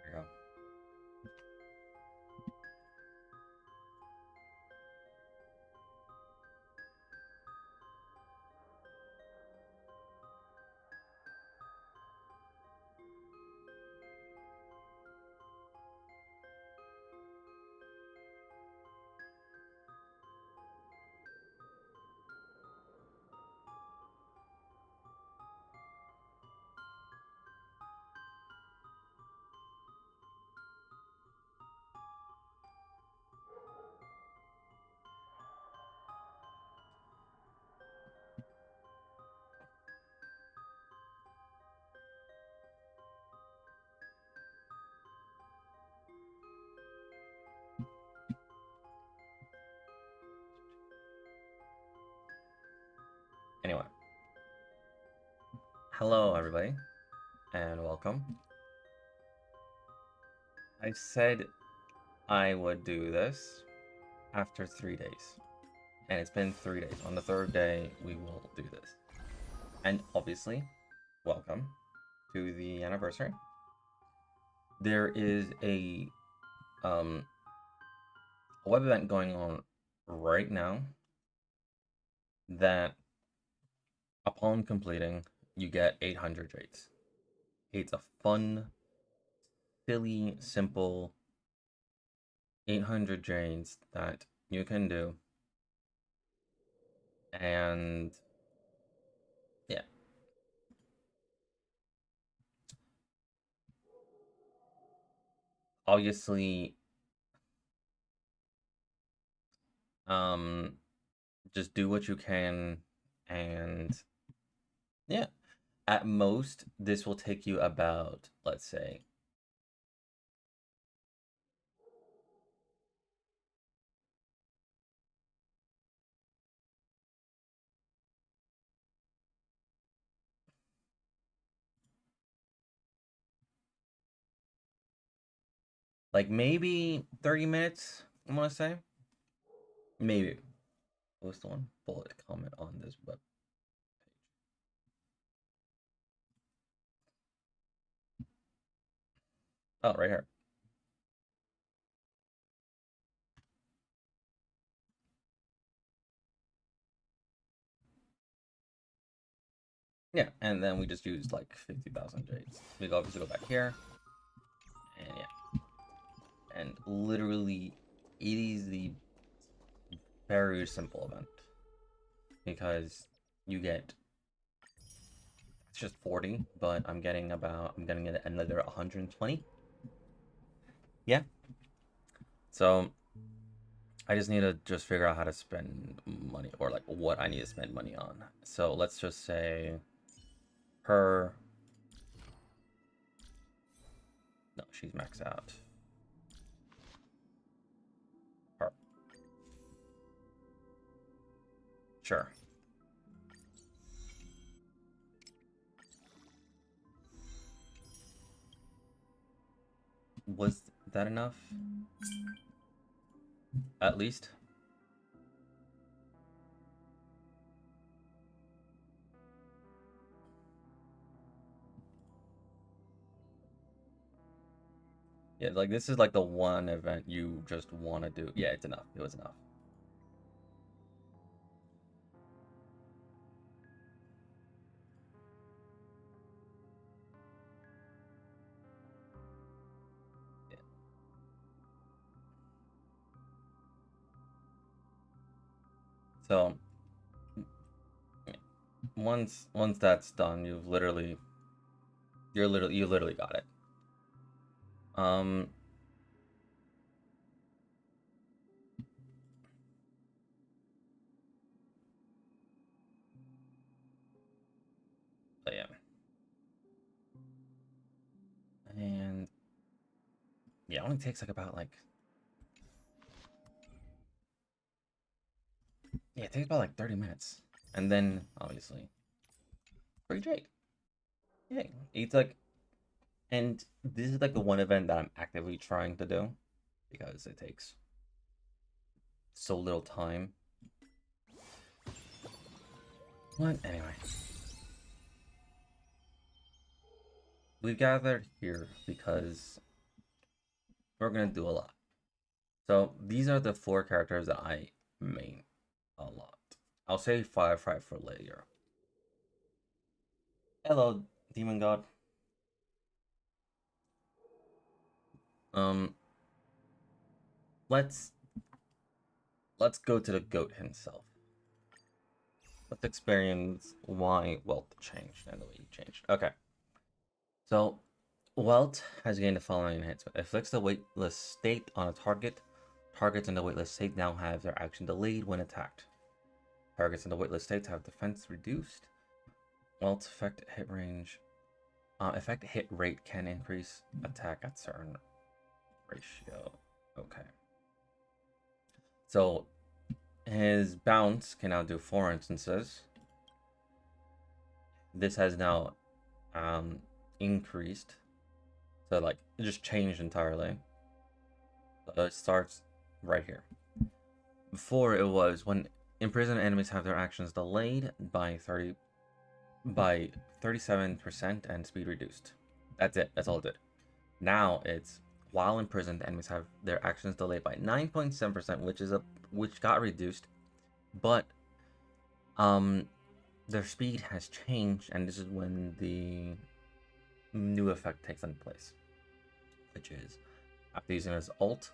There you go. Anyway, hello everybody, and welcome. I said I would do this after 3 days, and it's been 3 days. On the third day, we will do this. And obviously, welcome to the anniversary. There is a web event going on right now that upon completing, you get 800 trades. It's a fun, silly, simple 800 trades that you can do. And yeah. Obviously, just do what you can, and yeah. At most, this will take you about, let's say, like maybe 30 minutes, I want to say. Maybe. What's the one bullet comment on this web page? Oh, right here. Yeah, and then we just used like 50,000 jades. We obviously go back here, and yeah. And literally, it is the very simple event. Because you get, it's just 40, but I'm getting another 120. Yeah. So I just need to just figure out how to spend money, or like what I need to spend money on. So let's just say her. No, she's maxed out. Her. Sure. Was that enough? At least? Yeah, like this is like the one event you just want to do. Yeah, it's enough. It was enough. Yeah. So once that's done, you literally got it. Um, but yeah. And yeah, it only takes like about like, yeah, it takes about like 30 minutes. And then obviously free trade. Yeah. It's like, and this is like the one event that I'm actively trying to do because it takes so little time. But anyway. We've gathered here because we're gonna do a lot. So these are the 4 characters that I main a lot. I'll say Firefly for later. Hello, Demon God. Um, let's go to the goat himself. Let's experience why Welt changed and the way he changed. Okay, so Welt has gained the following enhancement. It afflicts the weightless state on a target. Targets in the weightless state now have their action delayed when attacked. Targets in the weightless state have defense reduced. Welt's effect hit rate can increase attack at certain ratio. Okay. So his bounce can now do 4 instances. This has now increased. So like it just changed entirely. So it starts right here. Before it was when imprisoned enemies have their actions delayed by 37% and speed reduced. That's it. That's all it did. Now it's while imprisoned, enemies have their actions delayed by 9.7%, which got reduced, but their speed has changed, and this is when the new effect takes into place, which is after using his ult,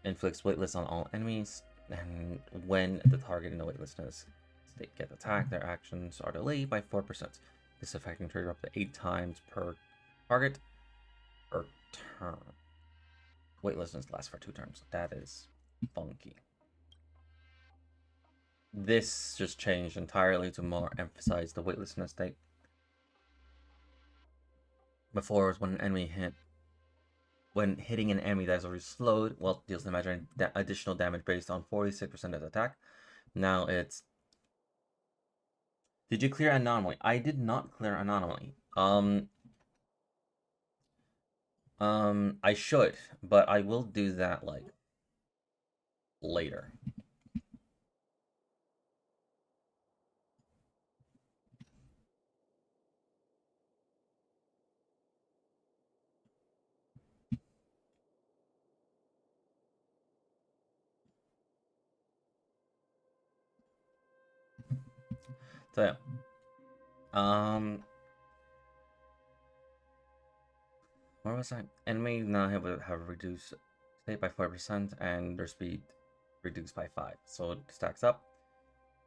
inflicts weightless on all enemies, and when the target in the weightlessness state gets attacked, their actions are delayed by 4%. This effect can trigger up to 8 times per target per turn. Weightlessness lasts for 2 turns. That is funky. This just changed entirely to more emphasize the weightlessness state. Before was when hitting an enemy that is already slowed, well, deals additional damage based on 46% of the attack. Now it's did you clear anomaly? I did not clear anomaly. I should, but I will do that like later. So yeah. Where was I? Enemy now have reduced state by 4% and their speed reduced by 5. So it stacks up.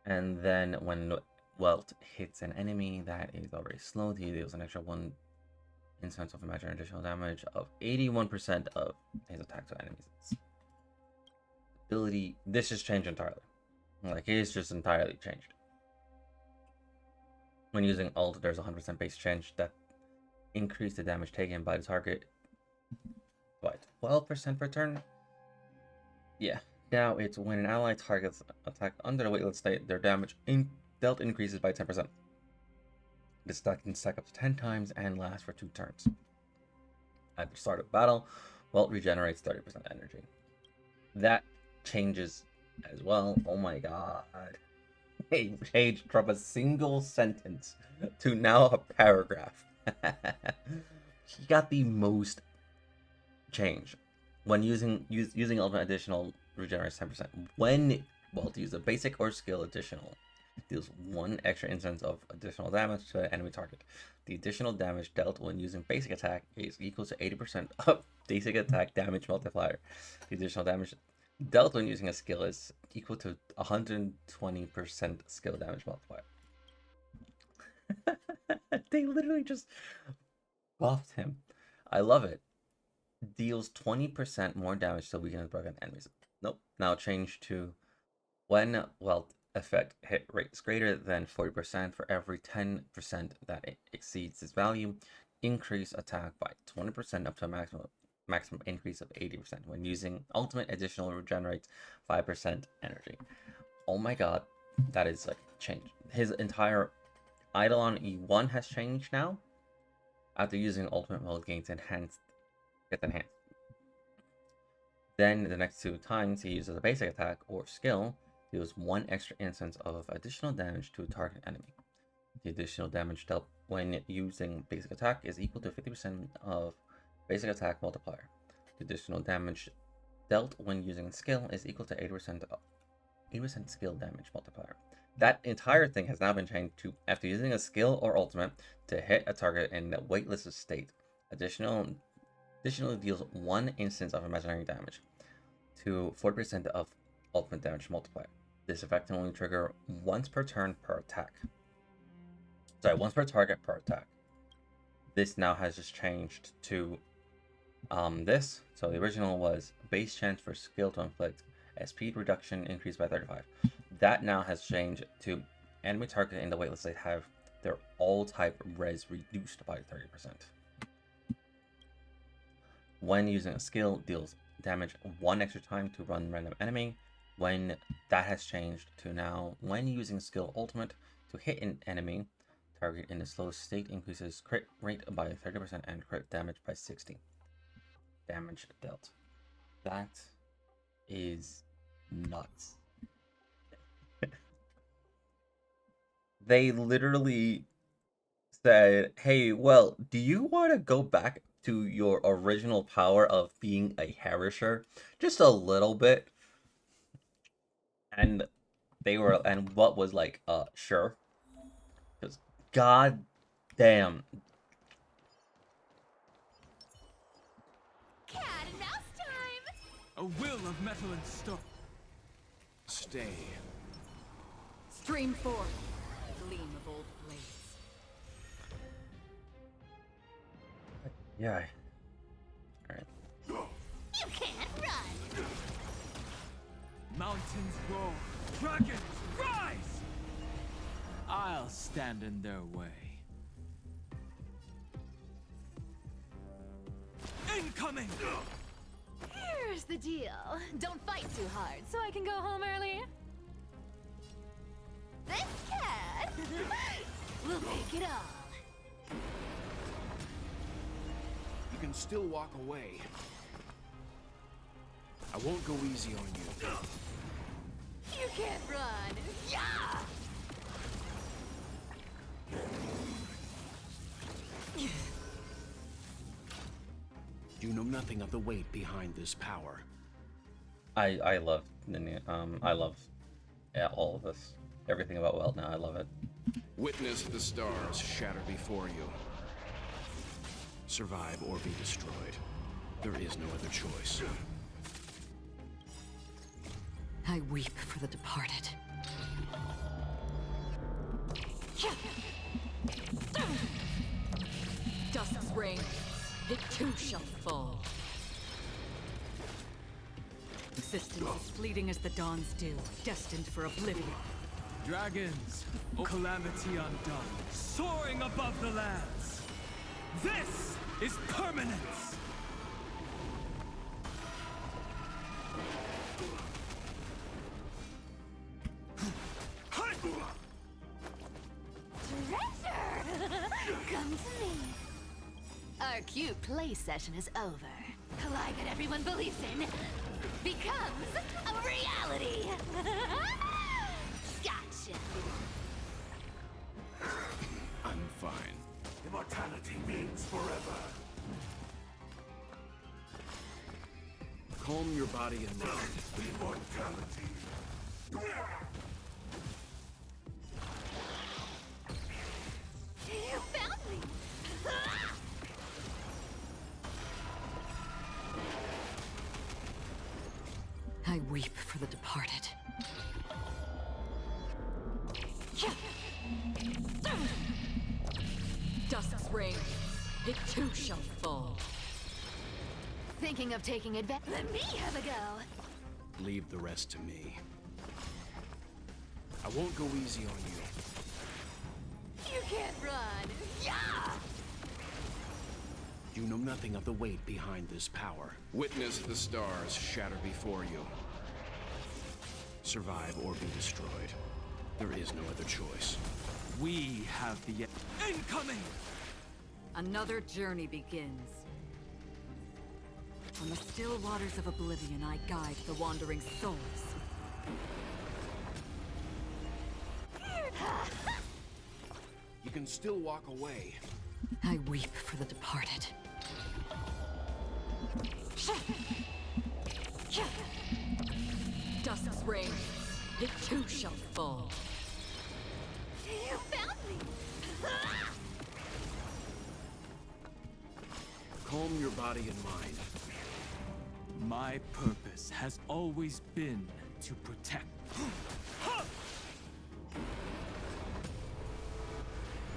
And then when Welt hits an enemy that is already slowed, he deals an extra 1 instance of imaginary additional damage of 81% of his attack to enemies. Ability, this just changed entirely. Like, it's just entirely changed. When using ult, there's a 100% base change that increase the damage taken by the target by 12% per turn. Yeah. Now it's when an ally targets attack under the weightless state, their damage dealt increases by 10%. This stack can stack up to 10 times and last for 2 turns. At the start of battle, Welt regenerates 30% energy. That changes as well. Oh my god. He changed from a single sentence to now a paragraph. He got the most change. When using ultimate additional regenerates 10%. When to use a basic or skill additional, deals 1 extra instance of additional damage to an enemy target. The additional damage dealt when using basic attack is equal to 80% of basic attack damage multiplier. The additional damage dealt when using a skill is equal to 120% skill damage multiplier. They literally just buffed him. I love it. Deals 20% more damage to weaken broken enemies. Nope. Now change to when Welt effect hit rates greater than 40% for every 10% that it exceeds its value, increase attack by 20% up to a maximum increase of 80%. When using ultimate additional regenerates 5% energy. Oh my god, that is like changed. His entire Eidolon E1 has changed now. After using ultimate mode gets enhanced. Then the next 2 times he uses a basic attack or skill, deals 1 extra instance of additional damage to a target enemy. The additional damage dealt when using basic attack is equal to 50% of basic attack multiplier. Additional damage dealt when using a skill is equal to 80% skill damage multiplier. That entire thing has now been changed to after using a skill or ultimate to hit a target in a weightless state. Additionally deals 1 instance of imaginary damage to 40% of ultimate damage multiplier. This effect can only trigger once per turn per attack. Sorry, once per target per attack. This now has just changed to this. So the original was base chance for skill to inflict a speed reduction increased by 35. That now has changed to enemy target in the weightless state have their all type res reduced by 30%. When using a skill, deals damage 1 extra time to run random enemy. When that has changed to now, when using skill ultimate to hit an enemy target in a slow state, increases crit rate by 30% and crit damage by 60. Damage dealt. That is nuts. They literally said, hey, well, do you want to go back to your original power of being a Harisher? Just a little bit. And what was like, sure. Because, god damn. Cat and mouse time! A will of metal and stone. Stay. Stream forth, gleam of old blades. Yeah. Alright. You can't run! Mountains roar, dragons rise! I'll stand in their way. Incoming! Here's the deal. Don't fight too hard so I can go home early. This cat will make it all. You can still walk away. I won't go easy on you. You can't run. Yeah! You know nothing of the weight behind this power. I love I love all of this. Everything about Weld now, I love it. Witness the stars shatter before you. Survive or be destroyed. There is no other choice. I weep for the departed. Dusk's reign, it too shall fall. Existence is fleeting as the dawn's dew, destined for oblivion. Dragons, calamity undone, soaring above the lands. This is permanence! Treasure! Come to me. Our cute play session is over. The lie that everyone believes in becomes a reality. Gotcha. I'm fine. Immortality means forever. Calm your body and mind. Immortality. You found me. I weep for the departed. Dusk's reign, it too shall fall. Thinking of taking advantage? Let me have a go. Leave the rest to me. I won't go easy on you. You can't run. Yeah! You know nothing of the weight behind this power. Witness the stars shatter before you. Survive or be destroyed. There is no other choice. We have the incoming! Another journey begins. On the still waters of oblivion, I guide the wandering souls. You can still walk away. I weep for the departed. Dust's reign, it too shall fall. You found me! Calm your body and mind. My purpose has always been to protect.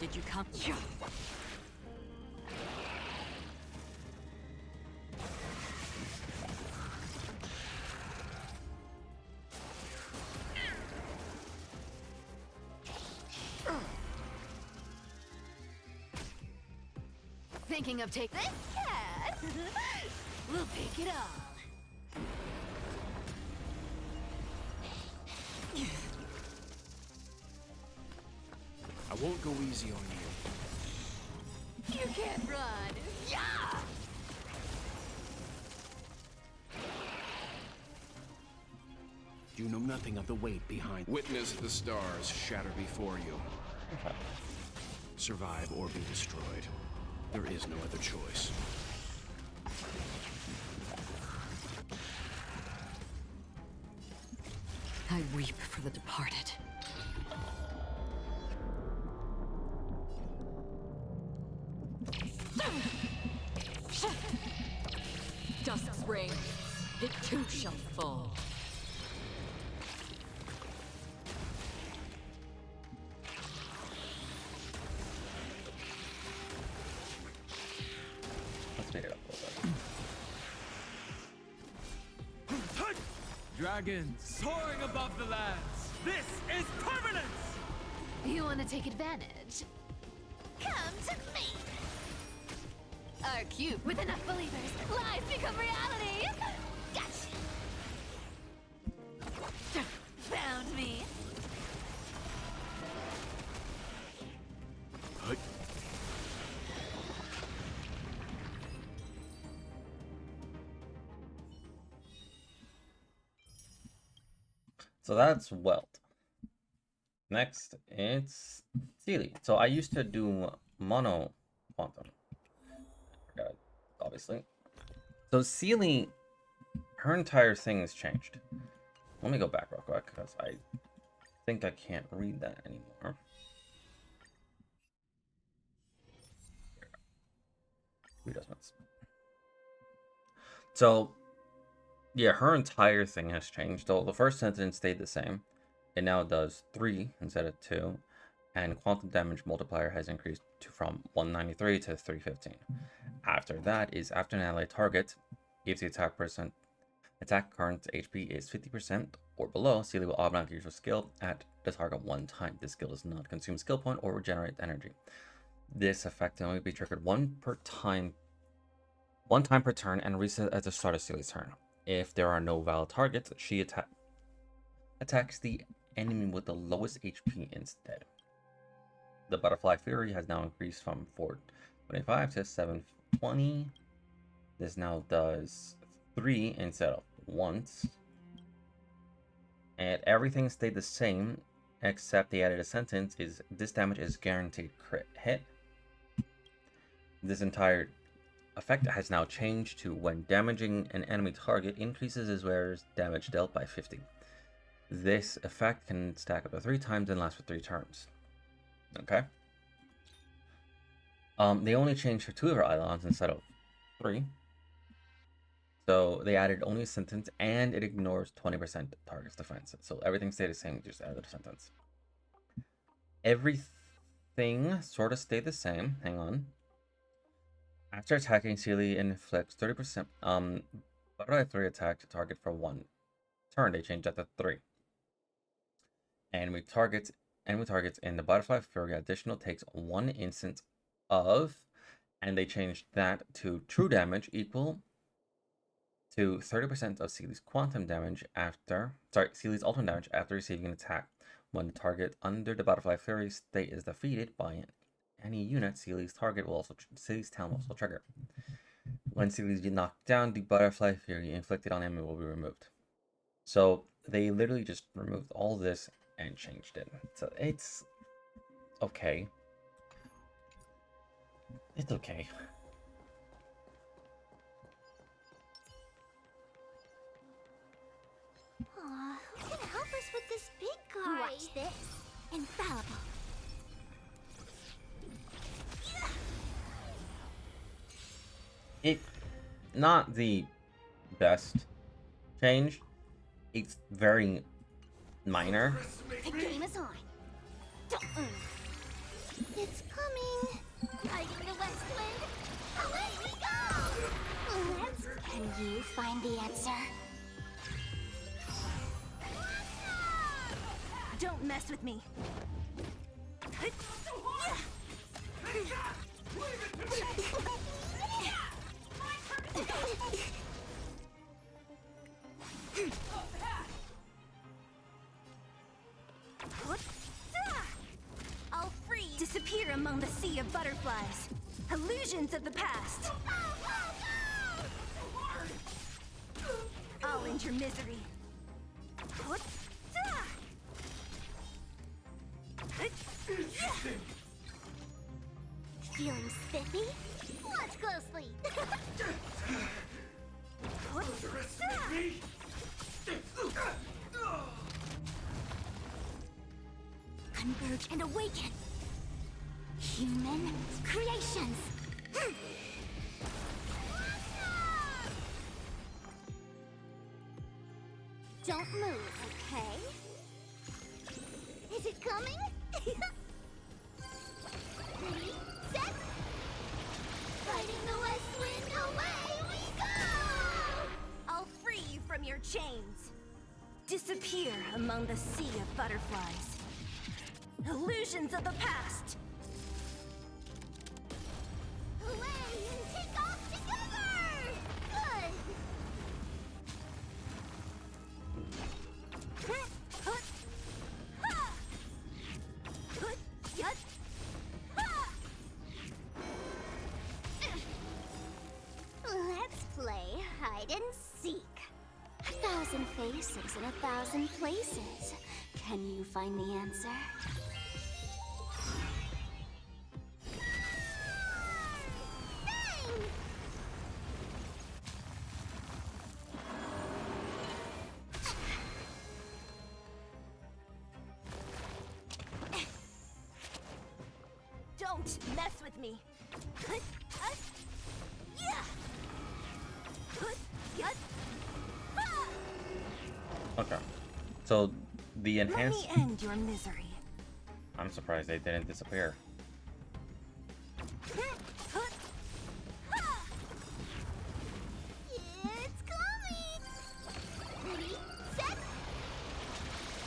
Did you come? Thinking of taking this cat? We'll take it all. I won't go easy on you. You can't run. Yeah! You know nothing of the weight behind. Witness the stars shatter before you. Survive or be destroyed. There is no other choice. I weep for the departed. Dust's reign, it too shall fall. Let's speed it up a little bit. Dragons soaring above the lands. This is permanence! You want to take advantage? Come to me! Our cube with enough believers, lies become reality! Gotcha! Found me! Hut. So that's Welt. Next, it's Sealy. So I used to do mono quantum. I forgot it, obviously. So Sealy, her entire thing has changed. Let me go back real quick because I think I can't read that anymore. Readjustments. So yeah, her entire thing has changed. So the first sentence stayed the same. It now does 3 instead of 2. And quantum damage multiplier has increased from 193 to 315. After that is after an ally target, if the attack current HP is 50% or below, Sealy will automatically use a skill at the target one time. This skill does not consume skill point or regenerate energy. This effect can only be triggered one time per turn and reset at the start of Sealy's turn. If there are no valid targets, she attacks the enemy with the lowest HP instead. The Butterfly Fury has now increased from 425 to 720. This now does 3 instead of once. And everything stayed the same, except they added a sentence, is this damage is guaranteed crit hit. This entire effect has now changed to when damaging an enemy target increases his wearer's damage dealt by 50. This effect can stack up to 3 times and last for 3 turns. Okay. They only changed for 2 of her icons instead of 3. So they added only a sentence and it ignores 20% target's defense. So everything stayed the same, just added a sentence. Everything sort of stayed the same. Hang on. After attacking, Sealy inflicts 30%. Butterfly 3 attack to target for 1 turn. They changed that to 3. Enemy targets in the Butterfly Fury additional takes 1 instance of, and they changed that to true damage equal to 30% of Sealy's quantum damage Sealy's ultimate damage after receiving an attack. When the target under the Butterfly Fury state is defeated by any unit, Sealy's talent will also trigger. When Sealy is knocked down, the Butterfly Fury inflicted on enemy will be removed. So they literally just removed all this and changed it. So it's okay. It's okay. Aw, who can help us with this big guy? Watch this. Infallible. It not the best change. It's very minor. The game is on. It's coming. Hiding the west wind. Away we go. Can you find the answer? Don't mess with me. I'll freeze. Disappear among the sea of butterflies. Illusions of the past. I'll end your misery. Feeling spiffy? Watch closely. Converge and awaken. Human creations. Don't move, okay? Is it coming? Ready, set. Fighting the west wind, away we go! I'll free you from your chains. Disappear among the sea of butterflies. Illusions of the past. Away and take off together! Good! Let's play hide and seek. 1,000 faces in 1,000 places. Can you find the answer? Bang! Don't mess with me. Okay. So the Let enhanced. me end your misery. I'm surprised they didn't disappear. It's coming! Ready, set!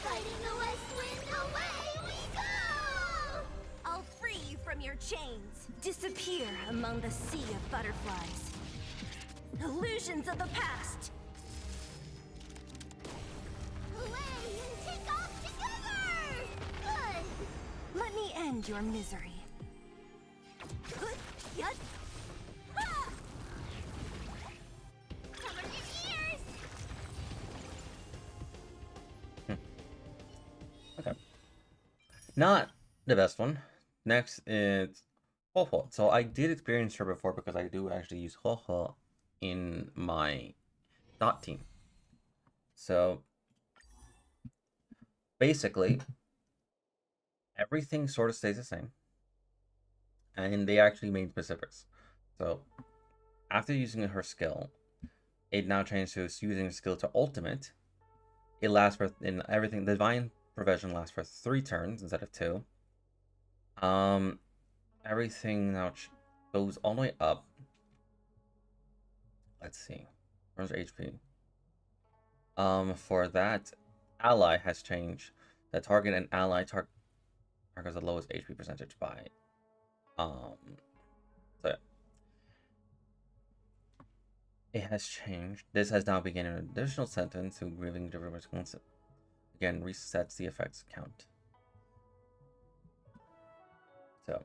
Fighting the west wind, away we go! I'll free you from your chains. Disappear among the sea of butterflies. Illusions of the past. Away and take off together! Good! Let me end your misery. Cover your ears! Okay. Not the best one. Next is Ho-Ho. So I did experience her before because I do actually use Ho-Ho in my dot team. So basically, everything sort of stays the same. And they actually made specifics. So after using her skill, it now changes to using the skill to ultimate. It lasts for in everything. Divine Provision lasts for 3 turns instead of 2. Everything now goes all the way up. Let's see. Where's HP? For that, ally has changed. The target and ally targets the lowest HP percentage by. So yeah. It has changed. This has now begun an additional sentence to grieving the river's concept. Again, resets the effects count. So,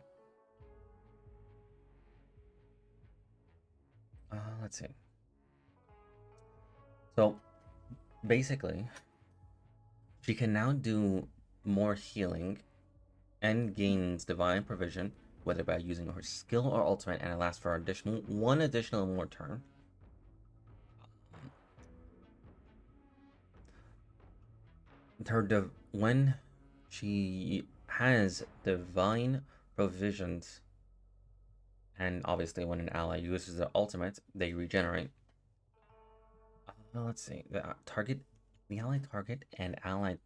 let's see. So, basically, she can now do more healing and gains divine provision, whether by using her skill or ultimate, and it lasts for one additional more turn. when she has divine provisions, and obviously when an ally uses their ultimate, they regenerate. Let's see. The ally target and ally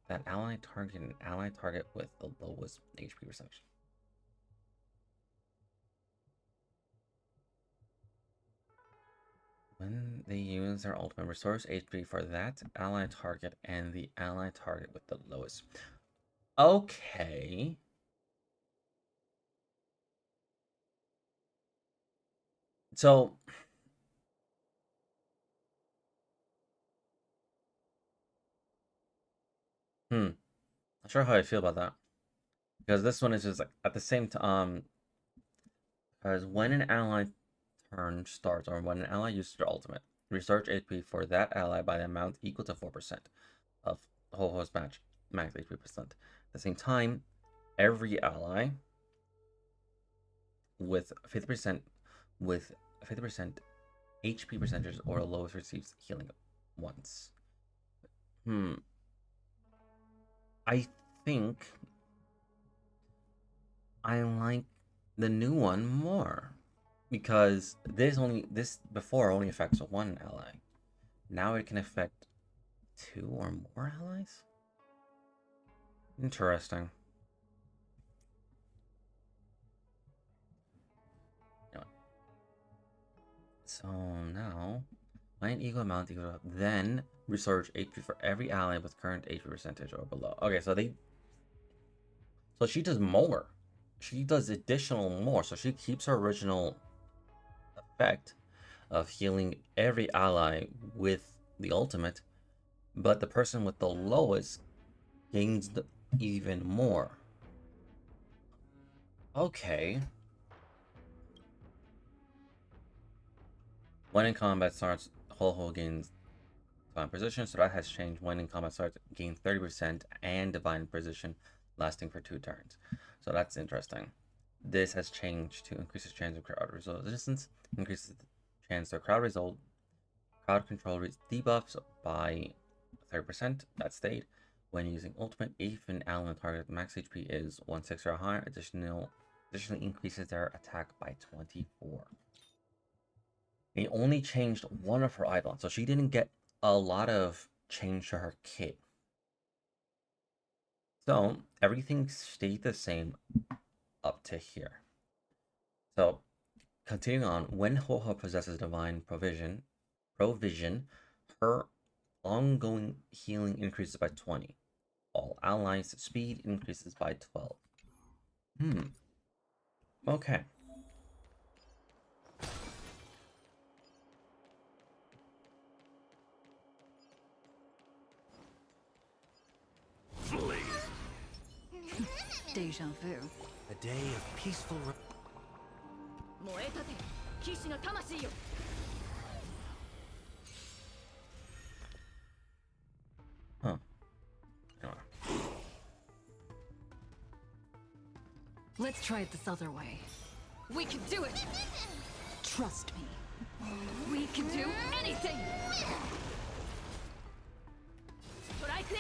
that ally target and ally target with the lowest HP percentage. When they use their ultimate, restores HP for that ally target and the ally target with the lowest. Okay. So not sure how I feel about that. Because this one is just like at the same time, because when an ally turn starts or when an ally uses their ultimate, restore HP for that ally by the amount equal to 4% of the whole host max HP percent. At the same time, every ally with 50% HP percentage or lowest receives healing once. I think I like the new one more because this before only affects one ally. Now it can affect 2 or more allies. Interesting. So now, by an equal amount equal to, then research HP for every ally with current HP percentage or below. Okay, so she does more. She does additional more. So she keeps her original effect of healing every ally with the ultimate, but the person with the lowest gains even more. Okay. When in combat starts, Ho gains divine position, so that has changed. When in combat starts, gain 30% and divine position, lasting for 2 turns. So that's interesting. This has changed to increase the chance of crowd resistance, increases the chance of crowd control debuffs by 30%. That stayed. When using ultimate, if an ally target max HP is 160 or higher, additionally increases their attack by 24. They only changed one of her items, so she didn't get a lot of change to her kit. So everything stayed the same up to here. So continuing on, when Ho-Ho possesses divine provision, her ongoing healing increases by 20. All allies' speed increases by 12. Okay. Deja vu. A day of peaceful. 燃え立て、騎士の魂よ。Huh. Let's try it this other way. We can do it. Trust me. We can do anything. Strike there.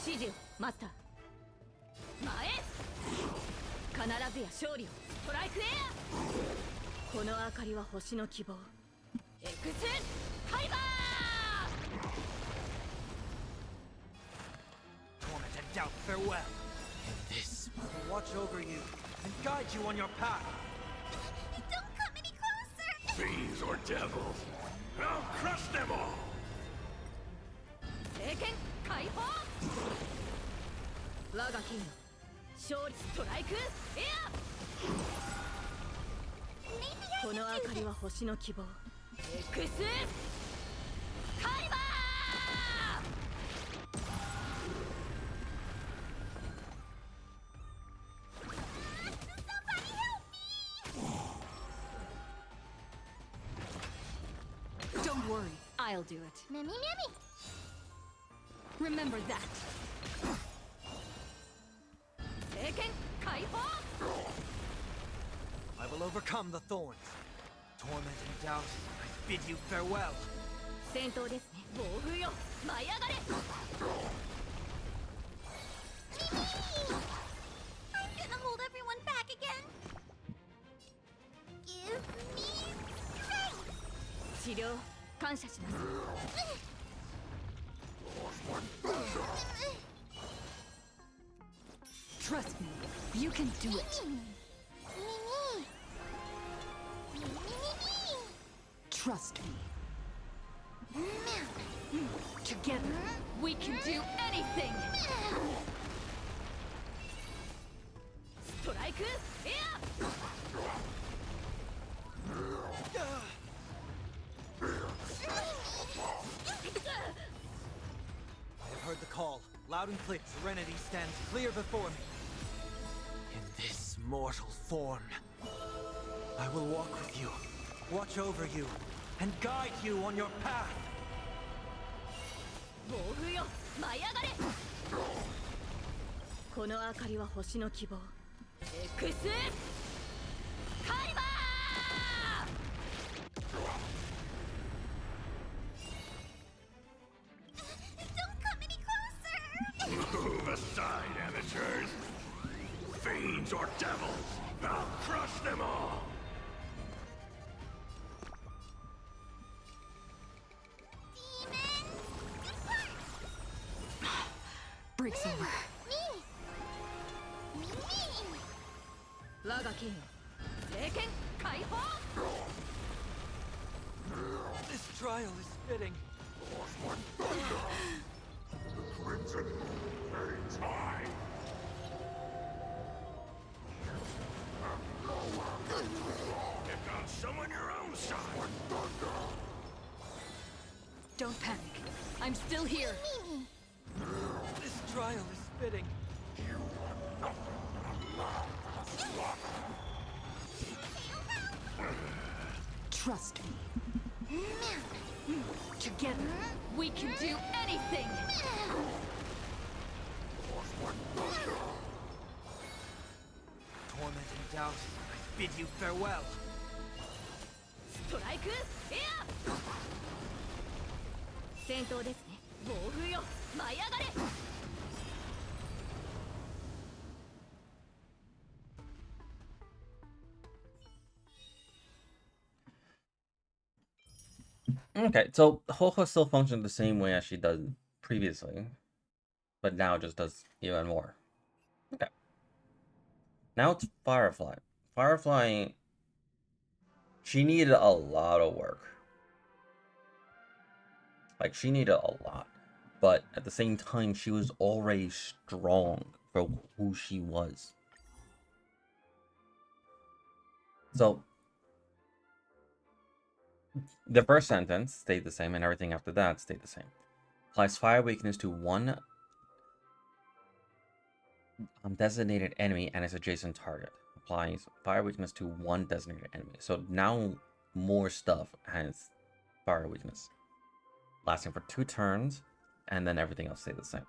指示をマスター。前。必ずや勝利を。ストライクエア。この明かりは星の希望。エクスファイバー。Torment and doubt farewell. And this will watch over you and guide you on your path. Don't come any closer! Fiends or devils, I'll crush them all! 聖剣解放。我が金の勝利ストライクエア。この明かりは星の希望。エクスカイバー。Don't worry, I'll do it. Mummy, mummy! Remember that. 聖剣解放。 I will overcome the thorns. Torment and doubt, I bid you farewell. 戦闘ですね。暴風よ、舞い上がれ。 I'm gonna hold everyone back again. Give me strength. 治療感謝します。 Trust me, you can do it. Trust me. Together, we can do anything. ストライクエア。 I have heard the call. Loud and clear. Serenity stands clear before me. In this mortal form, I will walk with you, watch over you, and guide you on your path. 暴風よ、舞い上がれ。この明かりは星の希望。エクスカリバー。 Don't come any closer. Move aside, amateurs. Fiends or devils, I'll crush them all. Break's over. Me. 我が剣よ、聖剣解放。 This trial is fitting. Crimson reigns high. Pick on someone your own side. Don't panic. I'm still here. This trial is fitting. Trust me. Together, we can do anything. Torment and doubt, I bid you farewell. ストライクエア。戦闘ですね。暴風よ、舞い上がれ。 Okay, so Ho-Ho still functions the same way as she did previously, but now just does even more. Okay. Now it's Firefly. Firefly, she needed a lot of work. Like, she needed a lot. But at the same time, she was already strong for who she was. So, the first sentence stayed the same, and everything after that stayed the same. Applies fire weakness to one designated enemy and its adjacent target. Applies fire weakness to one designated enemy. So now more stuff has fire weakness. Lasting for 2 turns, and then everything else stayed the same.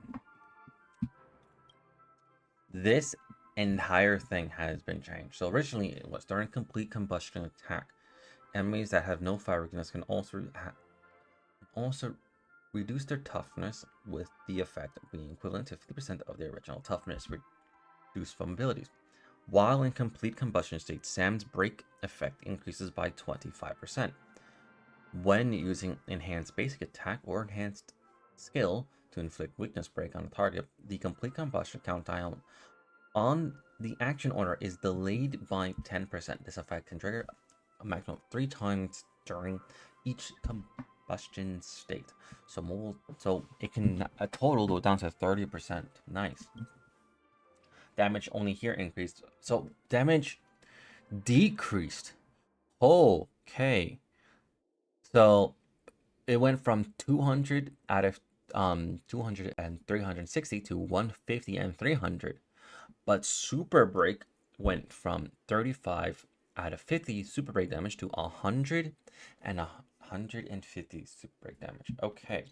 This entire thing has been changed. So originally it was during complete combustion attack. Enemies that have no fire weakness can also reduce their toughness, with the effect being equivalent to 50% of their original toughness reduced from abilities. While in complete combustion state, Sam's break effect increases by 25%. When using enhanced basic attack or enhanced skill to inflict weakness break on a target, the complete combustion countdown on the action order is delayed by 10%. This effect can trigger a maximum of 3 times during each combustion state. So it can a total go down to 30%. Nice. Damage only here increased. So damage decreased. Okay. So it went from 200 out of 200 and 360 to 150 and 300. But super break went from 35 out of 50 super break damage to 100 and 150 super break damage. Okay.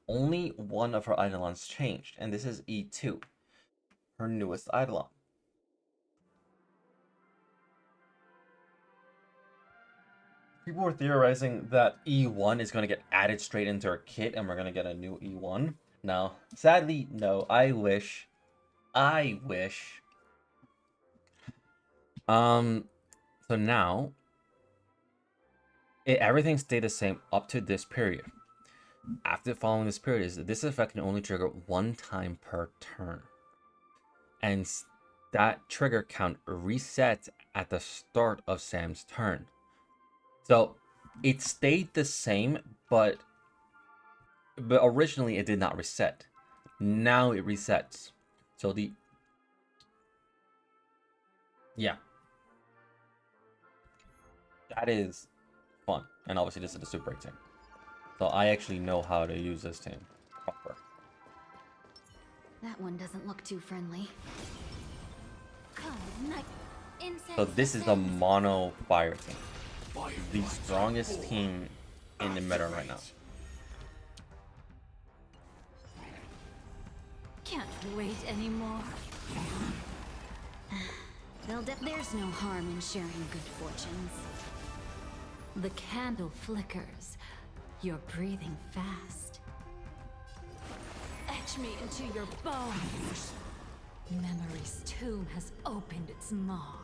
Only one of her Eidolons changed, and this is E2, her newest Eidolon. People were theorizing that E1 is going to get added straight into our kit and we're going to get a new E1. No. Sadly, no. I wish. So now, everything stayed the same up to this period. After following this period, this effect can only trigger one time per turn. And that trigger count resets at the start of Sam's turn. So it stayed the same, but originally it did not reset. Now it resets. So yeah. That is fun. And obviously this is the Super 8 team. So I actually know how to use this team proper. That one doesn't look too friendly. So this is the mono fire team. The strongest team in the meta right now. Can't wait anymore. There's no harm in sharing good fortunes. The candle flickers. You're breathing fast. Etch me into your bones. Memory's tomb has opened its maw.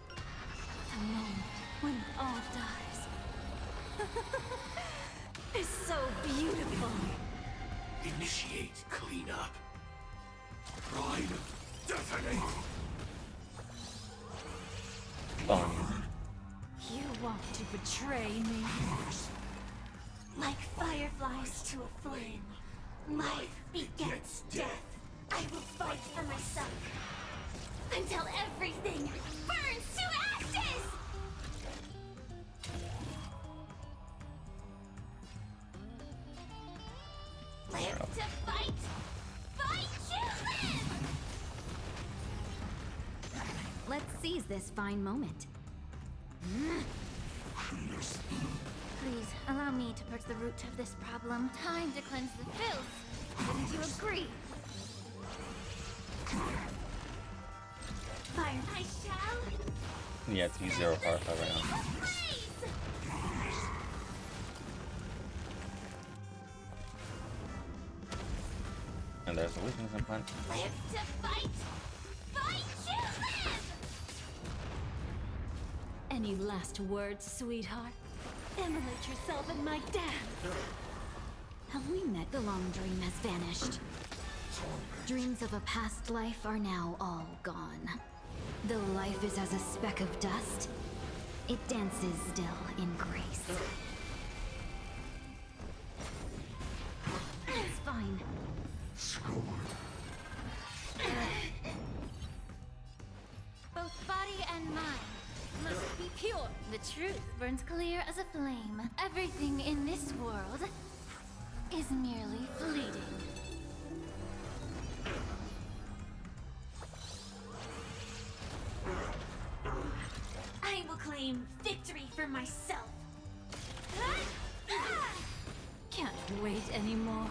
The moment when all dies is so beautiful. Initiate cleanup. Pride detonate. Fun. You want to betray me? Like fireflies to a flame, life begets death. I will fight for myself until everything burns to ashes! Live to fight! Fight to live! Let's seize this fine moment. Please, allow me to purge the root of this problem. Time to cleanse the filth. Wouldn't you agree? Fire, I shall. Yeah, it's E0 Firefly right now. Blaze! And there's a weakness implant. Live to fight! Fight to live! Any last words, sweetheart? Immolate yourself in my death! Have we met? The long dream has vanished. Dreams of a past life are now all gone. Though life is as a speck of dust, it dances still in grace. It's fine. Both body and mind must be pure. The truth burns clear as a flame. Everything in this world is merely fleeting. I will claim victory for myself. Can't wait anymore.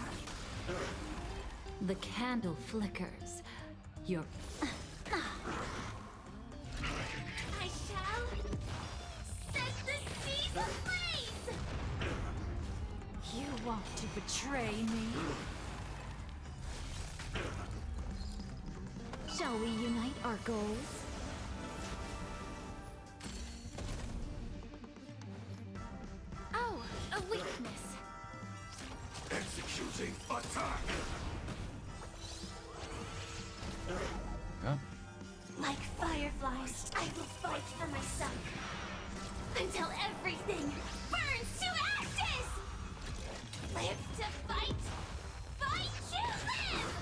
The candle flickers. You're... I shall set the seas ablaze! You want to betray me? Shall we unite our goals? Oh, a weakness. Executing attack. Yeah. Like fireflies, I will fight for myself until everything burns to ashes! Live to fight! Fight to live!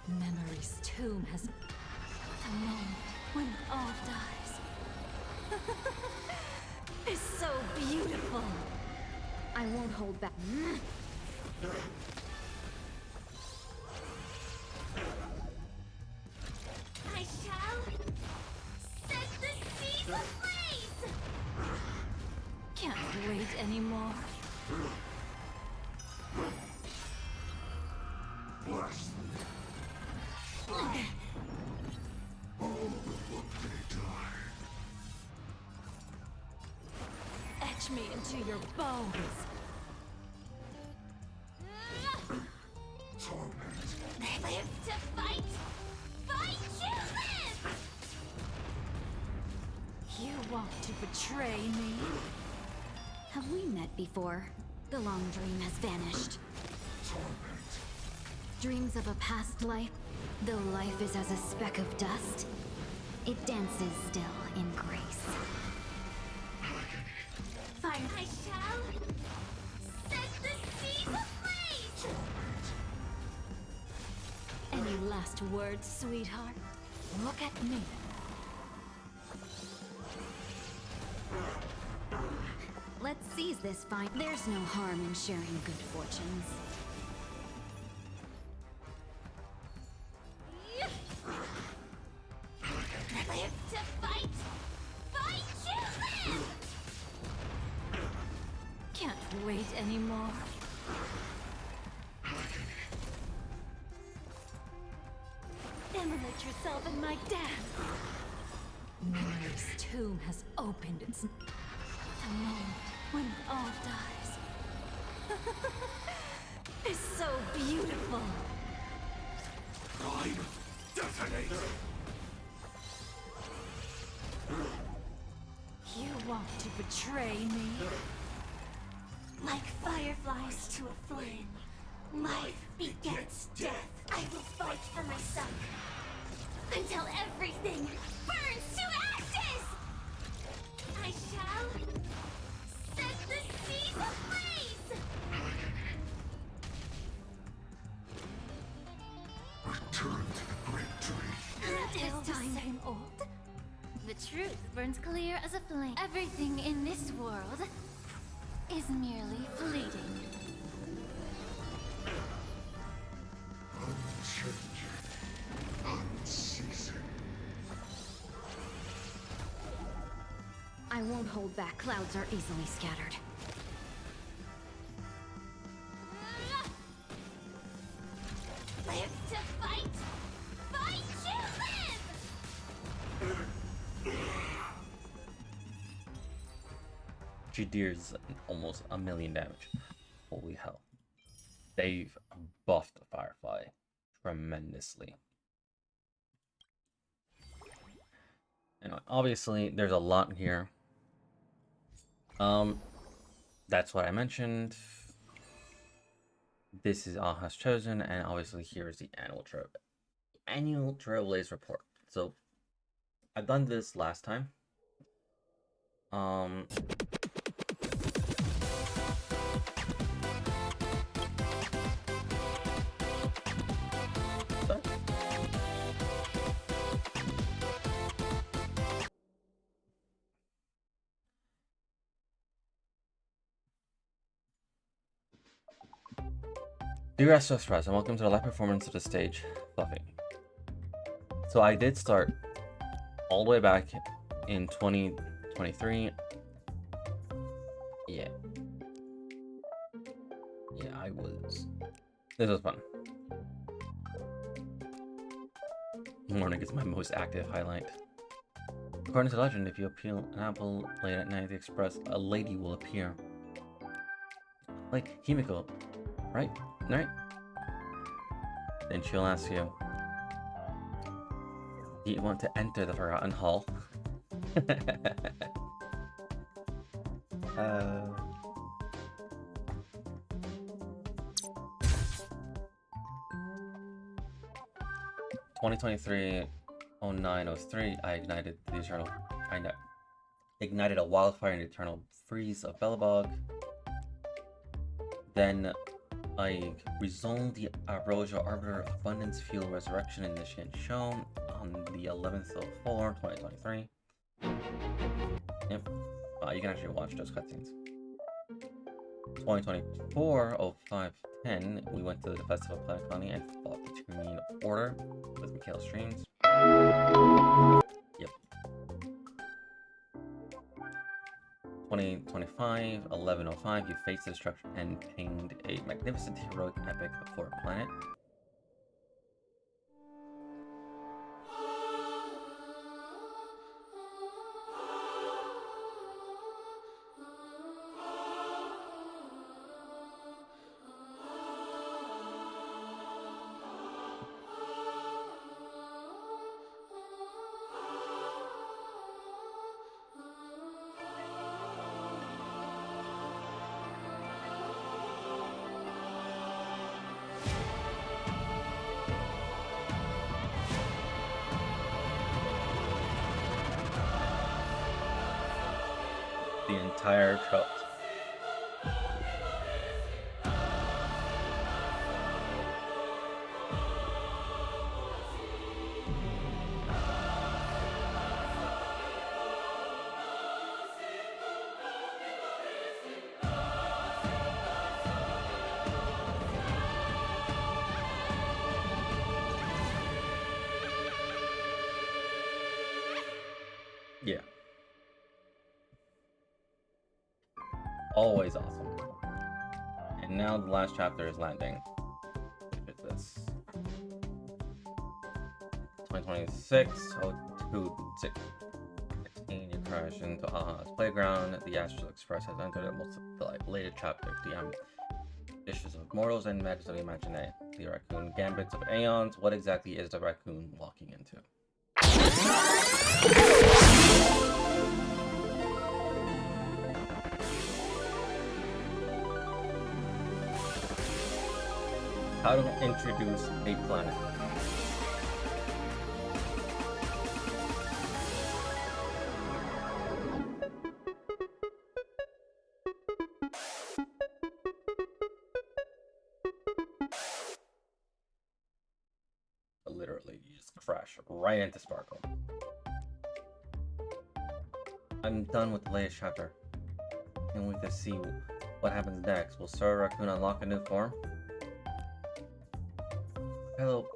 Memory's tomb has... The moment when all dies is so beautiful. I won't hold back. I shall set the seas ablaze! Can't wait anymore. to your bones. Live to fight! Fight to live! You want to betray me? Have we met before? The long dream has vanished. Dreams of a past life, though life is as a speck of dust, it dances still in grace. Fire! I shall set the seas ablaze! Any last words, sweetheart? Look at me. Let's seize this fight. There's no harm in sharing good fortunes. Live to fight! Fight to live! Can't wait anymore. Immolate yourself in my dance. Memory's tomb has opened its... The moment when it all dies. It's so beautiful. Pride, detonate! You want to betray me? Like fireflies to a flame, life begets death. I will fight for myself until everything burns to ashes! I shall set the seas ablaze! Return to the great tree. Still the same old? The truth burns clear as a flame. Everything in this world is merely fleeting. Unchanging, unceasing. I won't hold back. Clouds are easily scattered. Live to fight! Fight to live! She deals almost 1,000,000 damage. Holy hell. They've buffed Firefly tremendously. And obviously, there's a lot here. That's what I mentioned. This is Aha's Chosen, and obviously here is the annual Trailblaze report. So I've done this last time. Dear SW Express, and welcome to the live performance of the stage, Fluffy. So I did start all the way back in 2023. Yeah, I was. This was fun. Morning is my most active highlight. According to legend, if you peel an apple late at night at the Express, a lady will appear. Like Himiko, right? Right? Then she'll ask you, do you want to enter the Forgotten Hall? 2023 0903, I ignited the eternal. Ignited a wildfire in the eternal freeze of Belobog. Then I resolved the Ambrosia Arbiter Abundance Fuel Resurrection Initiate shown on the 11th of 4, 2023. Yep. You can actually watch those cutscenes. 2024 0510, we went to the Festival of Planet Colony and fought the Tyranny Order with Mikhail Streams. Yep. 2025 1105, you faced the destruction and pinged a magnificent heroic epic for a planet. the entire trope. Yeah. Always awesome. And now the last chapter is landing. Which is this. 2026, 02, 16, you crash into Aha's playground. The Astral Express has entered the latest chapter. The issues of mortals and madness of the imaginary. The raccoon gambits of aeons. What exactly is the raccoon walking into? How to introduce a planet. Literally, you just crash right into Sparkle. I'm done with the latest chapter. Can't wait to see what happens next. Will Sir Raccoon unlock a new form? Hello,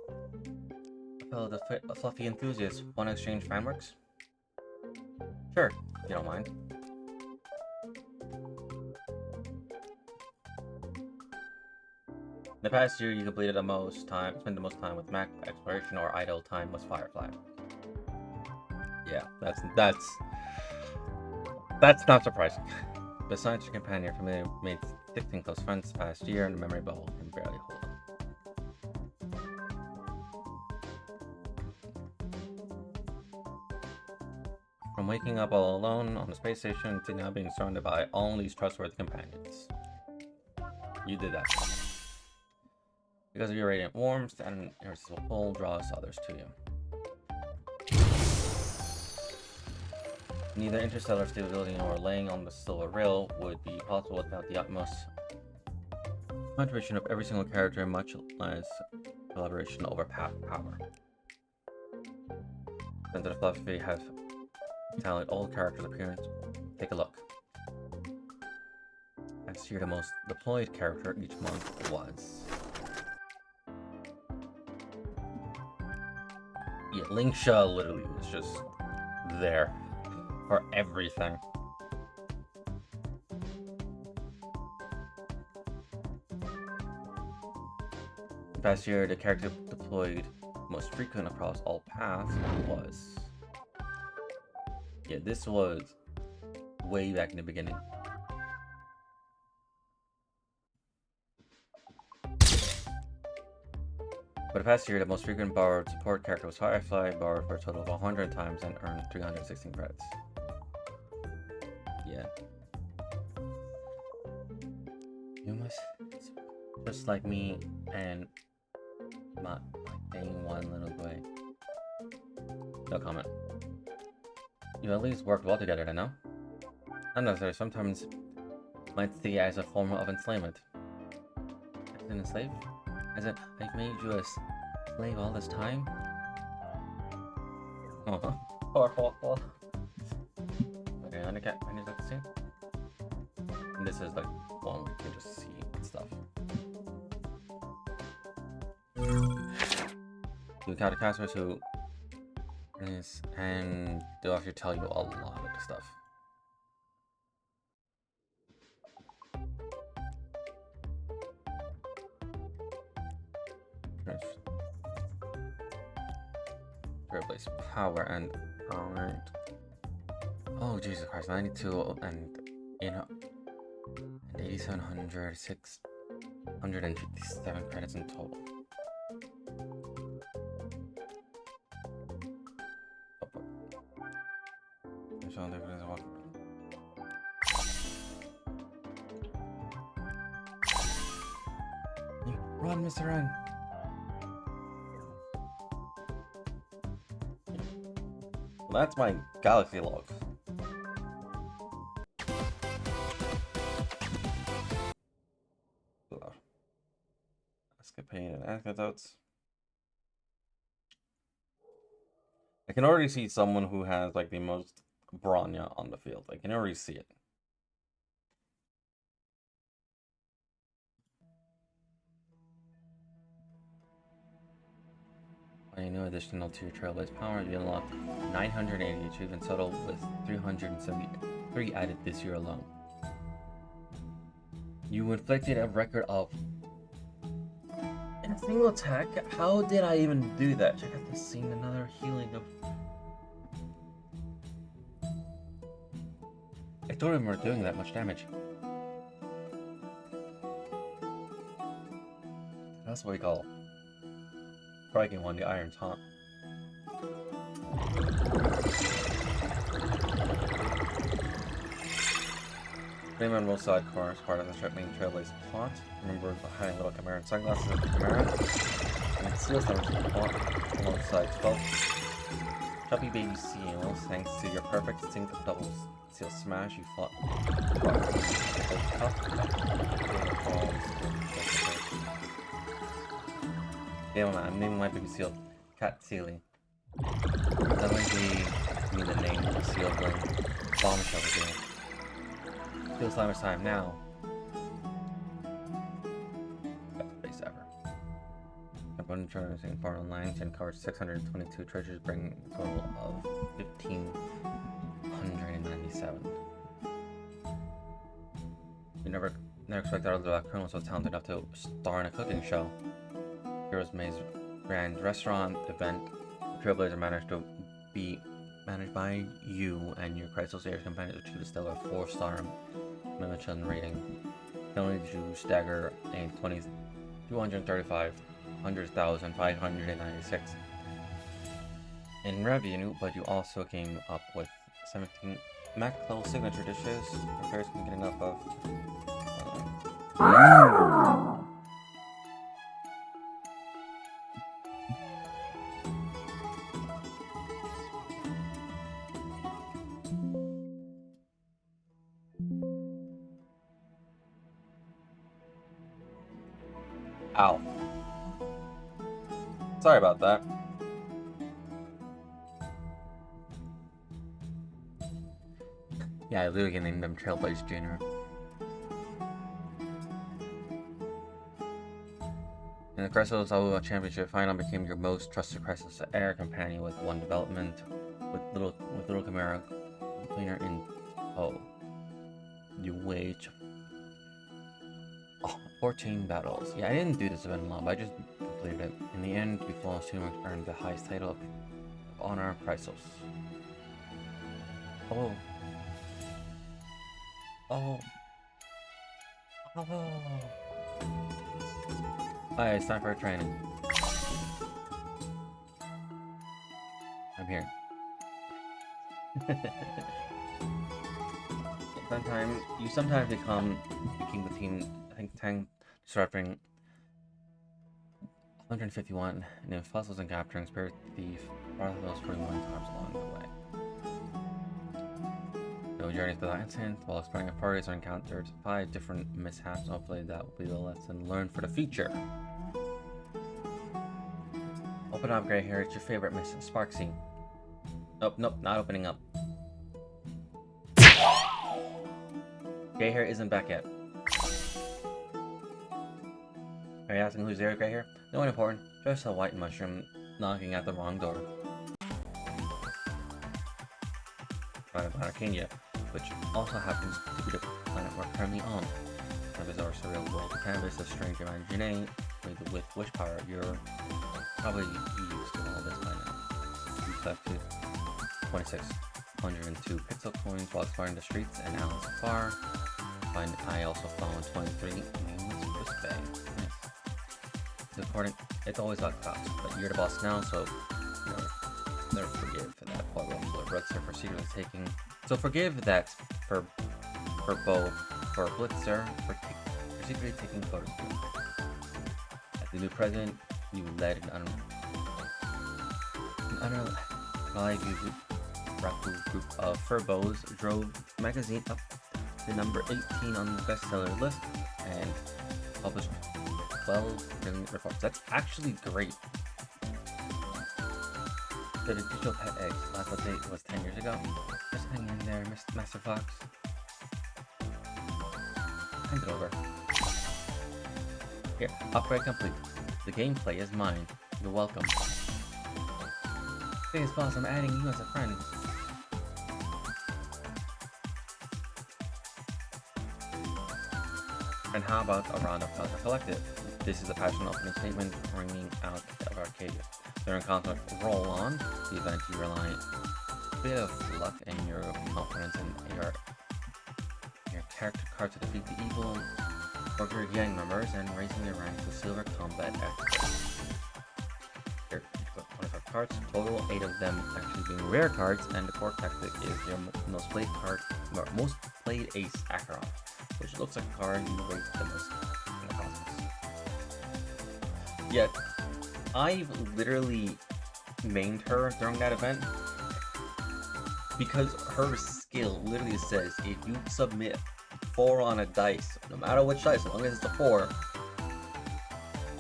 the fluffy enthusiast. Want to exchange frameworks? Sure, if you don't mind. In the past year, you completed spent the most time with map exploration, or idle time was Firefly. Yeah, that's not surprising. Besides your companion, familiar made 16 close friends the past year, and the memory bubble can barely hold them. From waking up all alone on the space station to now being surrounded by all these trustworthy companions. You did that. Because of your radiant warmth and irresistible pull draws others to you. Neither interstellar stability nor laying on the silver rail would be possible without the utmost contribution of every single character, much less collaboration over power. Since the philosophy have talent all characters' appearance, take a look. As here, the most deployed character each month was. Yeah, Lingsha literally was just there for everything. The past year, the character deployed most frequent across all paths was. Yeah, this was way back in the beginning. For the past year, the most frequent borrowed support character was Firefly, borrowed for a total of 100 times and earned 316 credits. Yeah. You must, just like me and my thing one little boy. No comment. You at least worked well together, then, no? Not necessarily. Sometimes might see it as a form of enslavement. As in a slave? As in, I've made you a slave all this time? Oh. Okay, I need to see. And this is like one where you can just see stuff. You encounter customers who and they'll actually tell you a lot of the stuff. Replace power and alright. Oh Jesus Christ, 92 and 8700 657 credits in total. Run, Mr. Run! Well, that's my galaxy log. Escapade and anecdotes. I can already see someone who has like the most Bronya on the field. I can already see it. When a new additional to your Trailblaze power, you unlock 980 achievements total, with 373 added this year alone. You inflicted a record of in a single attack. How did I even do that? Check out this scene. Another healing of. I don't remember doing that much damage. That's what we call striking one the Iron Taunt. Name on both side cars, part of the threatening Trailblaze plot. Remember hiding little Chimera and sunglasses of Chimera. And seals that were plot alongside 12 chubby baby seals. Thanks to your perfect instinct of double seal smash, you fought Damn, I'm naming my baby seal Cat Sealy. That might be me the name of Seal Bling Bombshell again. Feels Slimer's time now. Best face ever. Abundant treasures in foreign lands and cards 622 treasures, bring a total of 1,597. You never expected our little colonel so talented enough to star in a cooking show. Heroes May's grand restaurant event. Trailblazer managed to be managed by you and your Crystal Series companions to achieve a stellar 4-star Mimichan rating. Not only did you stagger a 235,596 in revenue, but you also came up with 17 Mac level signature dishes. Players can get enough of. Ow. Sorry about that. Yeah, I literally can name them Trailblaze Jr. In the Crystal's Aluwa Championship final became your most trusted Crystal's Air companion with 1 development, with little Chimera cleaner in tow. You wage 14 battles. Yeah, I didn't do this event long, but I just completed it. In the end, you flawless humor earned the highest title of Honor Chrysos. Oh. Alright, it's time for training. I'm here. You sometimes become the king of the team. I think Tang disrupting 151 named fossils and capturing spirit thief brought those 41 times along the way. No journeys without incident. While exploring parties or encountered 5 different mishaps. Hopefully that will be the lesson learned for the future. Open up, Grey Hair. It's your favorite Miss Sparksy. Oh, nope, not opening up. Grey Hair isn't back yet. Are you asking who's there, Grey Hair? No one important, just a white mushroom knocking at the wrong door. Planet Arcadia, which also happens to be the planet we're currently on. A bizarre, surreal world of canvas, a strange imagination with wish power. You're probably used to all this by now. You collected 2,602 pixel coins while exploring the streets and alleys so far. I also found 23 nameless Wrist Bay. Nice. It's always about clouds, but you're the boss now, so you know, never forgive for that. While Blitzer for secretly taking. So forgive that for Blitzer for secretly taking photos. As the new president, you led an unallied group of furbos, drove magazine up to number 18 on the bestseller list, and published 12 brilliant reports. That's actually great. The digital pet eggs last update was 10 years ago. Just hang in there, Master Fox. Hand it over. Here, upgrade complete. The gameplay is mine. You're welcome. Thanks, boss. I'm adding you as a friend. And how about a round of Pelican Collective? This is a passionate opening statement ringing out of Arcadia. During conflict, roll on. The event you rely a bit of luck and your confidence in your character card to defeat the evil of your gang members and raising your rank to Silver Combat Expert. Here, you've got 25 cards, total 8 of them actually being rare cards, and the core tactic is your most played card, or most played ace Acheron, which looks like a card you rate the most in the cosmos. Yet, I've literally mained her during that event because her skill literally says if you submit 4 on a dice, no matter which dice, as long as it's a 4,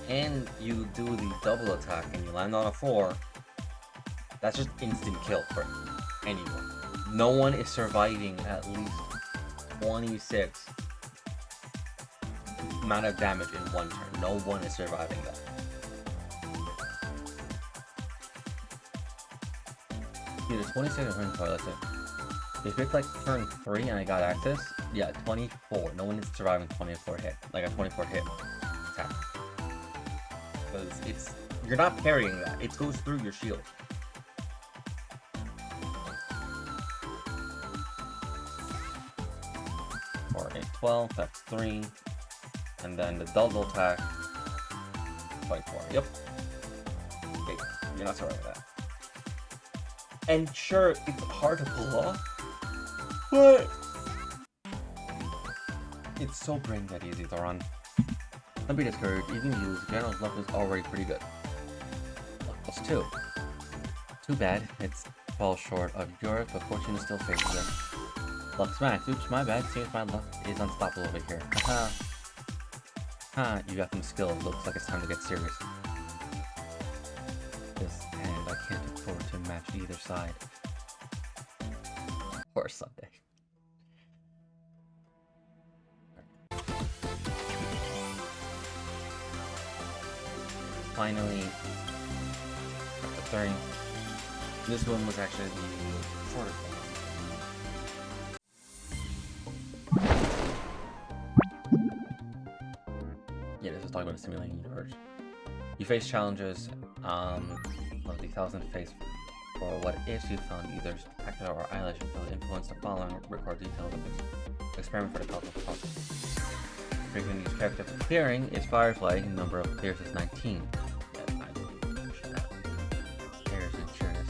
and you do the double attack and you land on a 4, that's just instant kill for anyone. No one is surviving at least 26 amount of damage in one turn. No one is surviving that. Dude, it's 26 turn 4, let's see. If it's like turn 3 and I got access, yeah, 24. No one is surviving 24 hit. Like a 24 hit attack. Because you're not parrying that. It goes through your shield. Or 8, 12, that's 3. And then the double attack, 24. Yep. Okay, you're not surviving that. And sure, it's hard to pull off, but it's so brain dead easy to run. Don't be discouraged, even use General's luck is already pretty good. Luck plus 2. Too bad, it's falls short of yours, but fortune still favors it. Luck's max. Oops, my bad. Seems my luck is unstoppable over here. Haha. Ha, you got some skills. Looks like it's time to get serious. This hand, I can't afford to match either side. Or someday. Finally, chapter 30. This one was actually the shortest one. Yeah, this is talking about a simulating universe. You face challenges of the 1000 face for what ifs you found either spectacular or eyelash will influence the following record details of this experiment for the cultural process. Frequent use character for clearing is Firefly, number of clears is 19. Stairs and cheers.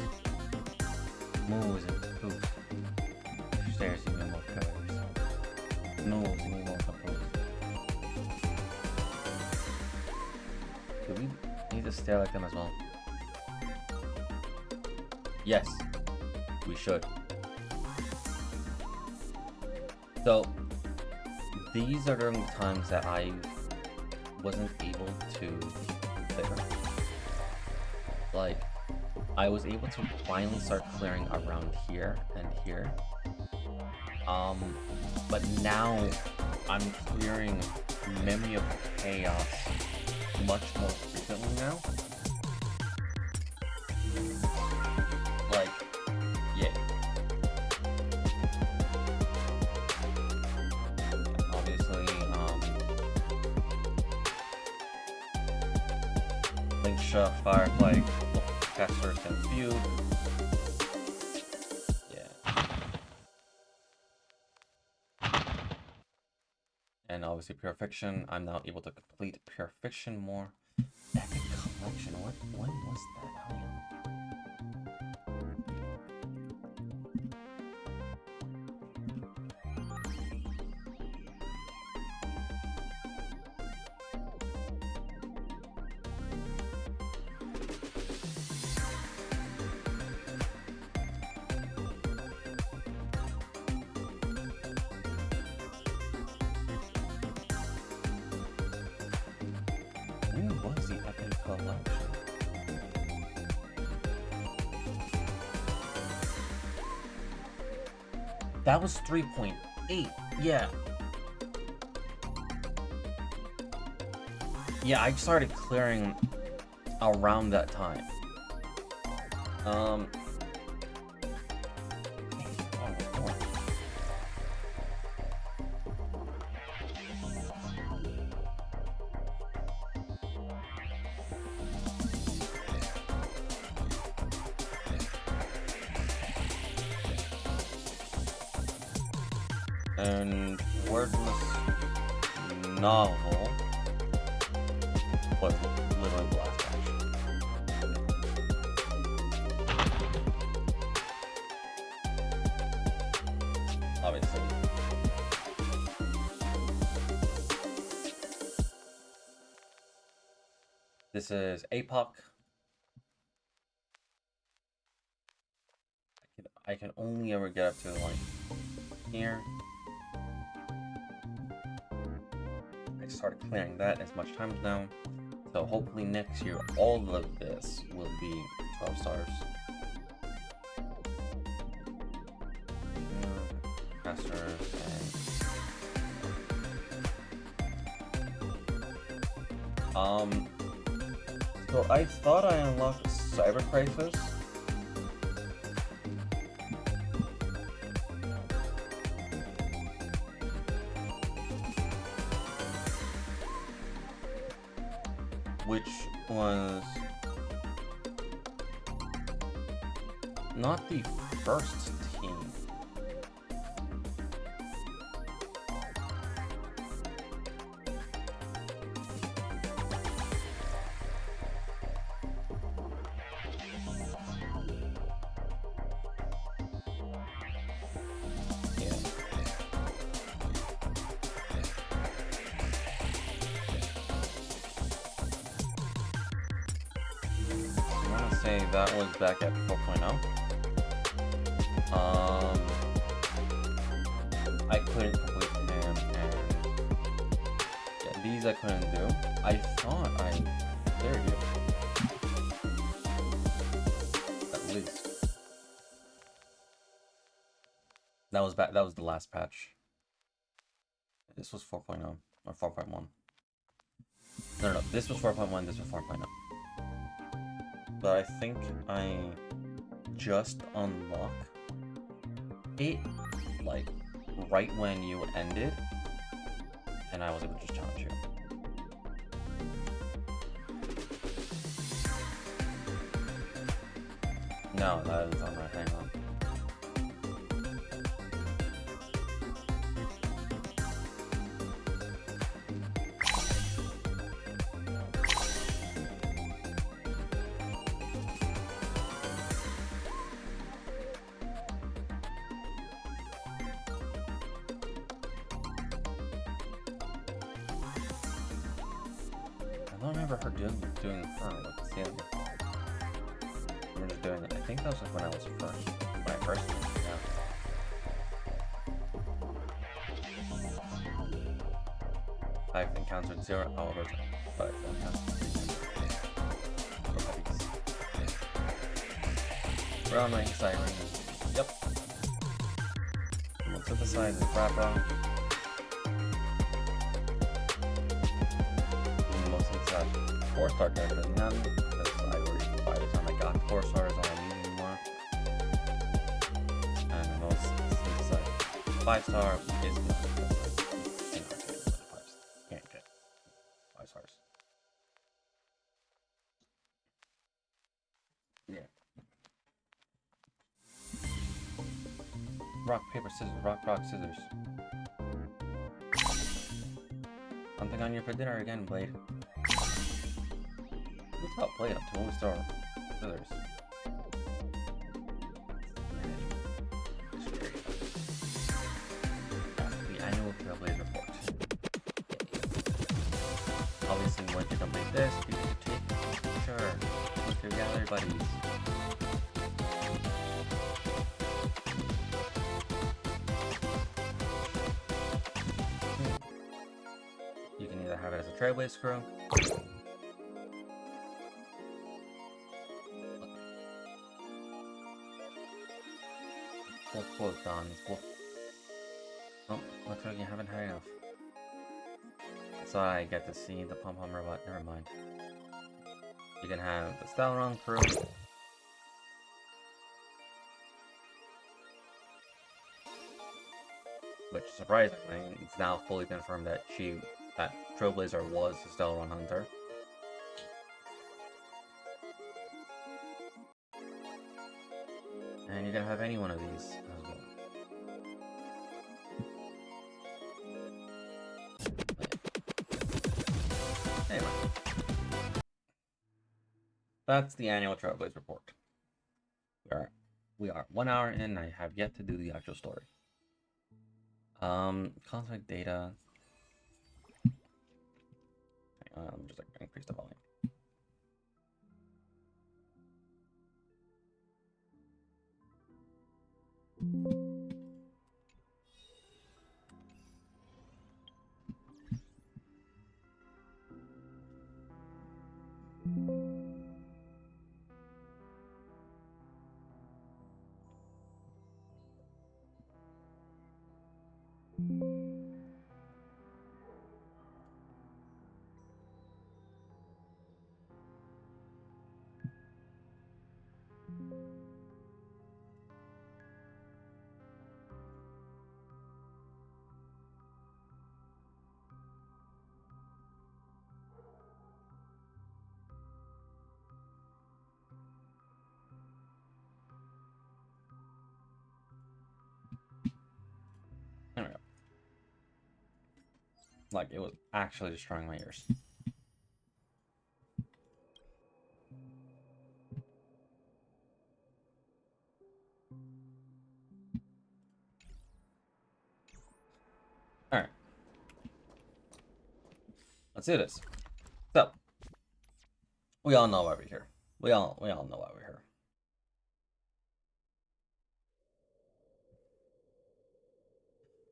Moves and spooks. Stairs and more colors. Moves and more compose. Do we need to stare like them as well? Yes, we should. So, these are during the times that I wasn't able to clear. Like, I was able to finally start clearing around here and here. But now I'm clearing Memory of Chaos much more frequently now. Like, yeah. Obviously, Linkshot, Firefly, Caster, and Feud. Yeah. And obviously Pure Fiction. I'm now able to complete Pure Fiction more. Epic Collection. When was that? How long? level actually. That was 3.8. Yeah. Yeah, I started clearing around that time. And wordless novel was literally the last patch. Obviously. This is APOC. I can only ever get up to like here. I started clearing that as much times now. So hopefully next year all of this will be 12 stars. Casters and so I thought I unlocked Cyber Crisis. Which was not the first team. Yeah. Say that was back at 4.0. I couldn't complete him, and yeah, these I couldn't do. I thought I cleared you, at least. That was back. That was the last patch. This was 4.0 or 4.1. No, this was 4.1. This was 4.0. But I think I just unlocked it, like, right when you ended, and I was able to just challenge you. No, that is on right. Hang on. I don't remember her doing her with Sam. I'm just doing it. I think that was when I was first. When I first went, yeah. I've encountered 0 hours, but I've encountered 3 for puppies. Round ring, side ring. Yep. Look to the side of the Brabra. That 4-star character, none, because I already, by the time I got 4 stars, I don't need anymore. And most since 5-star is not, because you can't get 5 stars. Yeah. Rock, paper, scissors, rock, scissors. Something on you for dinner again, Blade. What's up, Blade? Up to 1-star scissors. The annual Trailblaze report. Obviously, once you complete this, you can take a picture with your gallery buddies. You can either have it as a Trailblaze scroll, Full quote done. Full... Oh, looks like you haven't had enough. So I get to see the pom-pom robot. Never mind. You can have the Stellaron crew. Which, surprisingly, it's now fully confirmed that that Trailblazer was the Stellaron Hunter. And you can have any one of these as well. Anyway. That's the annual Trailblaze report. We are 1 hour in, I have yet to do the actual story. Cosmic data. Hang on, I'm just like increase the volume. There we go. Like, it was actually destroying my ears. Alright. Let's do this. So, we all know why we're here. We all know why we're here.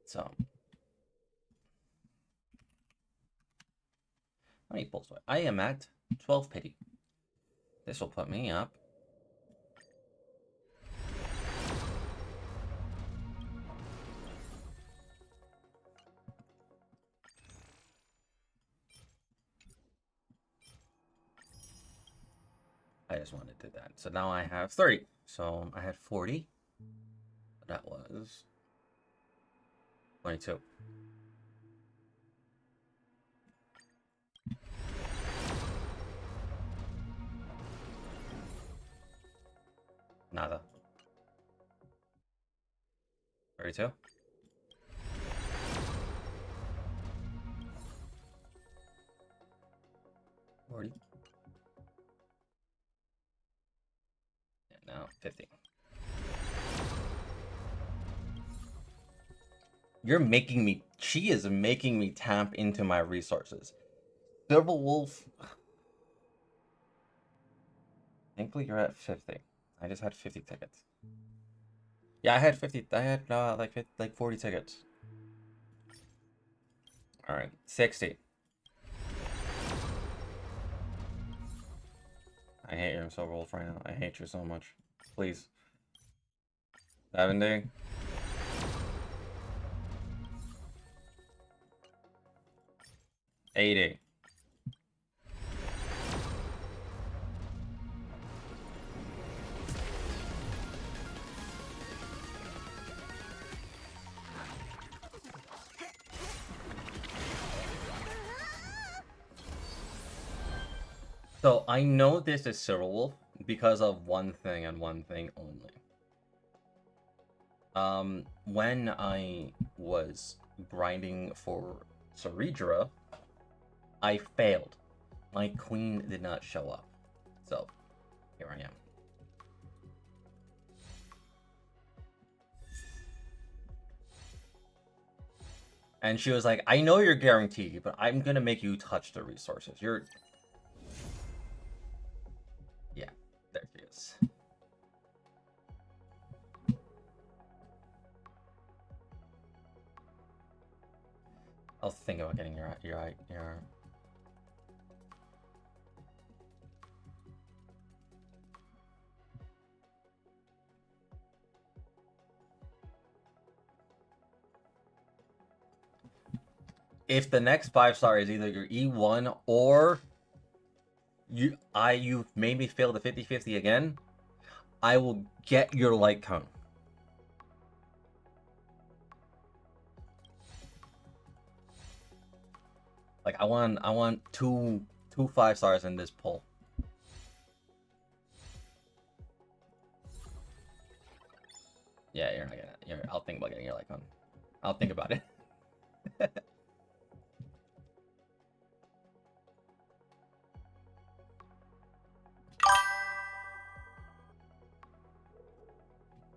So, how many pulls do I am at 12 pity. This will put me up. I just wanted to do that. So now I have 30. So I had 40. That was 22. Nada. 32. And now 50. You're making me... She is making me tap into my resources. Silver Wolf... Thankfully, you're at 50. I just had 50 tickets. Yeah, I had 50. I had like 40 tickets. All right, 60. I hate you, Silver Wolf, right now. I hate you so much. Please. 70. 80. So I know this is Silver Wolf because of one thing and one thing only. When I was grinding for Ceridra, I failed. My queen did not show up. So, here I am. And she was like, I know you're guaranteed, but I'm gonna make you touch the resources. You're... Yeah, there she is. I'll think about getting your if the next 5-star is either your E1 or you've made me fail the 50-50 again, I will get your light cone. Like I want two 5-stars in this poll. Yeah, you're not getting it. I'll think about getting your light cone. I'll think about it.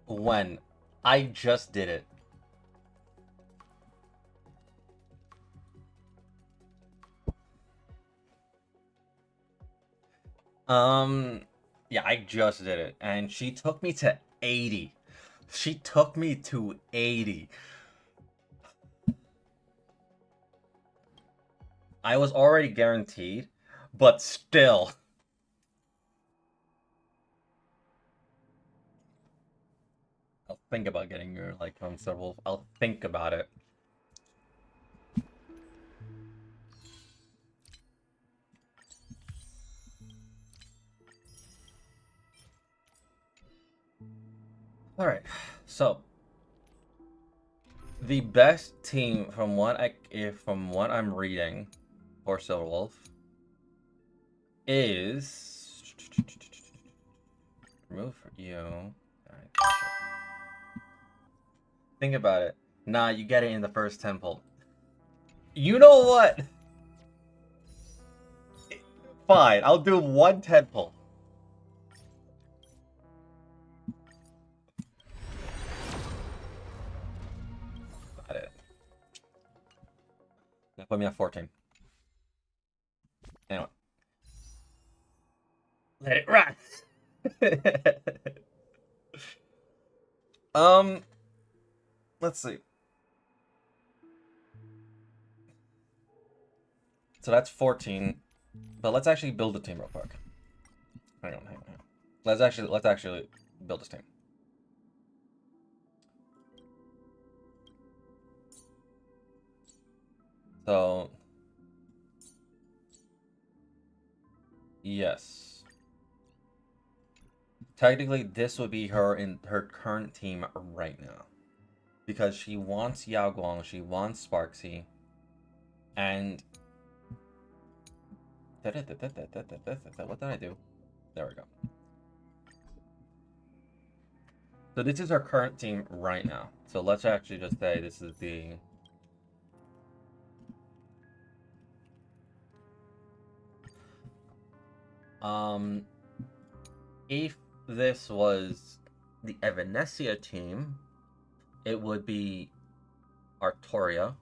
When? I just did it. Yeah, I just did it. And she took me to 80. She took me to 80. I was already guaranteed, but still. I'll think about getting your like on several. I'll think about it. All right, so the best team from what I'm reading for Silverwolf is remove you. Alright, think about it. Nah, you get it in the first temple. You know what? Fine, I'll do one temple. Got it. Now put me at 14. Anyway. Let it run. Let's see. So that's 14. But let's actually build a team real quick. Hang on. Let's actually build this team. So yes. Technically this would be her in her current team right now. Because she wants Yao Guang, she wants Sparksy, and what did I do? There we go. So this is her current team right now. So let's actually just say this is the if this was the Evanesia team, it would be Artoria.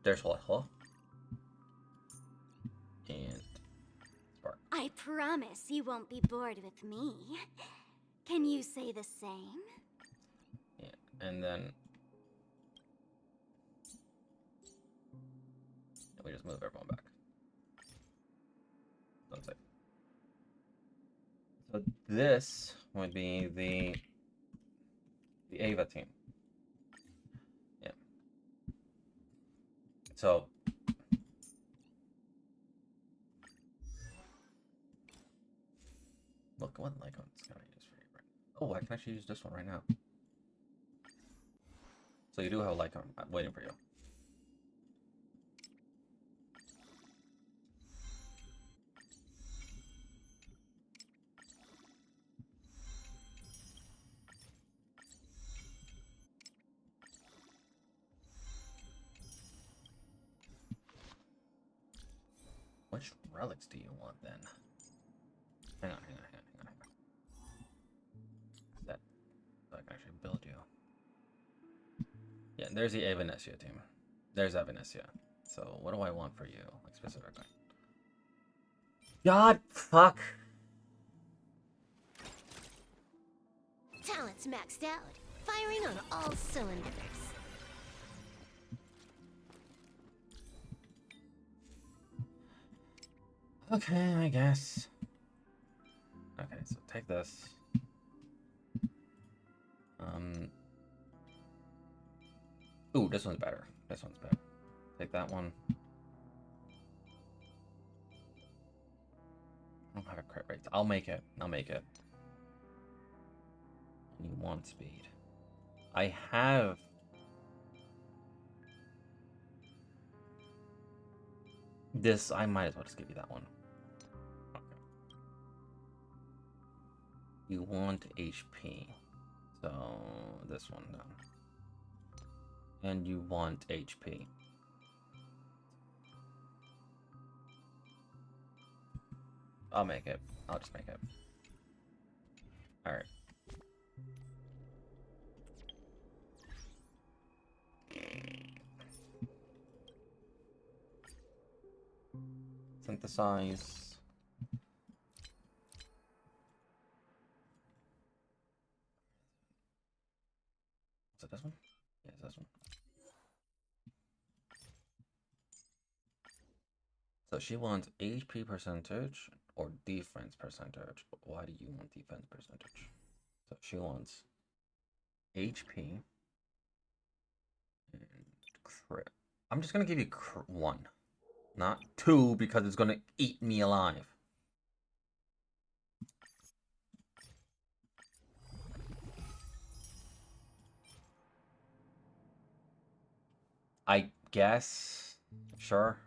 There's Huaho. And Spark. I promise you won't be bored with me. Can you say the same? Yeah, and then we just move everyone back. Let's see. So this would be the Ava team. Yeah. So look what Lycon's gonna use for you right now. Oh, I can actually use this one right now. So you do have a Lycon waiting for you. Which relics do you want then? Hang on. That so I can actually build you. Yeah, there's the Evanesia team. There's Evanesia. So what do I want for you, like specifically? God, fuck. Talent's maxed out, firing on all cylinders. Okay, I guess. Okay, so take this. Ooh, this one's better. This one's better. Take that one. I don't have a crit rate. I'll make it. I'll make it. You want speed. I have... this, I might as well just give you that one. Okay. You want HP. So, this one then. And you want HP. I'll make it. I'll just make it. Alright. Synthesize. Is it this one? Yeah, it's this one. So she wants HP percentage or defense percentage. Why do you want defense percentage? So she wants HP and crit. I'm just gonna give you 1, not 2, because it's gonna eat me alive. I guess. Sure.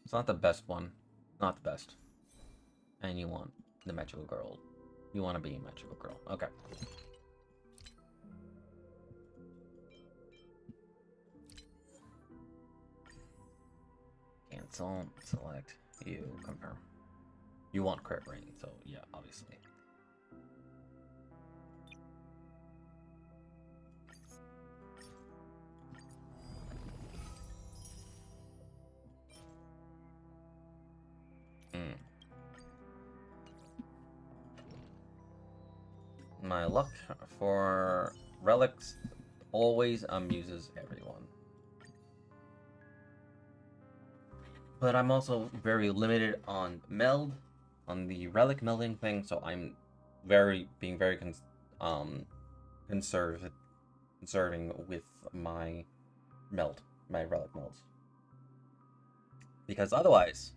It's not the best one. Not the best. And you want the magical girl. You want to be a magical girl. Okay. Cancel. Select. You. Confirm. You want crit rate, so yeah, obviously. My luck for relics always amuses everyone. But I'm also very limited on meld, on the relic melding thing, so I'm being very conserving with my relic melds. Because otherwise,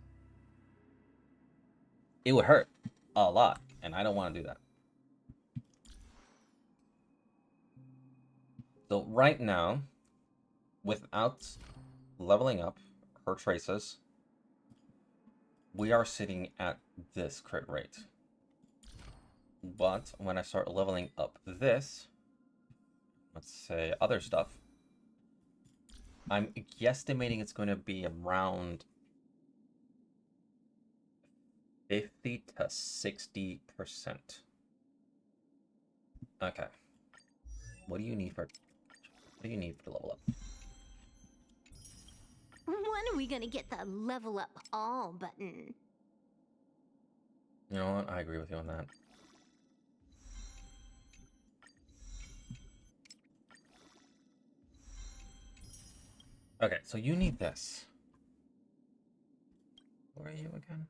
it would hurt a lot, and I don't want to do that. So right now, without leveling up her traces, we are sitting at this crit rate. But when I start leveling up this, let's say other stuff, I'm guesstimating it's going to be around 50 to 60%. Okay. What do you need for the level up? When are we gonna get the level up all button? You know what? I agree with you on that. Okay, so you need this. Where are you again?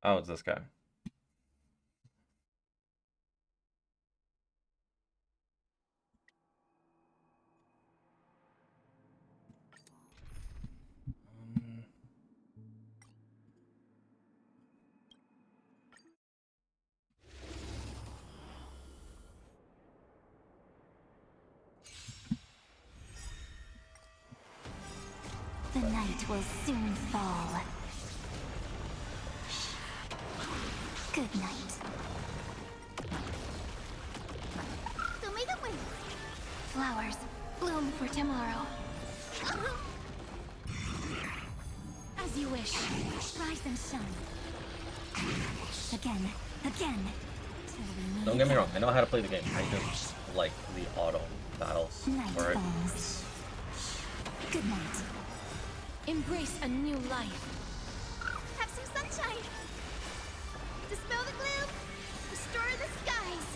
Oh, it's this guy. The night will soon fall. Good night. Flowers bloom for tomorrow. As you wish. Rise and shine. Again. Don't get me wrong, I know how to play the game. I just like the auto battles. Night falls. Good night. Embrace a new life. Have some sunshine. Dispel the gloom. Restore the skies.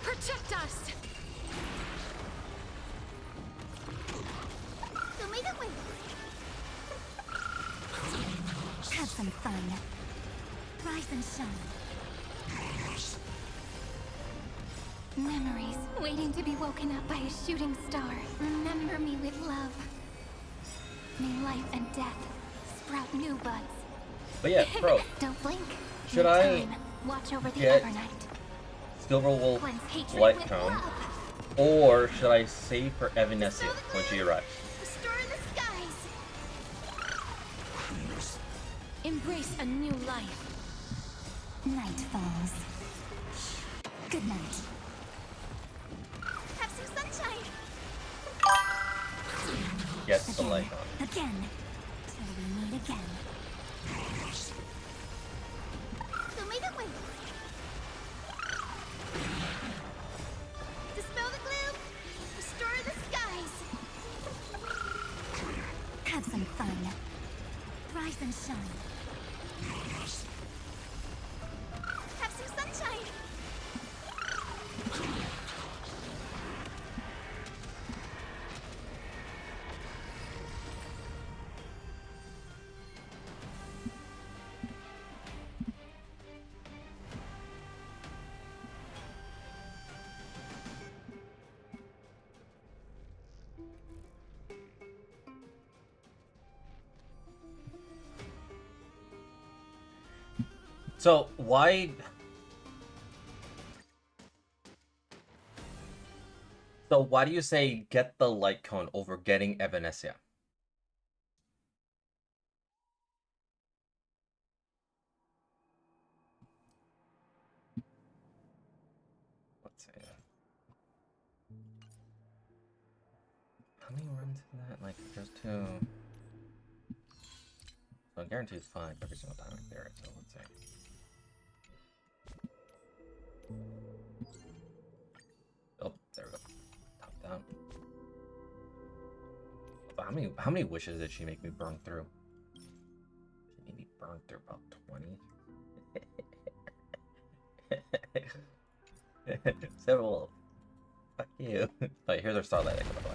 Protect us! Have some fun. Rise and shine. Memories waiting to be woken up by a shooting star. Remember me with love. May life and death sprout new buds. But yeah, bro, Don't blink. should Need I time. Watch over the get Evernight. Silver Wolf Cleanse hatred Light with Cone, love. or should I save for Evanescence when she arrives? Restore the skies. Embrace a new life. Night falls. Good night. Have some sunshine. Yes, the Light Cone. Again. Till we meet again. Dispel the gloom. Restore the skies. Have some fun. Rise and shine. Have some sunshine. So why? So why do you say get the Light Cone over getting Evanescia? Let's see. How many runs is that? Like just two. So guaranteed 5 every single time I clear it. So let's see. Oh, there we go. Top down. How many wishes did she make me burn through? She made me burn through about 20. Several. Fuck you. Alright, here's our Starlight Echo, by the way.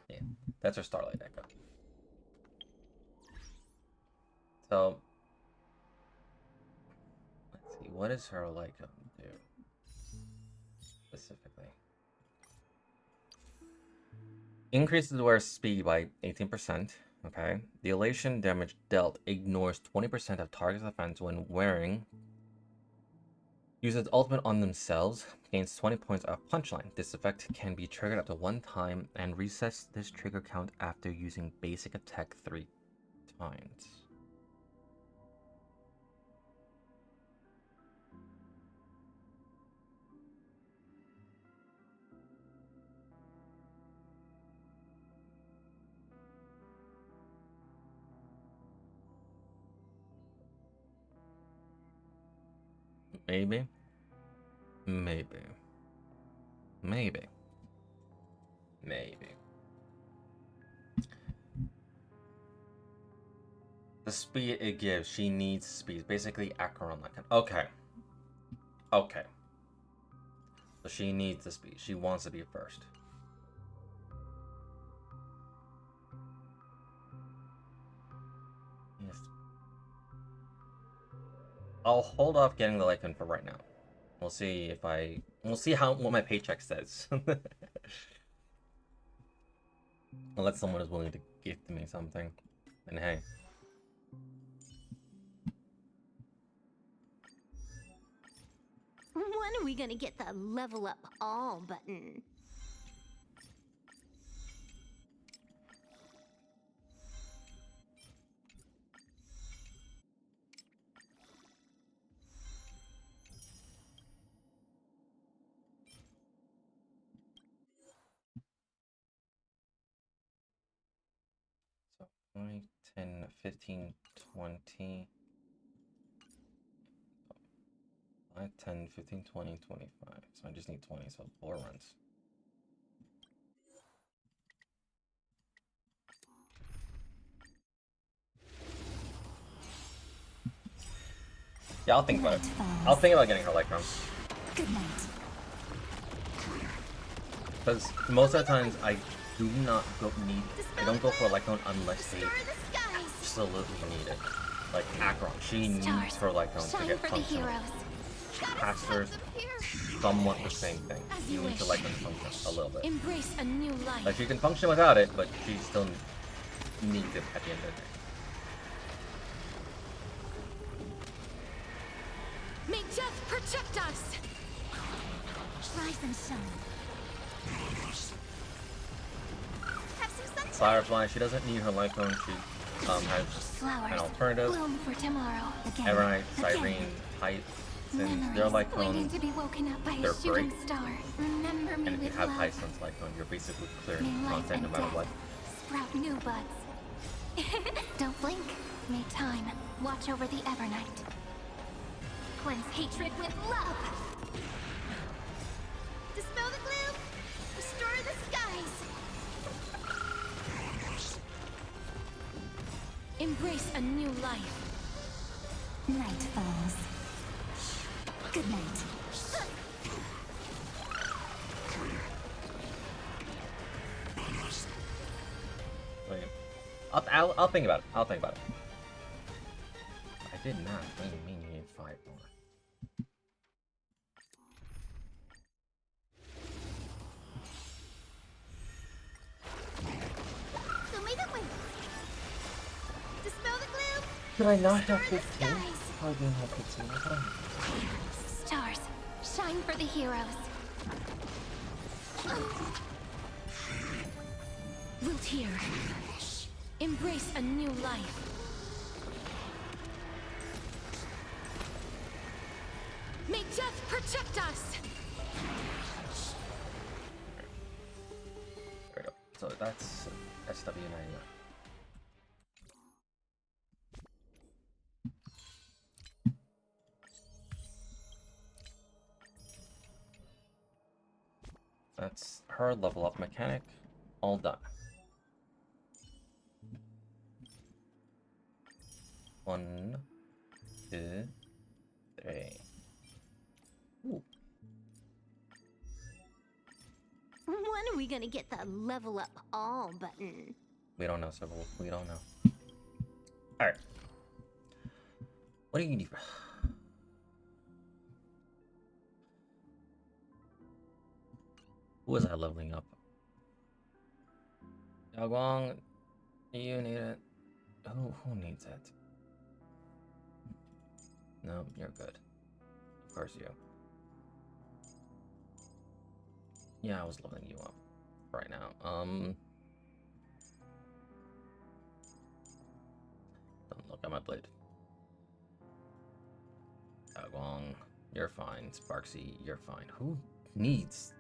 Yeah, that's our Starlight Echo. So, let's see, what does her Light Cone do specifically? Increases the wearer's speed by 18%. Okay. The elation damage dealt ignores 20% of target's defense when wearing. Uses ultimate on themselves, gains 20 points of punchline. This effect can be triggered up to 1 time and resets this trigger count after using basic attack 3 times. Maybe. Maybe. Maybe. Maybe. The speed it gives, she needs speed. Basically, Acheron like an. Okay. Okay. So she needs the speed. She wants to be first. If... I'll hold off getting the Lycan for right now. We'll see if we'll see what my paycheck says. Unless someone is willing to gift me something. And hey. When are we gonna get the level up all button? So 5, 10, 15, 20. 5, 10, 15, 20, 25. So I just need 20, so 4 runs. Yeah, I'll think about it. Night falls. I'll think about getting her Electrum. Good night. Because most of the times I do not I don't go for Electrum unless they Restore the skies. absolutely need it. Like Acheron, she needs Stars, her Electrum to shine get for the functional. heroes. Caster's somewhat the same thing. You need to Electrum to function a little bit. Embrace a new life. Like, she can function without it, but she still needs it at the end of the day. May death protect us! Rise and shine. Have some sunshine. Firefly, she doesn't need her life phone. She has Flowers an alternative. bloom for tomorrow. Again. Everite, Again. Cyrene, Height, since Memories they're life waiting phones, to be woken up by they're a shooting great. star. Remember me and if you with have love. Tyson's life phone, you're basically clearing May life content no and matter death what. sprout new buds. Don't blink. May time watch over the Evernight. Cleanse hatred with love. Dispel the gloom. Restore the skies. Embrace a new life. Night falls. Good night. Wait. I'll think about it. I'll think about it. I did not. What do you mean you need 5 more? Show me the way. Dispel the gloom. Did I not have Restore the 15? skies. I didn't have 15. I thought Stars, shine for the heroes. Wilt here. Embrace a new life. May death protect us! There we go. So that's SW99. That's her level up mechanic. All done. 1, 2, 3. Ooh. When are we gonna get the level up all button? We don't know, Sybil. We don't know. Alright. What do you need? Who is that leveling up? Yagwang, you need it. Who needs it? No, you're good. Of course you. Yeah, I was leveling you up right now. Don't look at my blade. Yagwang, you're fine. Sparksy, you're fine. Who needs?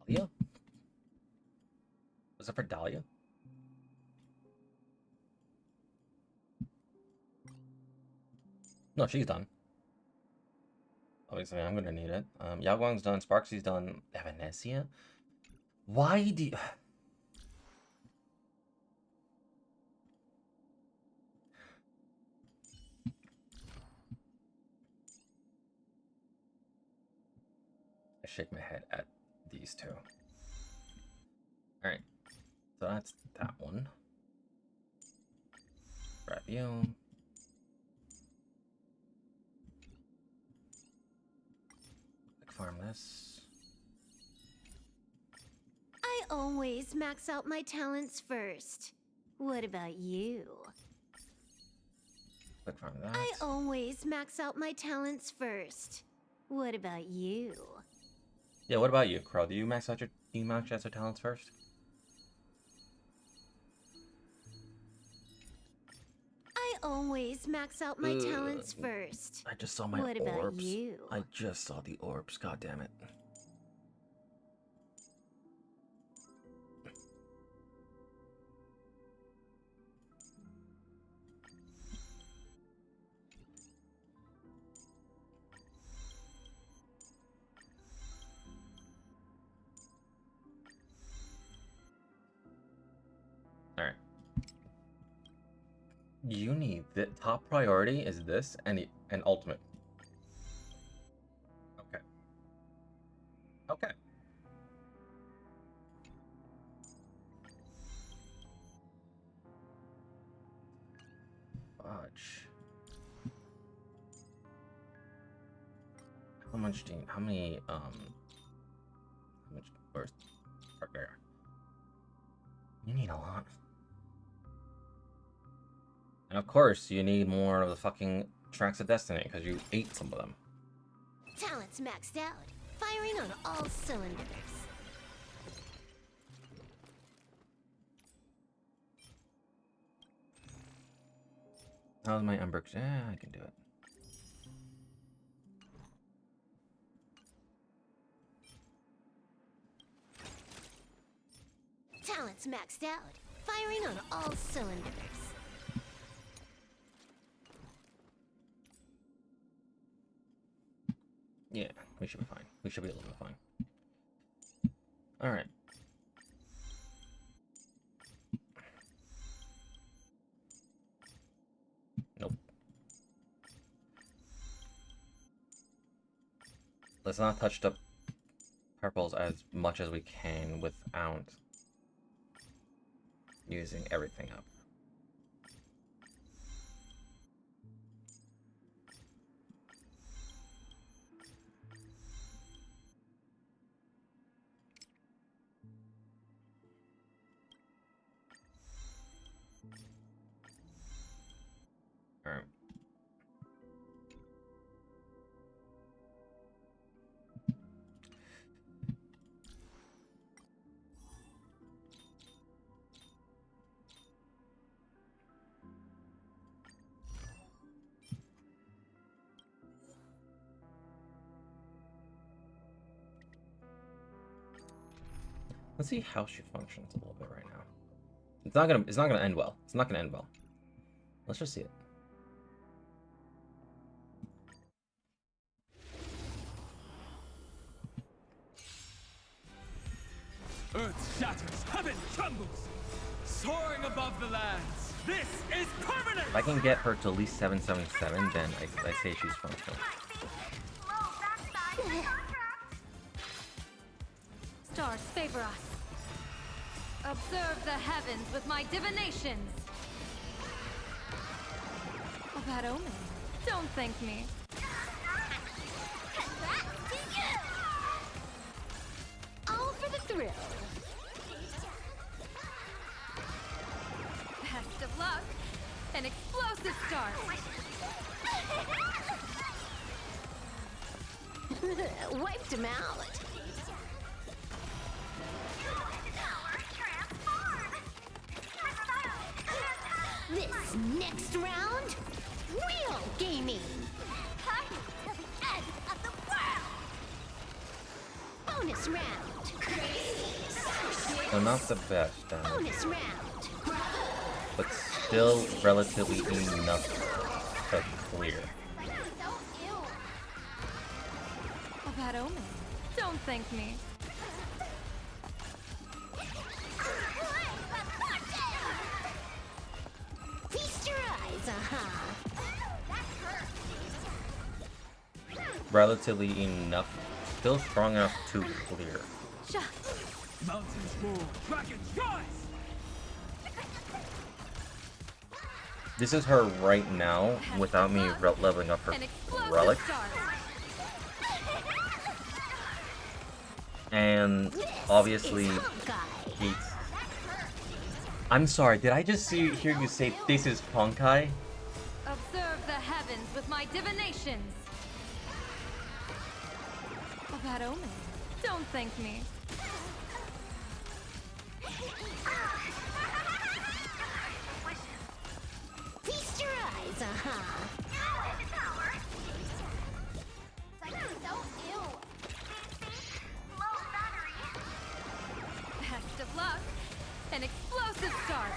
Dahlia? Was it for Dahlia? No, she's done. Obviously, I'm gonna need it. Yagwang's done. Sparksy's done. Evanesia? Why do you... I shake my head at these two. Alright. So that's that one. Grab you. Quick farm this. I always max out my talents first. What about you? Quick farm that. I always max out my talents first. What about you? Yeah, what about you, Crow? Do you max out your talents first? I always max out my talents first. I just saw my What about orbs. you? I just saw the orbs. God damn it. All right. You need the top priority is this and ultimate. Okay. Okay. Fudge. How much do you, how much burst? There. You need a lot. And of course, you need more of the fucking tracks of destiny because you ate some of them. Talent's maxed out, firing on all cylinders. How's my Ember? Yeah, I can do it. Talent's maxed out, firing on all cylinders. Yeah, we should be fine. We should be able to be fine. Alright. Nope. Let's not touch the purples as much as we can without using everything up. Alright. Let's see how she functions a little bit right now. It's not gonna end well. It's not gonna end well. Let's just see it. Earth shatters, heaven trembles, soaring above the lands. This is permanent! If I can get her to at least 777, then I say she's functional. Stars favor us. Observe the heavens with my divinations. A bad omen. Don't thank me. All for the thrill. Best of luck. An explosive start. Wiped him out. This next round, real gaming. Party to the end of the world. Bonus round. So not the best damage, Bonus round. but still relatively enough to clear. A bad omen. Don't thank me. Feast your eyes, Relatively enough, still strong enough to clear. Mountains roar, dragons rise! This is her right now without me leveling up her An explosive relic. start. And obviously Honkai. hates. I'm sorry, did I just hear you say this is Honkai? Observe the heavens with my divinations. A bad omen. Don't thank me. Feast your eyes, Best of luck. An explosive start.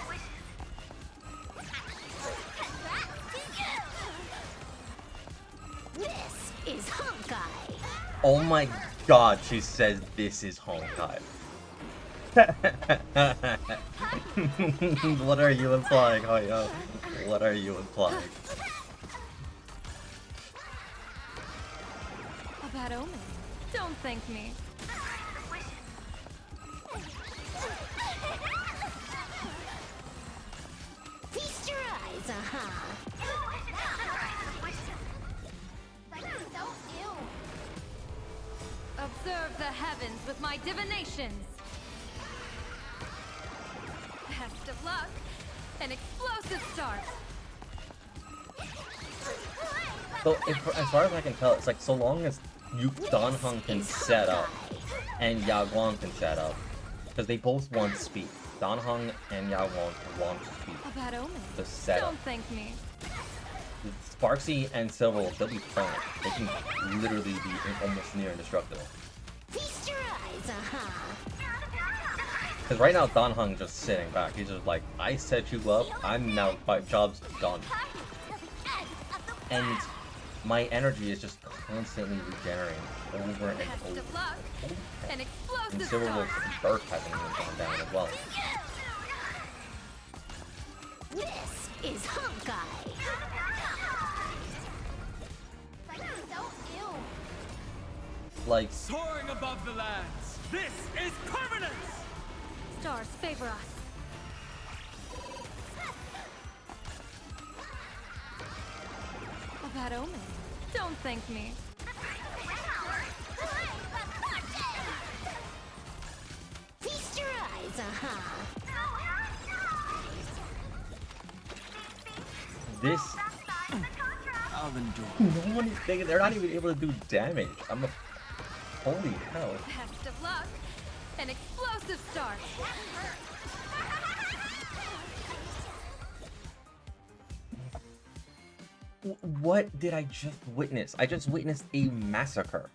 This is Honkai. Oh my god, she says this is Honkai. What are you implying, Hoyo? What are you implying? A bad omen. Don't thank me. Feast your eyes, Observe the heavens with my divinations. Best of luck. An explosive start. So, as far as I can tell, it's like so long as Dan Heng can set up and Ya Guang can set up, because they both want speed. Dan Heng and Ya Guang want speed. A bad omen. The setup. Don't thank me. Sparksy and Silver, they'll be prone. They can literally be almost near indestructible. Feast your eyes, Because right now, Dan Heng's just sitting back. He's just like, I set you up, I'm now, my job's done. And my energy is just constantly regenerating over and Best over. of luck. An And explosive Silver start. Wolf's birth hasn't even gone down as well. This is Honkai. Like, Soaring above the lands. This is permanence. Stars favor us. A bad omen. Don't thank me. Feast your eyes, this, I'll endure. no one is thinking, they're not even able to do damage. Holy hell. Best of luck. An explosive start. What did I just witness? I just witnessed a massacre.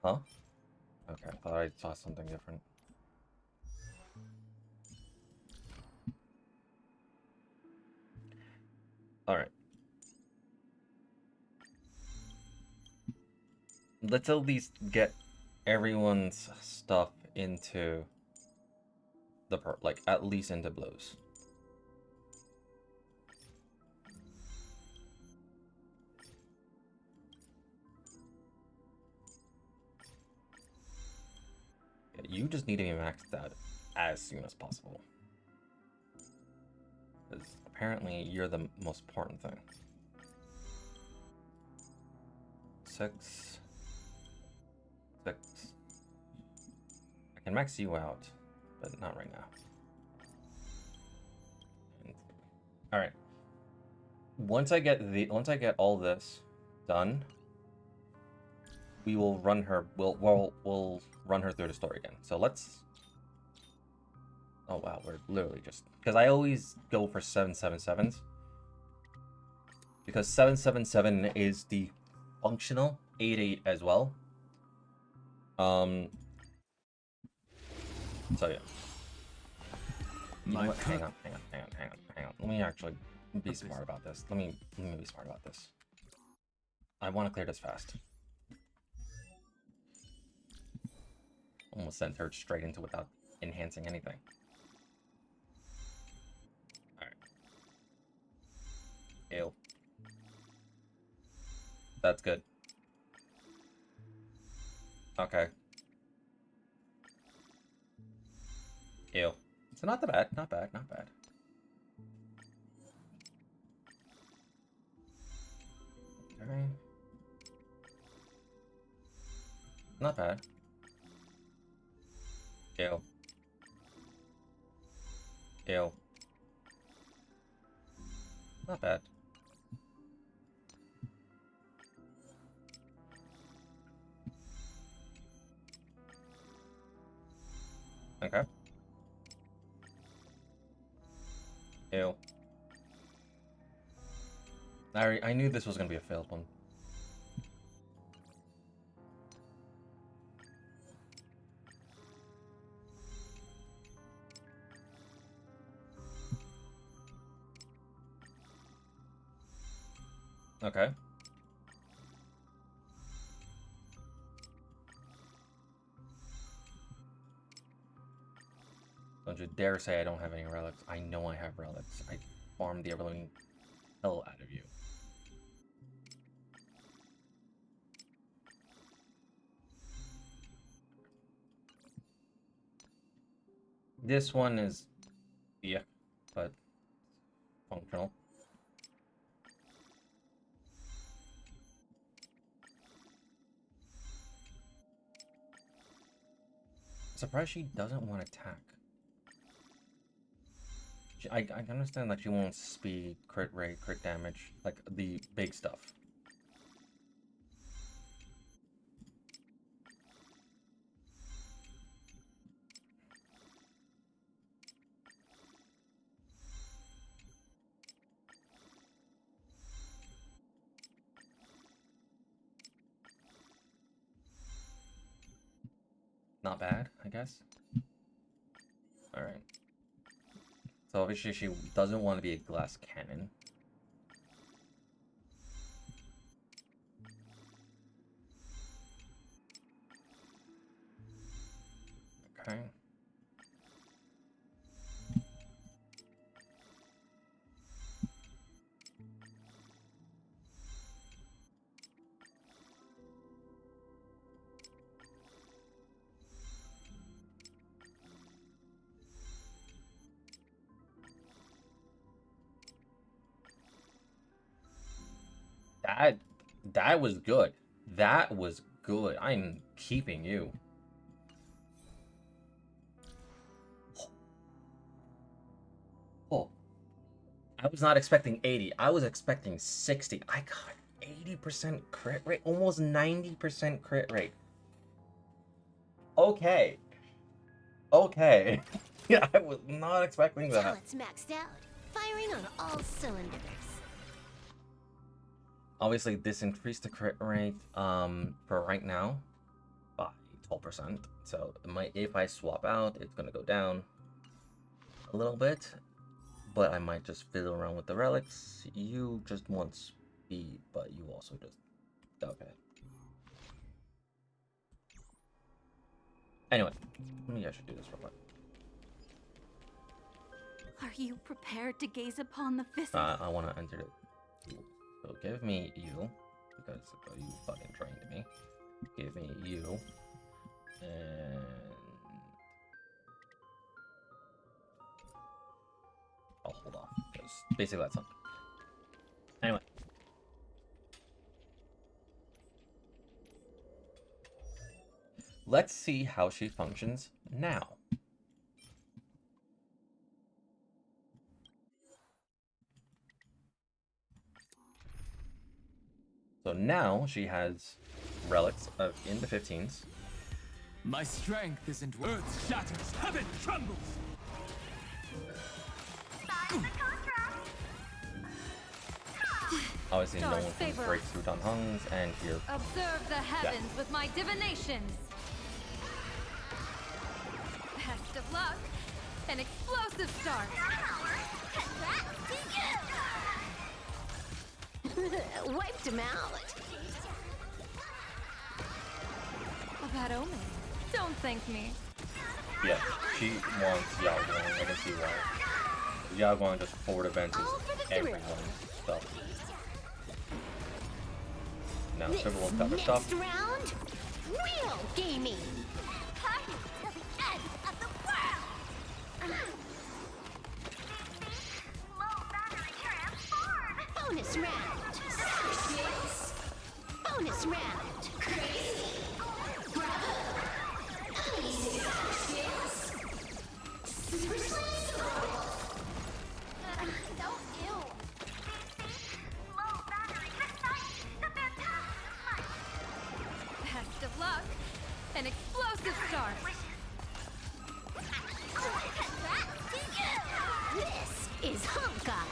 Huh? Okay, I thought I saw something different. Alright. Let's at least get everyone's stuff into the like at least into blows. Yeah, you just need to be maxed out as soon as possible. Because apparently you're the most important thing. 6. 6. I can max you out, but not right now. All right. Once I get all this done, we will run her. We'll run her through the story again. So let's. Oh wow, we're literally just because I always go for 777s because 777 is the functional 88 as well. So yeah. You know what? Hang on. Let me actually be smart about this. Let me be smart about this. I want to clear this fast. Almost sent her straight into without enhancing anything. Alright. Ew. That's good. Okay. Ew. So not that bad, not bad, not bad. Okay. Not bad. Ew. Ew. Not bad. Okay. Ew. I knew this was gonna be a failed one. Okay. Don't you dare say I don't have any relics. I know I have relics. I farmed the ever-living hell out of you. This one is, yeah, but functional. Surprised she doesn't want to attack. I understand like she wants speed, crit rate, crit damage, like the big stuff. Not bad, I guess. Alright. So obviously she doesn't want to be a glass cannon. Okay. That was good. That was good. I'm keeping you. Oh. I was not expecting 80. I was expecting 60. I got 80% crit rate. Almost 90% crit rate. Okay. Okay. Yeah, I was not expecting that. Talent's maxed out. Firing on all cylinders. Obviously, this increased the crit rate for right now by 12%. So if I swap out, it's gonna go down a little bit. But I might just fiddle around with the relics. You just want speed, but you also just okay. Anyway, maybe I should do this real quick. Are you prepared to gaze upon the physics? I want to enter it. So give me you, because you fucking trained me. Give me you, and I'll hold off, because basically that's something. Anyway. Let's see how she functions now. So now she has relics in the 15s. My strength isn't earth shatters, heaven trembles. Obviously, no one can break through Danhungs, and here. Observe the heavens with my divinations. Best of luck. An explosive start. Wiped him out. A bad omen. Don't thank me. Yeah, she wants Yaoguang. I can see why. Yaoguang just forward advances everyone's stuff. Now, everyone's got their stuff. Next round, real gaming. Party till the end of the world. Low battery transform. Bonus round. Bonus round. Crazy. Super Slice. Don't ew. Low battery ignite the phantasm. Best of luck. An explosive start. This is Honkai.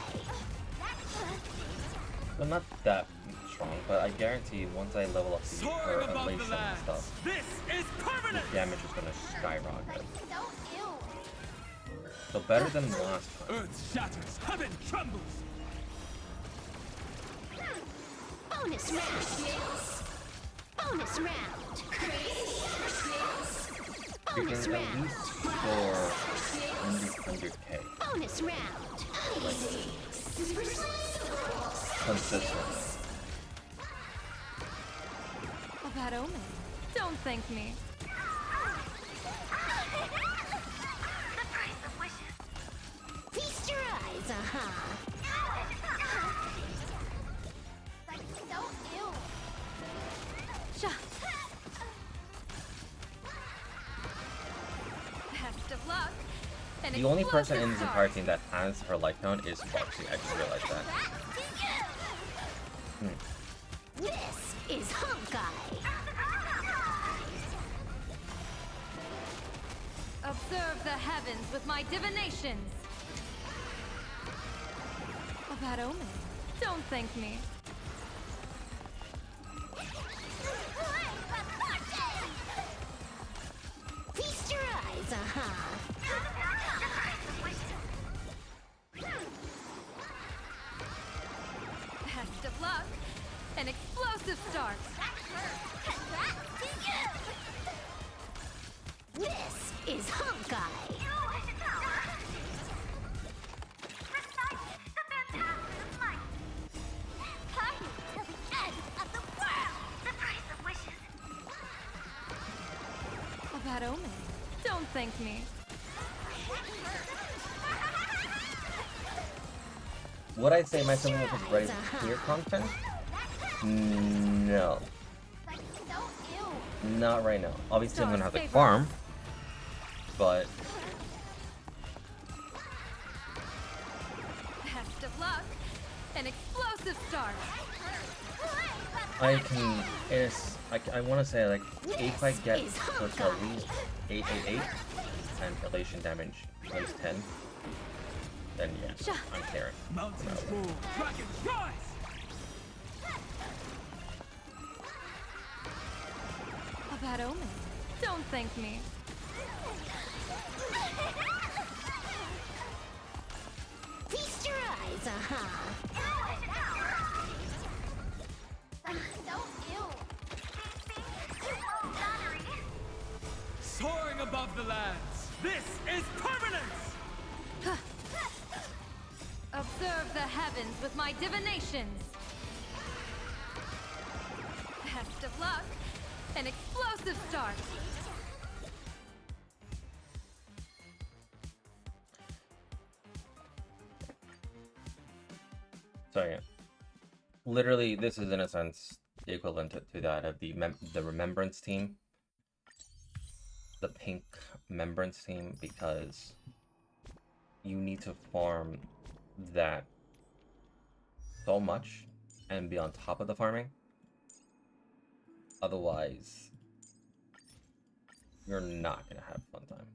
I'm not that strong, but I guarantee once I level up the Soaring above the elation and lands. stuff, This is permanent. the damage is gonna skyrocket. Don't ew. So better than last time. Earth shatters, heaven trembles. Bonus round. Bonus round. You Bonus can at round. least score under 100k Bonus round. consistently. A bad omen. Don't thank me. Feast your eyes, That's so ill. Sha. Best of luck. An The only person explosive in this start. entire team that has her life count is Foxy. I just realized that. This is Honkai. Observe the heavens with my divinations. A bad omen. Don't thank me. Feast your eyes, Best of luck. An explosive start. This is Honkai. Party till the end of the world. The price of wishes. A bad omen. Don't thank me. Would I say my team was ready for clear content? No. That's so ill. Not right now. Obviously, I'm gonna have to Stars farm, but Best of luck. An explosive start. I can. I want to say like if I get close to at least 888 and elation damage at least 10, then yeah, I'm clearing. Mountains roar, dragons rise! A bad omen. Don't thank me. Feast your eyes, That's so ill. Soaring above the lands, this is permanence! Observe the heavens with my divinations. Best of luck. An explosive start. So yeah, literally, this is in a sense the equivalent to that of the Remembrance team, the pink Remembrance team, because you need to farm that so much and be on top of the farming. Otherwise, you're not gonna have a fun time.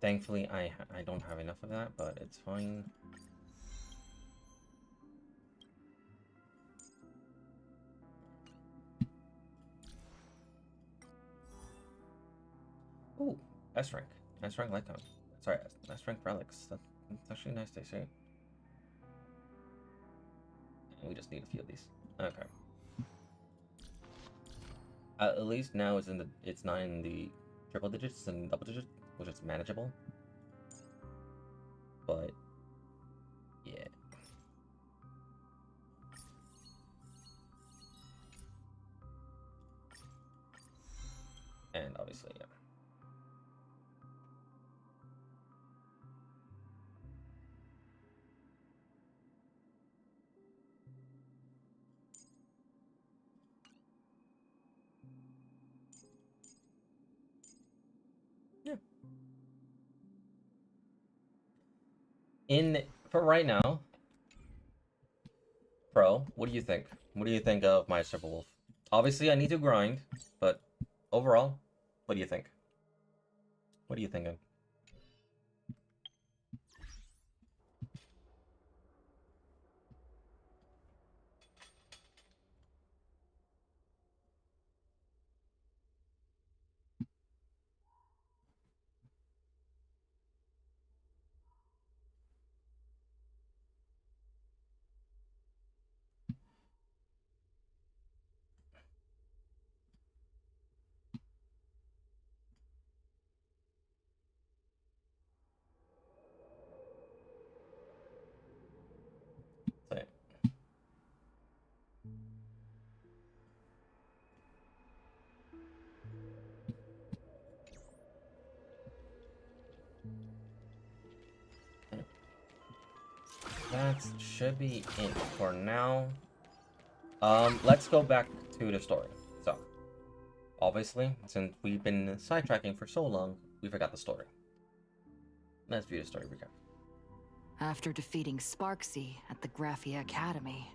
Thankfully, I don't have enough of that, but it's fine. Ooh, S rank. S rank Lycon. Sorry, S rank relics. That's actually nice to see. We just need a few of these. Okay. At least now it's not in the triple digits, it's in double digits, which is manageable. But yeah. And obviously, yeah. For right now, Pro, what do you think? What do you think of my Super Wolf? Obviously, I need to grind, but overall, what do you think? What are you thinking? that should be it for now. Let's go back to the story. So, obviously, since we've been sidetracking for so long, we forgot the story. Let's view the story recap. After defeating Sparksy at the Graphia Academy,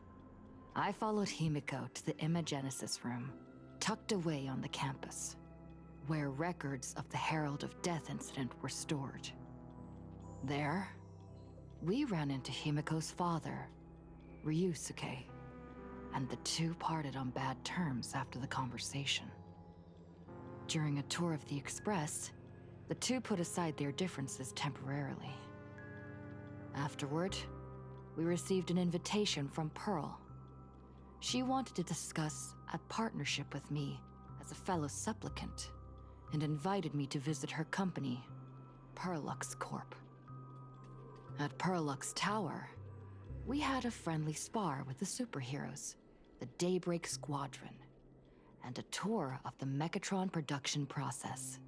I followed Himiko to the Imagenesis room, tucked away on the campus, where records of the Herald of Death incident were stored. There, we ran into Himiko's father, Ryusuke, and the two parted on bad terms after the conversation. During a tour of the Express, the two put aside their differences temporarily. Afterward, we received an invitation from Pearl. She wanted to discuss a partnership with me as a fellow supplicant, and invited me to visit her company, Perlux Corp. At Perlux Tower, we had a friendly spar with the superheroes, the Daybreak Squadron, and a tour of the Mechatron production process.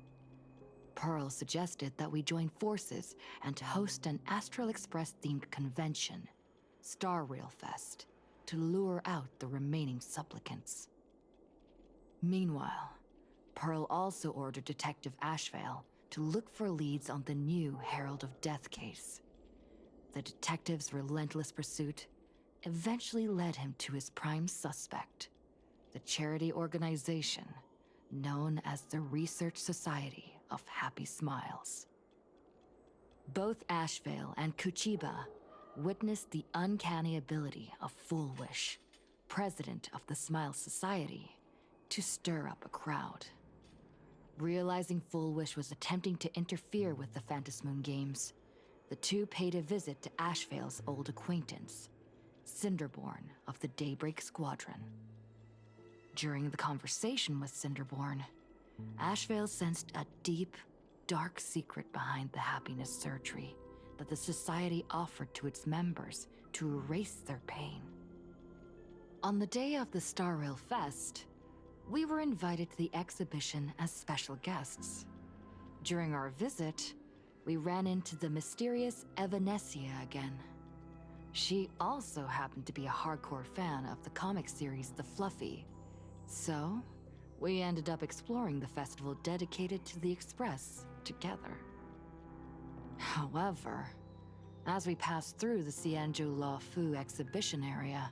Pearl suggested that we join forces and host an Astral Express-themed convention, Star Rail Fest, to lure out the remaining supplicants. Meanwhile, Pearl also ordered Detective Ashvale to look for leads on the new Herald of Death case. The detective's relentless pursuit eventually led him to his prime suspect, the charity organization known as the Research Society of Happy Smiles. Both Ashvale and Kuchiba witnessed the uncanny ability of Foolwish, president of the Smile Society, to stir up a crowd. Realizing Foolwish was attempting to interfere with the Phantasmoon games, the two paid a visit to Ashvale's old acquaintance, Cinderborn of the Daybreak Squadron. During the conversation with Cinderborn, Ashvale sensed a deep, dark secret behind the happiness surgery that the Society offered to its members to erase their pain. On the day of the Star Rail Fest, we were invited to the exhibition as special guests. During our visit, we ran into the mysterious Evanesia again. She also happened to be a hardcore fan of the comic series The Fluffy, so we ended up exploring the festival dedicated to the Express together. However, as we passed through the Xianzhou Law Fu exhibition area,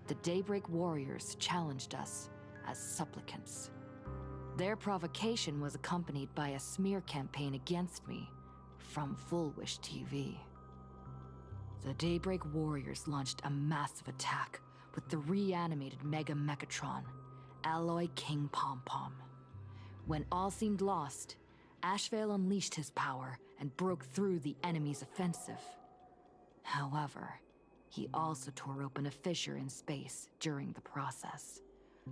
the Daybreak Warriors challenged us as supplicants. Their provocation was accompanied by a smear campaign against me from Foolwish TV. The Daybreak Warriors launched a massive attack with the reanimated Mega Mechatron, Alloy King Pom Pom. When all seemed lost, Ashvale unleashed his power and broke through the enemy's offensive. However, he also tore open a fissure in space during the process,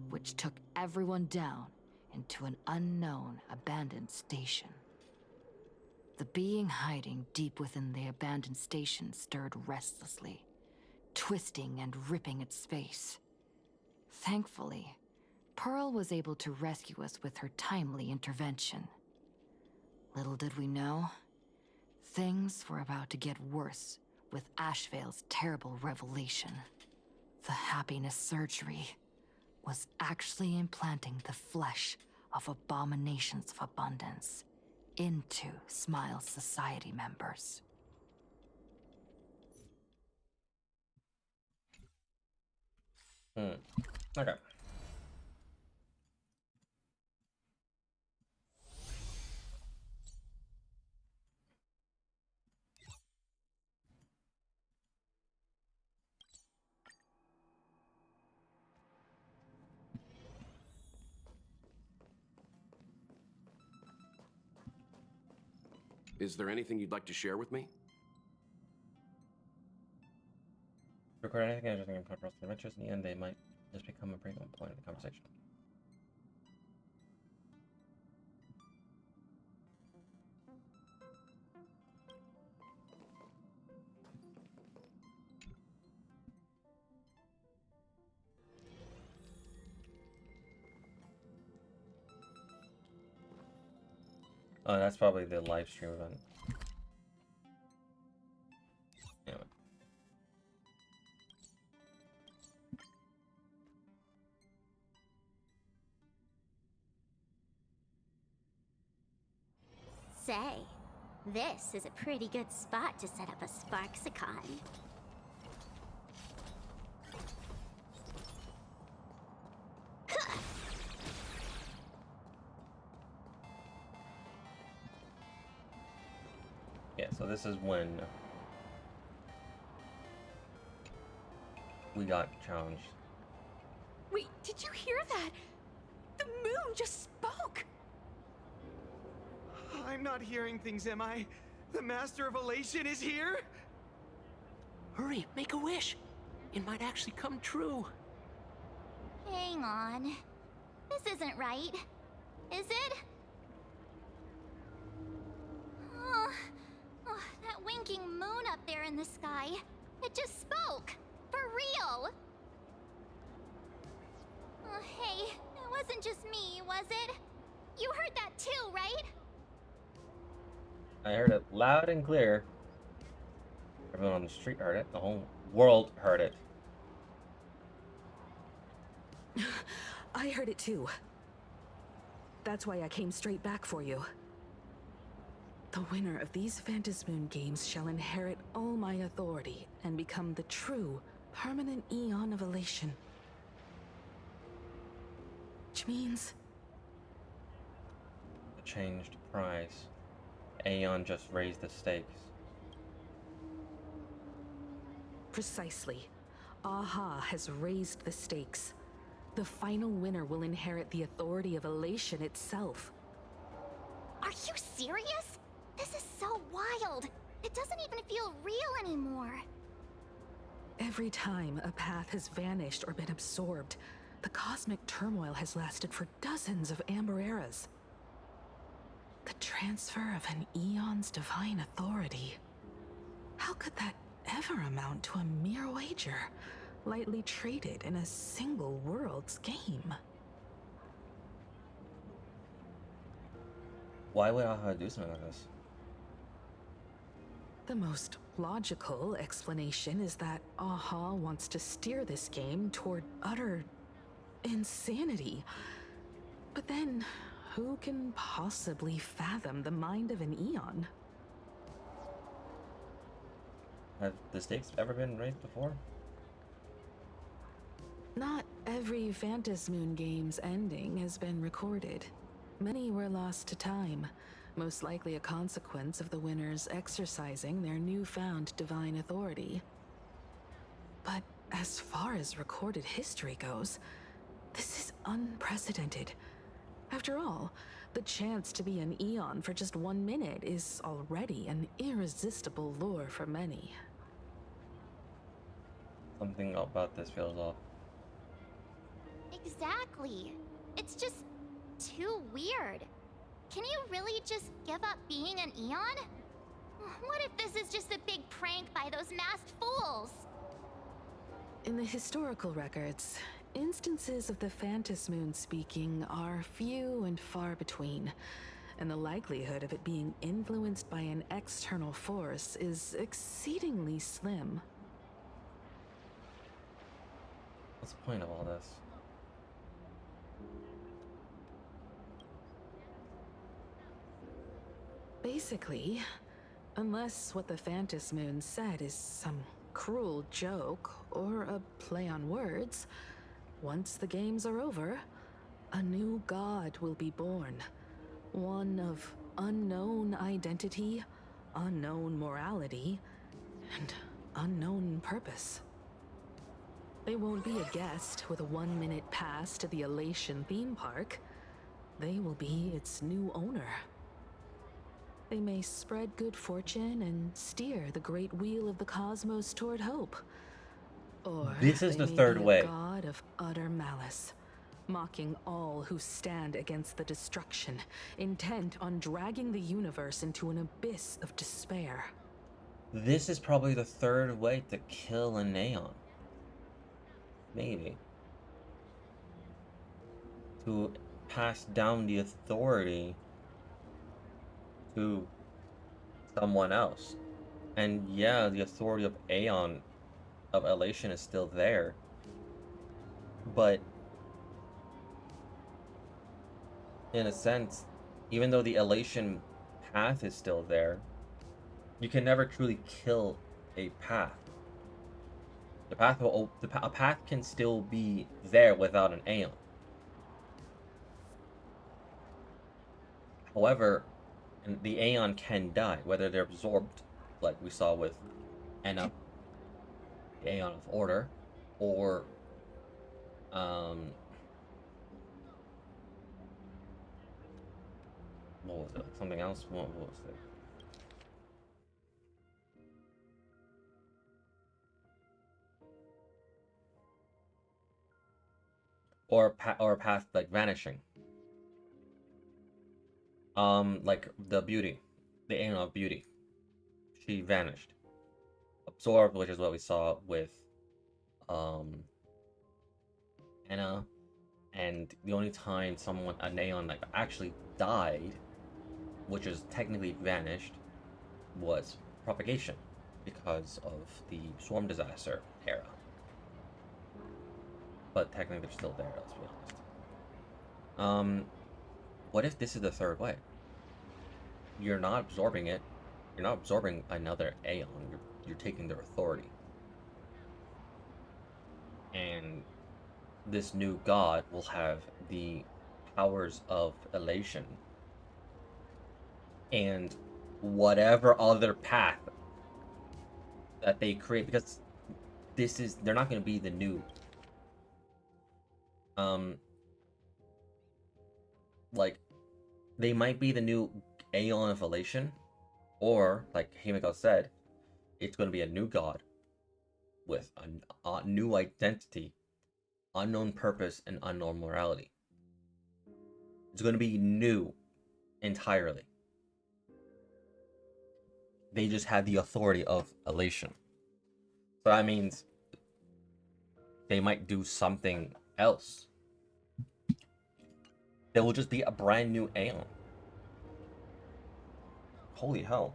which took everyone down into an unknown abandoned station. The being hiding deep within the abandoned station stirred restlessly, twisting and ripping at space. Thankfully, Pearl was able to rescue us with her timely intervention. Little did we know, things were about to get worse with Ashvale's terrible revelation. The happiness surgery was actually implanting the flesh of abominations of abundance into Smile Society members. Okay. Is there anything you'd like to share with me? Record anything interesting in progress adventures. In the end, they might just become a breaking point in the conversation. Oh, that's probably the live stream event. Anyway. say, this is a pretty good spot to set up a Sparksicon. Yeah, so this is when we got challenged. Wait, did you hear that? The moon just spoke! I'm not hearing things, am I? The Master of Elation is here? Hurry, make a wish. It might actually come true. Hang on. This isn't right. Is it? Oh, that winking moon up there in the sky. It just spoke. For real. Oh, hey, it wasn't just me, was it? You heard that too, right? I heard it loud and clear. Everyone on the street heard it. The whole world heard it. I heard it too. That's why I came straight back for you. The winner of these Phantasmoon games shall inherit all my authority and become the true, permanent Eon of Elation. Which means... The changed prize. Aeon just raised the stakes. Precisely. Aha has raised the stakes. The final winner will inherit the authority of Elation itself. Are you serious? This is so wild. It doesn't even feel real anymore. Every time a path has vanished or been absorbed, the cosmic turmoil has lasted for dozens of Amber Eras. The transfer of an Eon's divine authority. How could that ever amount to a mere wager, lightly traded in a single world's game? Why would Aha do something like this? The most logical explanation is that Aha wants to steer this game toward utter insanity. But then, who can possibly fathom the mind of an Eon? Have the stakes ever been raised before? Not every Phantasmoon game's ending has been recorded. Many were lost to time, most likely a consequence of the winners exercising their newfound divine authority. But as far as recorded history goes, this is unprecedented. After all, the chance to be an Eon for just 1 minute is already an irresistible lure for many. Something about this feels off. Exactly. It's just too weird. Can you really just give up being an Eon? What if this is just a big prank by those masked fools? In the historical records, instances of the Phantasmoon speaking are few and far between, and the likelihood of it being influenced by an external force is exceedingly slim. What's the point of all this? Basically, unless what the Phantasmoon said is some cruel joke or a play on words, once the games are over, a new god will be born. One of unknown identity, unknown morality, and unknown purpose. They won't be a guest with a 1-minute pass to the Elation theme park. They will be its new owner. They may spread good fortune and steer the great wheel of the cosmos toward hope. Or This is they the may third be a way. god of utter malice, mocking all who stand against the destruction, intent on dragging the universe into an abyss of despair. This is probably the third way to kill an Aeon. Maybe. To pass down the authority to someone else. And yeah, the authority of Aeon, of Elation, is still there. But in a sense, even though the Elation path is still there, you can never truly kill a path. The path will, a path can still be there without an Aeon. However, the Aeon can die, whether they're absorbed, like we saw with Enna, the Aeon of Order, or what was it? Something else? What was it? Or a path like vanishing. Like the beauty, the Aeon of Beauty. She vanished. Absorbed, which is what we saw with Enna, and the only time an Aeon like actually died, which is technically vanished, was propagation because of the swarm disaster era. But technically they're still there, let's be honest. What if this is the third way? You're not absorbing it. You're not absorbing another Aeon. You're taking their authority. And this new god will have the powers of elation and whatever other path that they create, because they're not going to be the new like they might be the new Aeon of elation, or like Himiko said, it's going to be a new god with a new identity, unknown purpose, and unknown morality. It's going to be new entirely. They just have the authority of elation. So that means they might do something else. There will just be a brand new Aeon. Holy hell.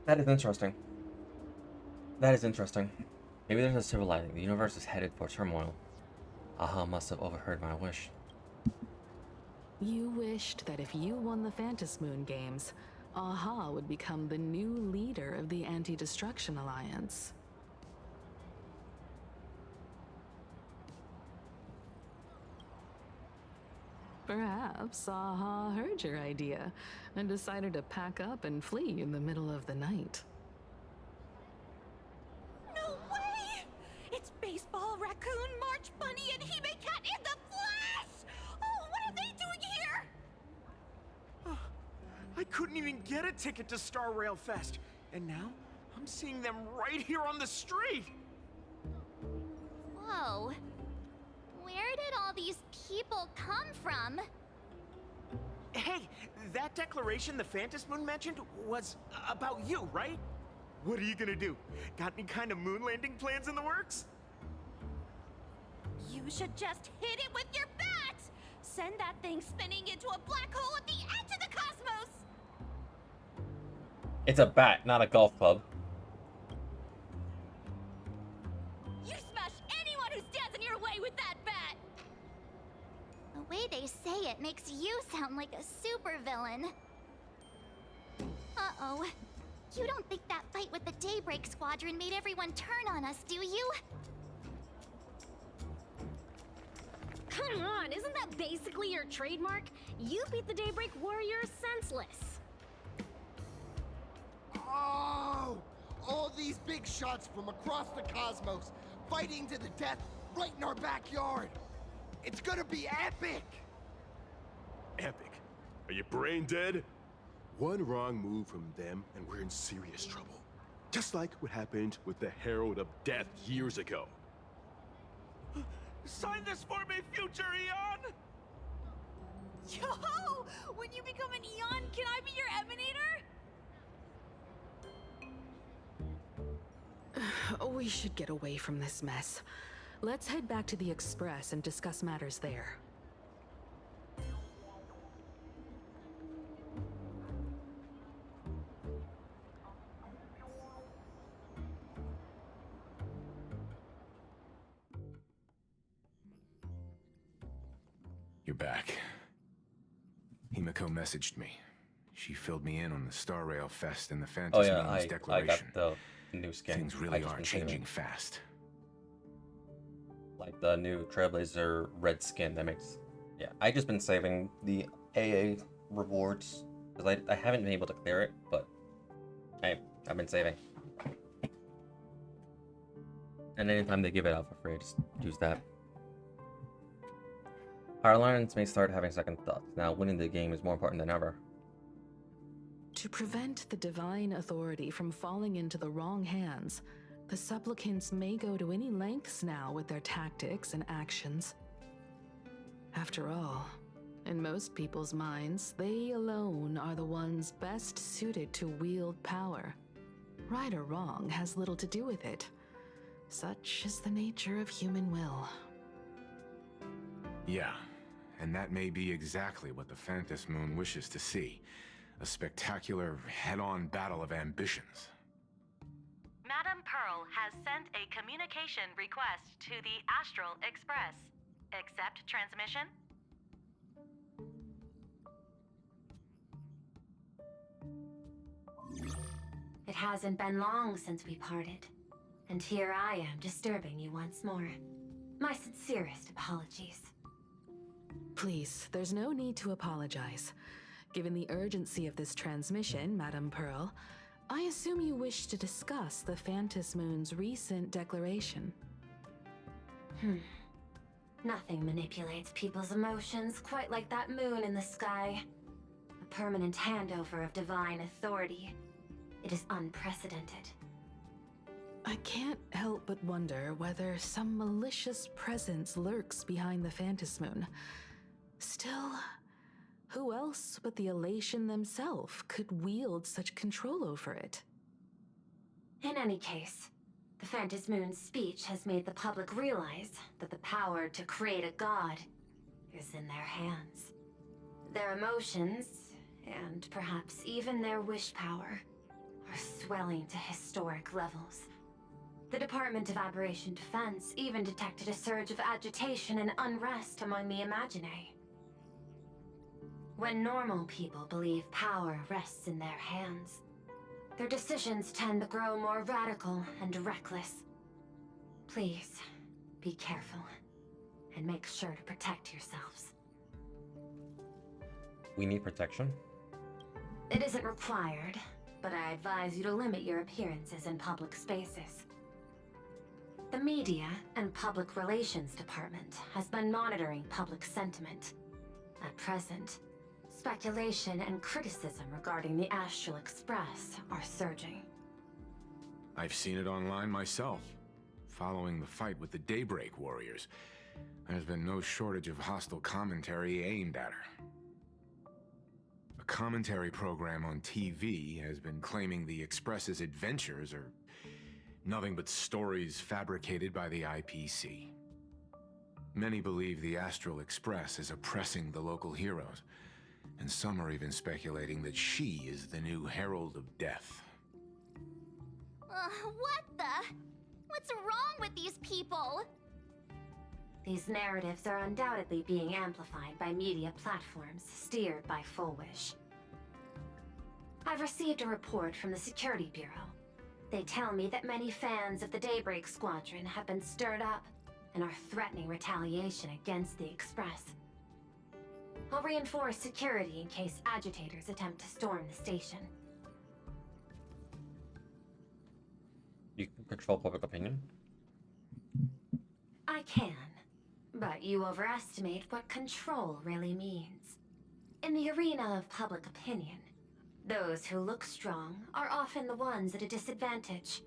That is interesting. That is interesting. Maybe there's a silver lining. The universe is headed for turmoil. Aha must have overheard my wish. You wished that if you won the Phantom Moon games, Aha would become the new leader of the Anti-Destruction Alliance. Perhaps Aha heard your idea and decided to pack up and flee in the middle of the night. No way! It's Baseball, Raccoon, March Bunny, and Hime Cat in the flesh! Oh, what are they doing here? I couldn't even get a ticket to Star Rail Fest, and now I'm seeing them right here on the street! Whoa. Where did all these people come from? Hey, that declaration the Phantom Moon mentioned was about you, right? What are you gonna do? Got any kind of moon landing plans in the works? You should just hit it with your bat! Send that thing spinning into a black hole at the edge of the cosmos! It's a bat, not a golf club. You smash anyone who stands in your way with that bat! The way they say it makes you sound like a supervillain. Uh-oh. You don't think that fight with the Daybreak Squadron made everyone turn on us, do you? Come on, isn't that basically your trademark? You beat the Daybreak Warriors senseless. Oh! All these big shots from across the cosmos, fighting to the death right in our backyard. It's gonna be epic! Epic? Are you brain dead? One wrong move from them and we're in serious trouble. Just like what happened with the Herald of Death years ago. Sign this for me, future Eon! Yo! When you become an Eon, can I be your Emanator? We should get away from this mess. Let's head back to the Express and discuss matters there. You're back. Himiko messaged me. She filled me in on the Star Rail Fest and the Oh Phantom yeah, Moon's I declaration. got the new skin. Things really are changing fast. Like the new Trailblazer red skin that makes... Yeah, I just been saving the AA rewards because I haven't been able to clear it, but I've been saving. And anytime they give it out for free, I just use that. Our alliance may start having second thoughts. Now winning the game is more important than ever. To prevent the divine authority from falling into the wrong hands, the supplicants may go to any lengths now with their tactics and actions. After all, in most people's minds, they alone are the ones best suited to wield power. Right or wrong has little to do with it. Such is the nature of human will. Yeah, and that may be exactly what the Phantom Moon wishes to see. A spectacular, head-on battle of ambitions. Madame Pearl has sent a communication request to the Astral Express. Accept transmission? It hasn't been long since we parted, and here I am disturbing you once more. My sincerest apologies. Please, there's no need to apologize. Given the urgency of this transmission, Madame Pearl, I assume you wish to discuss the Phantom Moon's recent declaration. Nothing manipulates people's emotions quite like that moon in the sky. A permanent handover of divine authority. It is unprecedented. I can't help but wonder whether some malicious presence lurks behind the Phantom Moon. Still, who else but the Elation themselves could wield such control over it? In any case, the Phantom Moon's speech has made the public realize that the power to create a god is in their hands. Their emotions, and perhaps even their wish power, are swelling to historic levels. The Department of Aberration Defense even detected a surge of agitation and unrest among the Imaginae. When normal people believe power rests in their hands, their decisions tend to grow more radical and reckless. Please, be careful, and make sure to protect yourselves. We need protection? It isn't required, but I advise you to limit your appearances in public spaces. The Media and Public Relations Department has been monitoring public sentiment. At present, speculation and criticism regarding the Astral Express are surging. I've seen it online myself. Following the fight with the Daybreak Warriors, there's been no shortage of hostile commentary aimed at her. A commentary program on TV has been claiming the Express's adventures are nothing but stories fabricated by the IPC. Many believe the Astral Express is oppressing the local heroes, and some are even speculating that she is the new Herald of Death. What the? What's wrong with these people? These narratives are undoubtedly being amplified by media platforms steered by Full Wish. I've received a report from the Security Bureau. They tell me that many fans of the Daybreak Squadron have been stirred up and are threatening retaliation against the Express. I'll reinforce security in case agitators attempt to storm the station. You can control public opinion? I can, but you overestimate what control really means. In the arena of public opinion, those who look strong are often the ones at a disadvantage.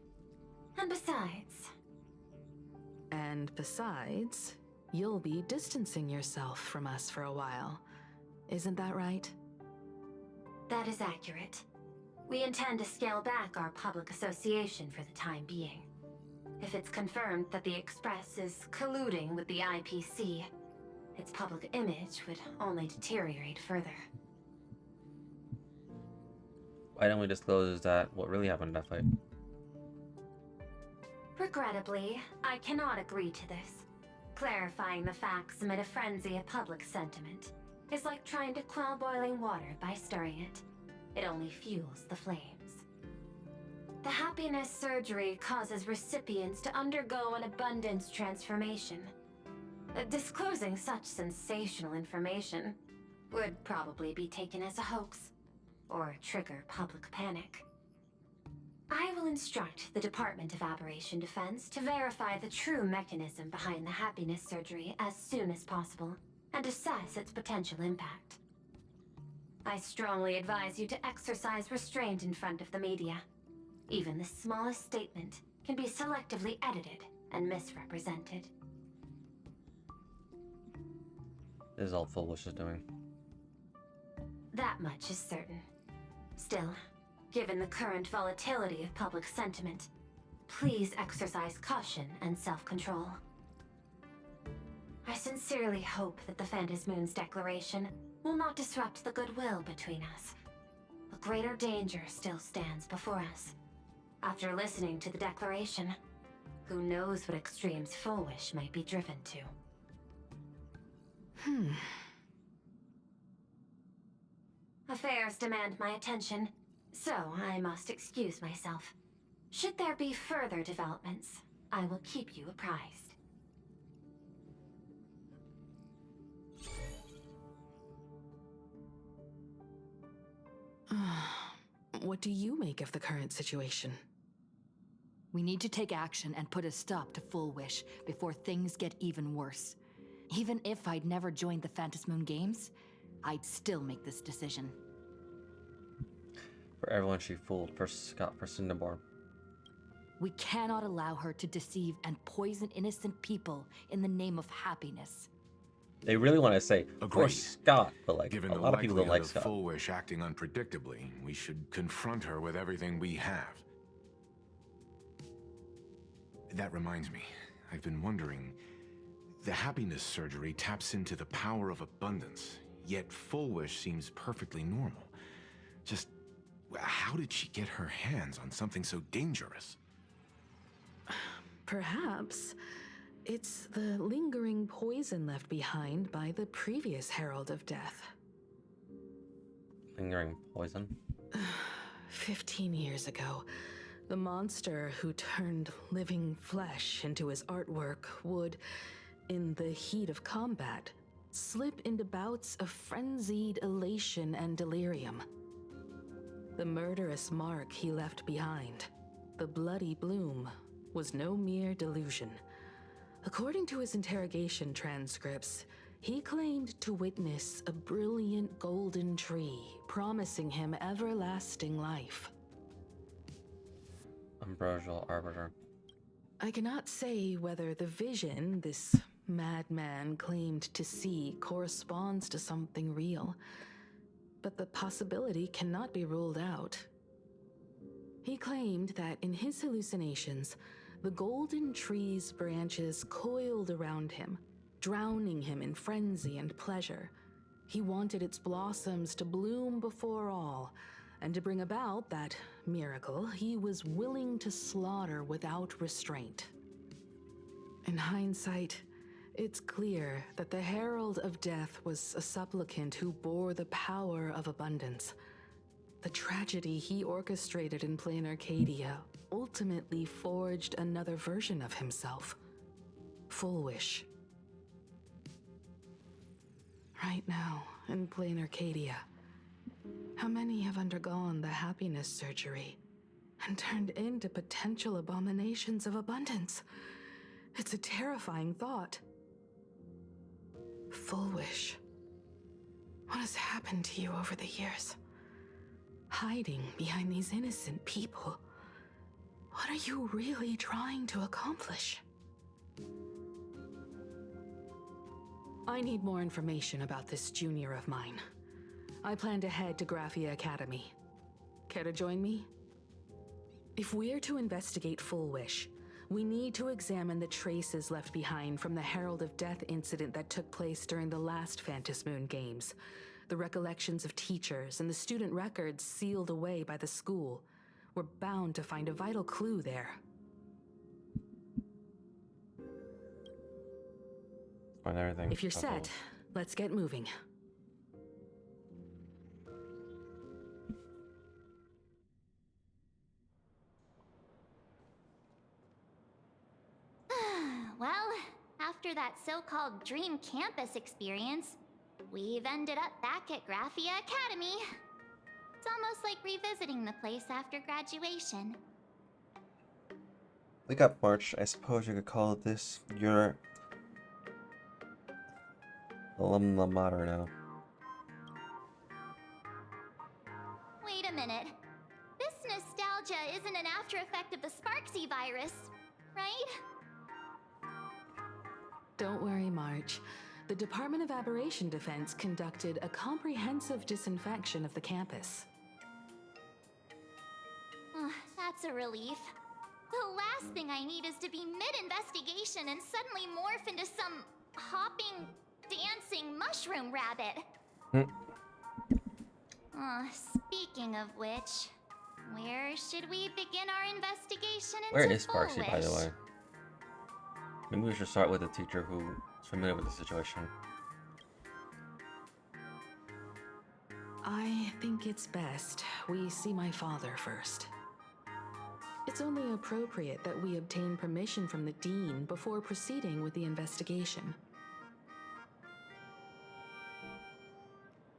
And besides, you'll be distancing yourself from us for a while. Isn't that right? That is accurate. We intend to scale back our public association for the time being. If it's confirmed that the Express is colluding with the IPC, its public image would only deteriorate further. Why don't we disclose that what really happened in that fight? Regrettably, I cannot agree to this. Clarifying the facts amid a frenzy of public sentiment is like trying to quell boiling water by stirring it. It only fuels the flames. The happiness surgery causes recipients to undergo an abundance transformation. Disclosing such sensational information would probably be taken as a hoax, or trigger public panic. I will instruct the Department of Aberration Defense to verify the true mechanism behind the happiness surgery as soon as possible, and assess its potential impact. I strongly advise you to exercise restraint in front of the media. Even the smallest statement can be selectively edited and misrepresented. This is all Foolish is doing. That much is certain. Still, given the current volatility of public sentiment, please exercise caution and self-control. I sincerely hope that the Phantom Moon's declaration will not disrupt the goodwill between us. A greater danger still stands before us. After listening to the declaration, who knows what extremes Foolish might be driven to. Affairs demand my attention, so I must excuse myself. Should there be further developments, I will keep you apprised. What do you make of the current situation? We need to take action and put a stop to Full Wish before things get even worse. Even if I'd never joined the Phantom Moon Games, I'd still make this decision. For everyone she fooled, for Scott, for Cinnabar. We cannot allow her to deceive and poison innocent people in the name of happiness. They really want to say, of course, Scott, but like, Given a the lot of people don't like likelihood Scott. of Full Wish acting unpredictably, we should confront her with everything we have. That reminds me, I've been wondering, the happiness surgery taps into the power of abundance, yet Full Wish seems perfectly normal. Just, how did she get her hands on something so dangerous? Perhaps it's the lingering poison left behind by the previous Herald of Death. Lingering poison? 15 years ago, the monster who turned living flesh into his artwork would, in the heat of combat, slip into bouts of frenzied elation and delirium. The murderous mark he left behind, the bloody bloom, was no mere delusion. According to his interrogation transcripts, he claimed to witness a brilliant golden tree promising him everlasting life. Ambrosial Arbiter. I cannot say whether the vision this madman claimed to see corresponds to something real, but the possibility cannot be ruled out. He claimed that in his hallucinations, the golden tree's branches coiled around him, drowning him in frenzy and pleasure. He wanted its blossoms to bloom before all, and to bring about that miracle, he was willing to slaughter without restraint. In hindsight, it's clear that the Herald of Death was a supplicant who bore the power of abundance. The tragedy he orchestrated in Plain Arcadia ultimately forged another version of himself. Full Wish. Right now, in Plain Arcadia, how many have undergone the happiness surgery and turned into potential abominations of abundance? It's a terrifying thought. Full Wish. What has happened to you over the years? Hiding behind these innocent people. What are you really trying to accomplish? I need more information about this junior of mine. I plan to head to Graphia Academy. Care to join me? If we're to investigate Full Wish, we need to examine the traces left behind from the Herald of Death incident that took place during the last Phantom Moon Games. The recollections of teachers and the student records sealed away by the school. We're bound to find a vital clue there. Find everything. If you're set, let's get moving. Well, after that so-called Dream Campus experience, we've ended up back at Graphia Academy. It's almost like revisiting the place after graduation. Wake up, March. I suppose you could call this your alumna mater now. Wait a minute. This nostalgia isn't an after effect of the Sparksy virus, right? Don't worry, March. The Department of Aberration Defense conducted a comprehensive disinfection of the campus. That's a relief. The last thing I need is to be mid-investigation and suddenly morph into some hopping, dancing mushroom rabbit. Speaking of which, where should we begin our investigation into Where is Sparksy, by the Foolish? way? Maybe we should start with a teacher who is familiar with the situation. I think it's best we see my father first. It's only appropriate that we obtain permission from the Dean before proceeding with the investigation.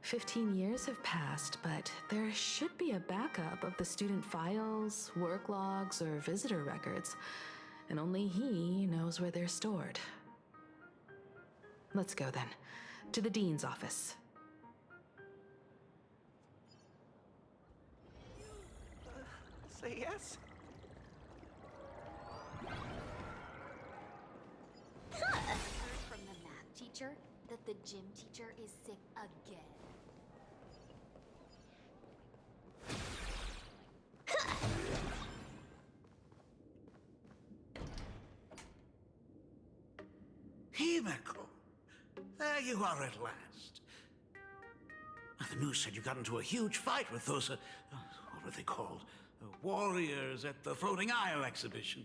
15 years have passed, but there should be a backup of the student files, work logs, or visitor records, and only he knows where they're stored. Let's go then, to the Dean's office. Say yes? Heard from the math teacher that the gym teacher is sick again. Himeko! There you are at last. The news said you got into a huge fight with those, what were they called? Warriors at the Floating Isle exhibition.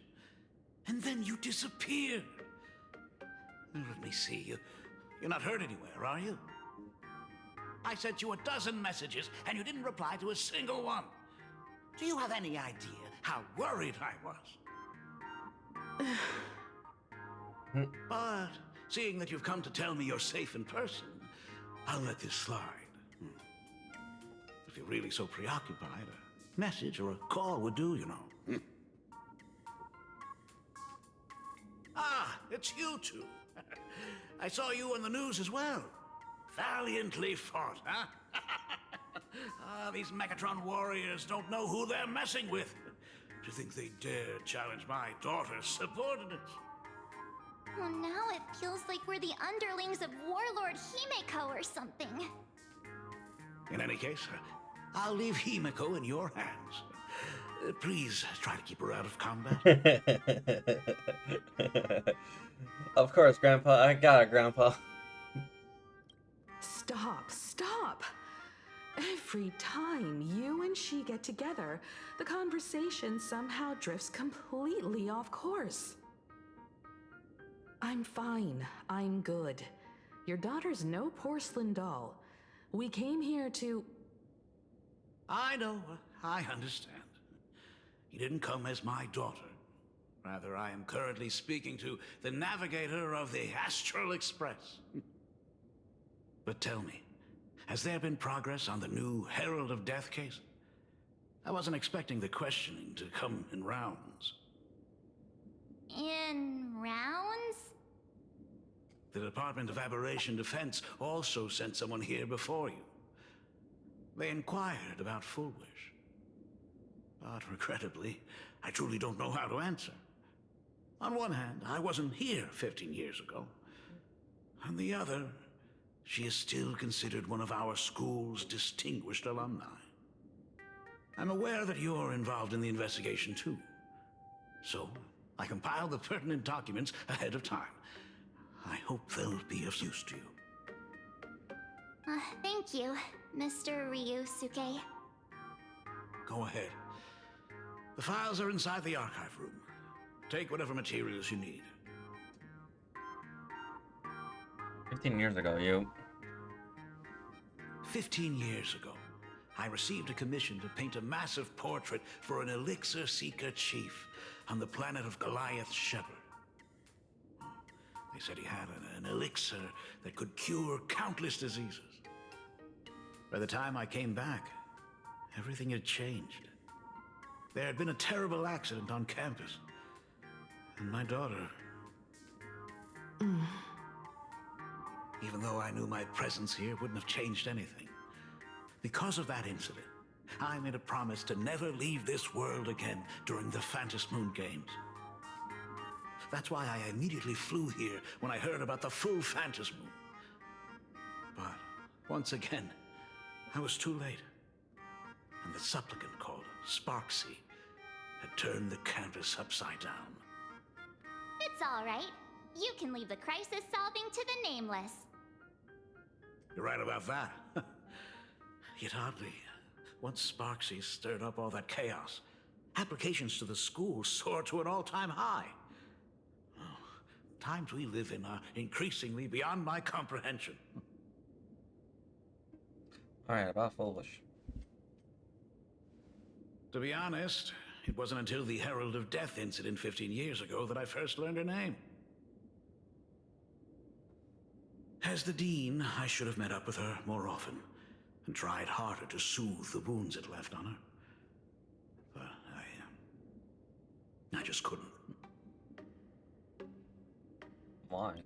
And then you disappeared. Let me see. You're not hurt anywhere, are you? I sent you a dozen messages, and you didn't reply to a single one. Do you have any idea how worried I was? But seeing that you've come to tell me you're safe in person, I'll let this slide. If you're really so preoccupied, a message or a call would do, you know. Ah, it's you two. I saw you on the news as well. Valiantly fought, huh? These Megatron warriors don't know who they're messing with. To think they dare challenge my daughter's subordinates. Well, now it feels like we're the underlings of Warlord Himeko or something. In any case, I'll leave Himeko in your hands. Please try to keep her out of combat. Of course, Grandpa. I got it, Grandpa. Stop. Every time you and she get together, the conversation somehow drifts completely off course. I'm fine. I'm good. Your daughter's no porcelain doll. We came here to... I know. I understand. You didn't come as my daughter. Rather, I am currently speaking to the navigator of the Astral Express. But tell me, has there been progress on the new Herald of Death case? I wasn't expecting the questioning to come in rounds. In rounds? The Department of Aberration Defense also sent someone here before you. They inquired about Foolish. But regrettably, I truly don't know how to answer. On one hand, I wasn't here 15 years ago. On the other, she is still considered one of our school's distinguished alumni. I'm aware that you're involved in the investigation too. So, I compiled the pertinent documents ahead of time. I hope they'll be of use to you. Thank you, Mr. Ryusuke. Go ahead. The files are inside the archive room. Take whatever materials you need. 15 years ago, you. 15 years ago, I received a commission to paint a massive portrait for an Elixir Seeker chief on the planet of Goliath Shepherd. They said he had an elixir that could cure countless diseases. By the time I came back, everything had changed. There had been a terrible accident on campus, and my daughter... Even though I knew my presence here wouldn't have changed anything. Because of that incident, I made a promise to never leave this world again during the Phantom Moon Games. That's why I immediately flew here when I heard about the full Phantom Moon. But once again, I was too late. And the supplicant called Sparksy had turned the campus upside down. It's all right. You can leave the crisis solving to the Nameless. You're right about that. Yet oddly, once Sparksy stirred up all that chaos, applications to the school soared to an all-time high. Oh, times we live in are increasingly beyond my comprehension. Alright, about Foolish. To be honest, it wasn't until the Herald of Death incident 15 years ago that I first learned her name. As the Dean, I should have met up with her more often and tried harder to soothe the wounds it left on her. But I just couldn't. Why?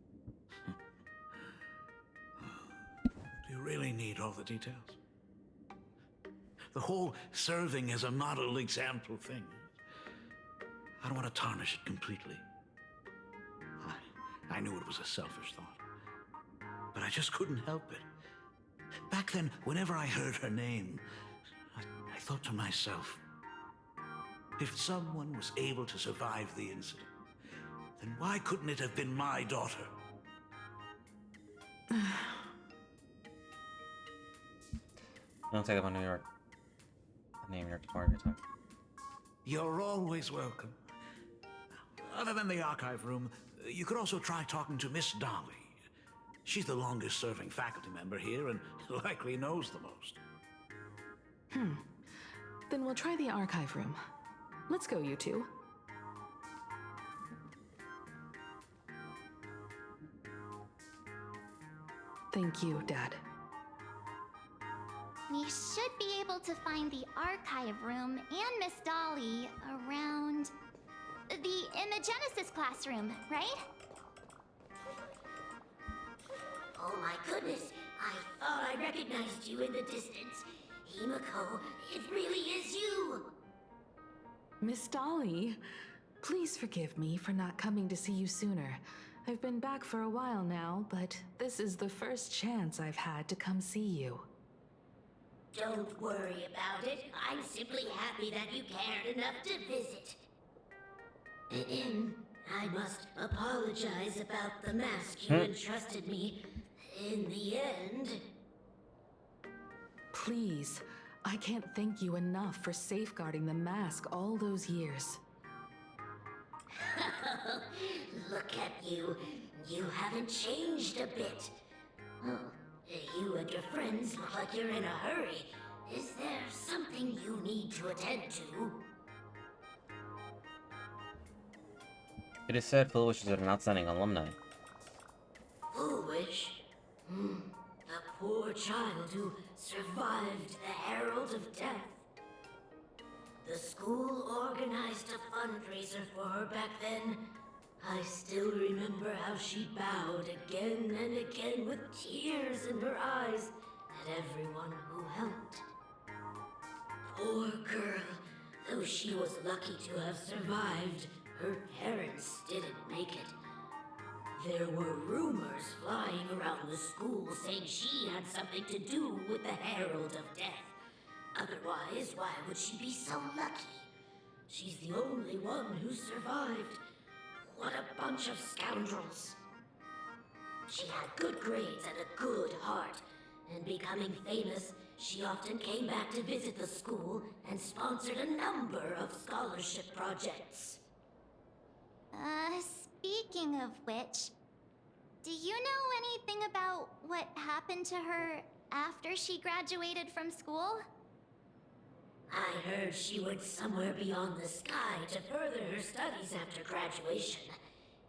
Do you really need all the details? The whole serving as a model example thing. I don't want to tarnish it completely. I knew it was a selfish thought. But I just couldn't help it. Back then, whenever I heard her name, I thought to myself, if someone was able to survive the incident, then why couldn't it have been my daughter? Don't take up on New York. Name your target time. You're always welcome. Other than the archive room, you could also try talking to Miss Dolly. She's the longest serving faculty member here and likely knows the most. Then we'll try the archive room. Let's go, you two. Thank you, Dad. We should be able to find the archive room and Miss Dolly around the Imagenesis classroom, right? Oh my goodness, I thought I recognized you in the distance. Himiko, it really is you! Miss Dolly, please forgive me for not coming to see you sooner. I've been back for a while now, but this is the first chance I've had to come see you. Don't worry about it. I'm simply happy that you cared enough to visit. I must apologize about the mask you entrusted me. In the end... Please, I can't thank you enough for safeguarding the mask all those years. Look at you. You haven't changed a bit. You and your friends look like you're in a hurry. Is there something you need to attend to? It is said Foolish is an outstanding alumni. Foolish? The poor child who survived the Herald of Death. The school organized a fundraiser for her back then. I still remember how she bowed again and again with tears in her eyes at everyone who helped. Poor girl, though she was lucky to have survived, her parents didn't make it. There were rumors flying around the school saying she had something to do with the Herald of Death. Otherwise, why would she be so lucky? She's the only one who survived. What a bunch of scoundrels. She had good grades and a good heart, and becoming famous, she often came back to visit the school and sponsored a number of scholarship projects. Speaking of which, do you know anything about what happened to her after she graduated from school? I heard she went somewhere beyond the sky to further her studies after graduation.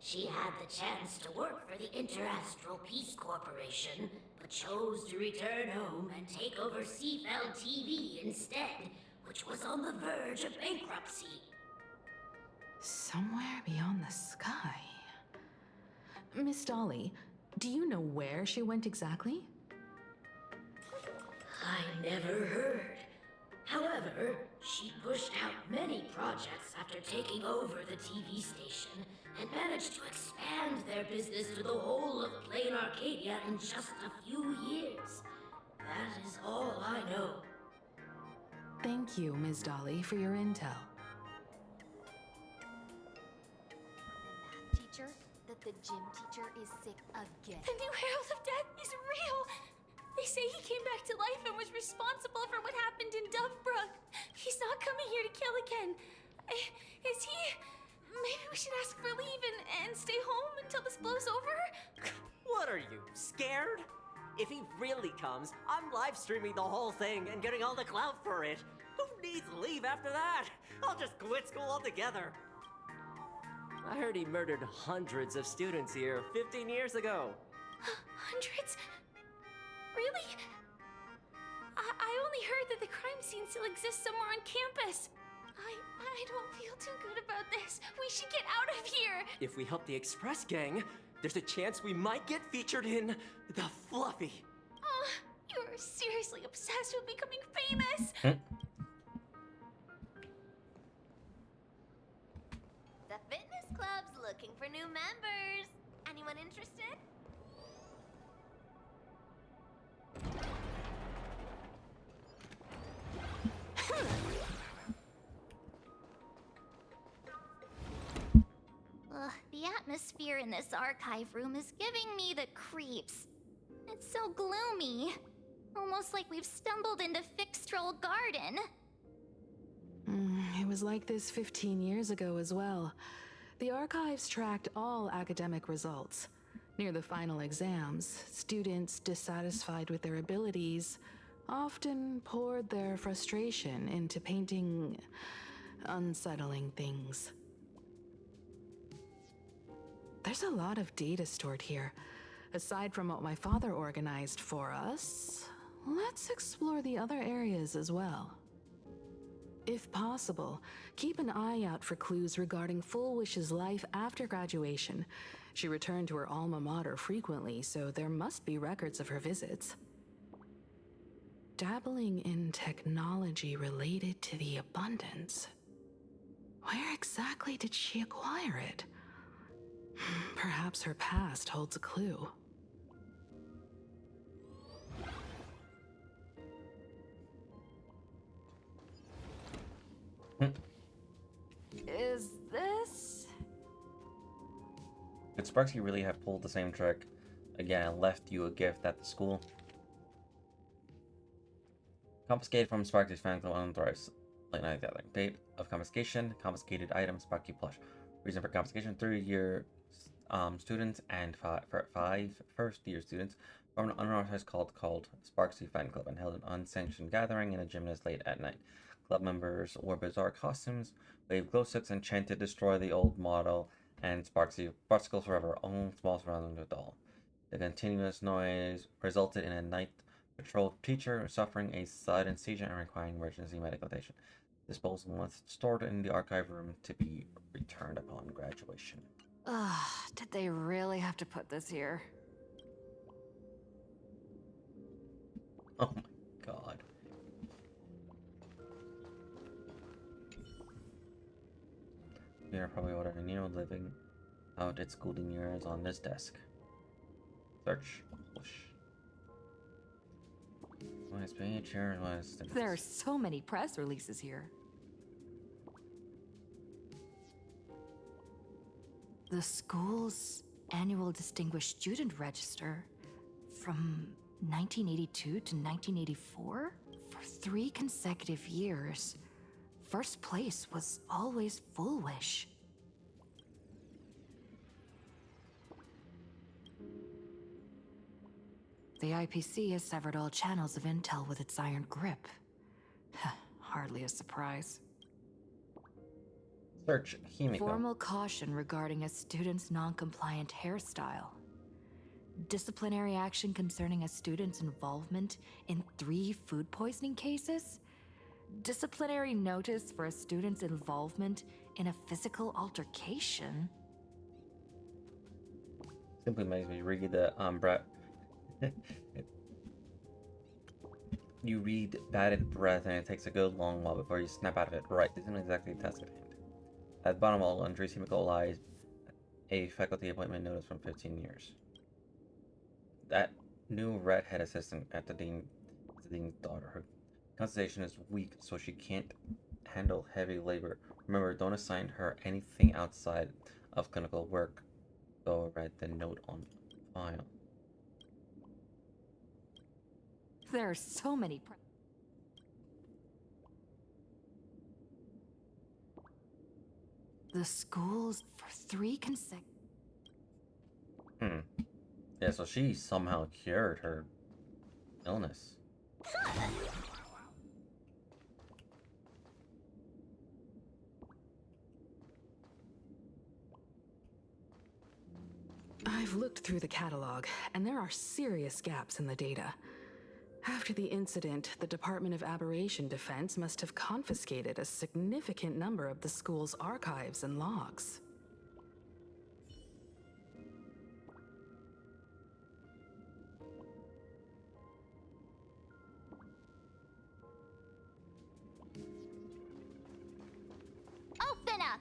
She had the chance to work for the Interastral Peace Corporation, but chose to return home and take over Seafeld TV instead, which was on the verge of bankruptcy. Somewhere beyond the sky. Miss Dolly, do you know where she went exactly? I never heard. However, she pushed out many projects after taking over the TV station and managed to expand their business to the whole of Plain Arcadia in just a few years. That is all I know. Thank you, Ms. Dolly, for your intel. Teacher, that the gym teacher is sick again. The new Herald of Death is real! They say he came back to life and was responsible for what happened in Dovebrook. He's not coming here to kill again. Is he? Maybe we should ask for leave and stay home until this blows over? What are you, scared? If he really comes, I'm live streaming the whole thing and getting all the clout for it. Who needs leave after that? I'll just quit school altogether. I heard he murdered hundreds of students here 15 years ago. Hundreds? Really? I only heard that the crime scene still exists somewhere on campus. I don't feel too good about this. We should get out of here. If we help the Express Gang, there's a chance we might get featured in The Fluffy. You're seriously obsessed with becoming famous. The fitness club's looking for new members. Anyone interested? Ugh, the atmosphere in this archive room is giving me the creeps. It's so gloomy. Almost like we've stumbled into Fixtroll Garden. It was like this 15 years ago as well. The archives tracked all academic results. Near the final exams, students dissatisfied with their abilities often poured their frustration into painting unsettling things. There's a lot of data stored here. Aside from what my father organized for us, let's explore the other areas as well. If possible, keep an eye out for clues regarding Fullwish's life after graduation. She returned to her alma mater frequently, so there must be records of her visits. Dabbling in technology related to the abundance. Where exactly did she acquire it? Perhaps her past holds a clue. Is this? Could Sparksy really have pulled the same trick again and left you a gift at the school? Confiscated from Sparksy's fan club unauthorized. Late night gathering. Date of confiscation. Confiscated item. Sparky plush. Reason for confiscation: 3-year students and 5 first-year students from an unauthorized cult called Sparksy Fan Club and held an unsanctioned gathering in a gymnast late at night. Club members wore bizarre costumes, waved glow sticks, and chanted "Destroy the old model" and "Sparkles forever." Own small surrounding the doll. The continuous noise resulted in a night patrol teacher suffering a sudden seizure and requiring emergency medical attention. Disposal was stored in the archive room to be returned upon graduation. Ugh, did they really have to put this here? Oh my god. You're probably ordering Neo living out its golden years on this desk. Search. Push. Last page here was. There are so many press releases here. The school's annual Distinguished Student Register from 1982 to 1984? For 3 consecutive years, first place was always Fullwish. The IPC has severed all channels of intel with its iron grip. Hardly a surprise. Search Himiko. Formal caution regarding a student's non-compliant hairstyle. Disciplinary action concerning a student's involvement in 3 food poisoning cases. Disciplinary notice for a student's involvement in a physical altercation. Simply makes me read the You read bated breath and it takes a good long while before you snap out of it. Right, this isn't exactly the task at hand. At the bottom of all entries, Himiko lies a faculty appointment notice from 15 years. That new redhead assistant at the dean's daughter. Her concentration is weak, so she can't handle heavy labor. Remember, don't assign her anything outside of clinical work. Go write the note on file. There are so many. The schools for 3 consecutive. Yeah, so she somehow cured her illness. I've looked through the catalog, and there are serious gaps in the data. After the incident, the Department of Aberration Defense must have confiscated a significant number of the school's archives and logs. Open up!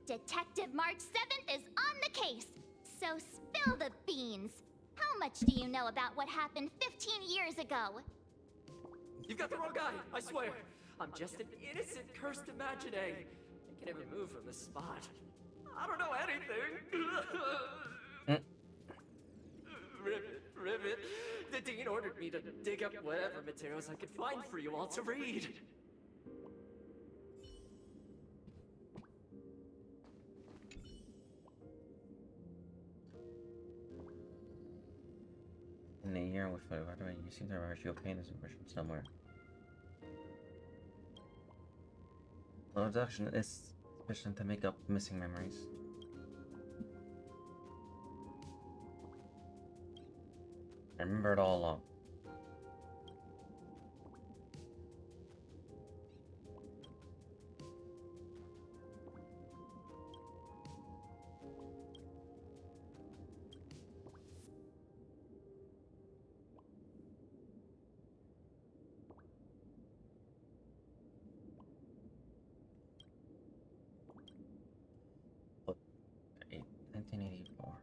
Detective March 7th is on the case, so spill the beans. How much do you know about what happened 15 years ago? You've got the wrong guy, I swear. I'm just an innocent, cursed imaginary. I can't even move from this spot. I don't know anything. Rivet. The dean ordered me to dig up whatever materials I could find for you all to read. In a year with by the way, you seem to remember your pain this impression somewhere. Well, abduction is sufficient to make up missing memories. I remember it all along. Look, 1984.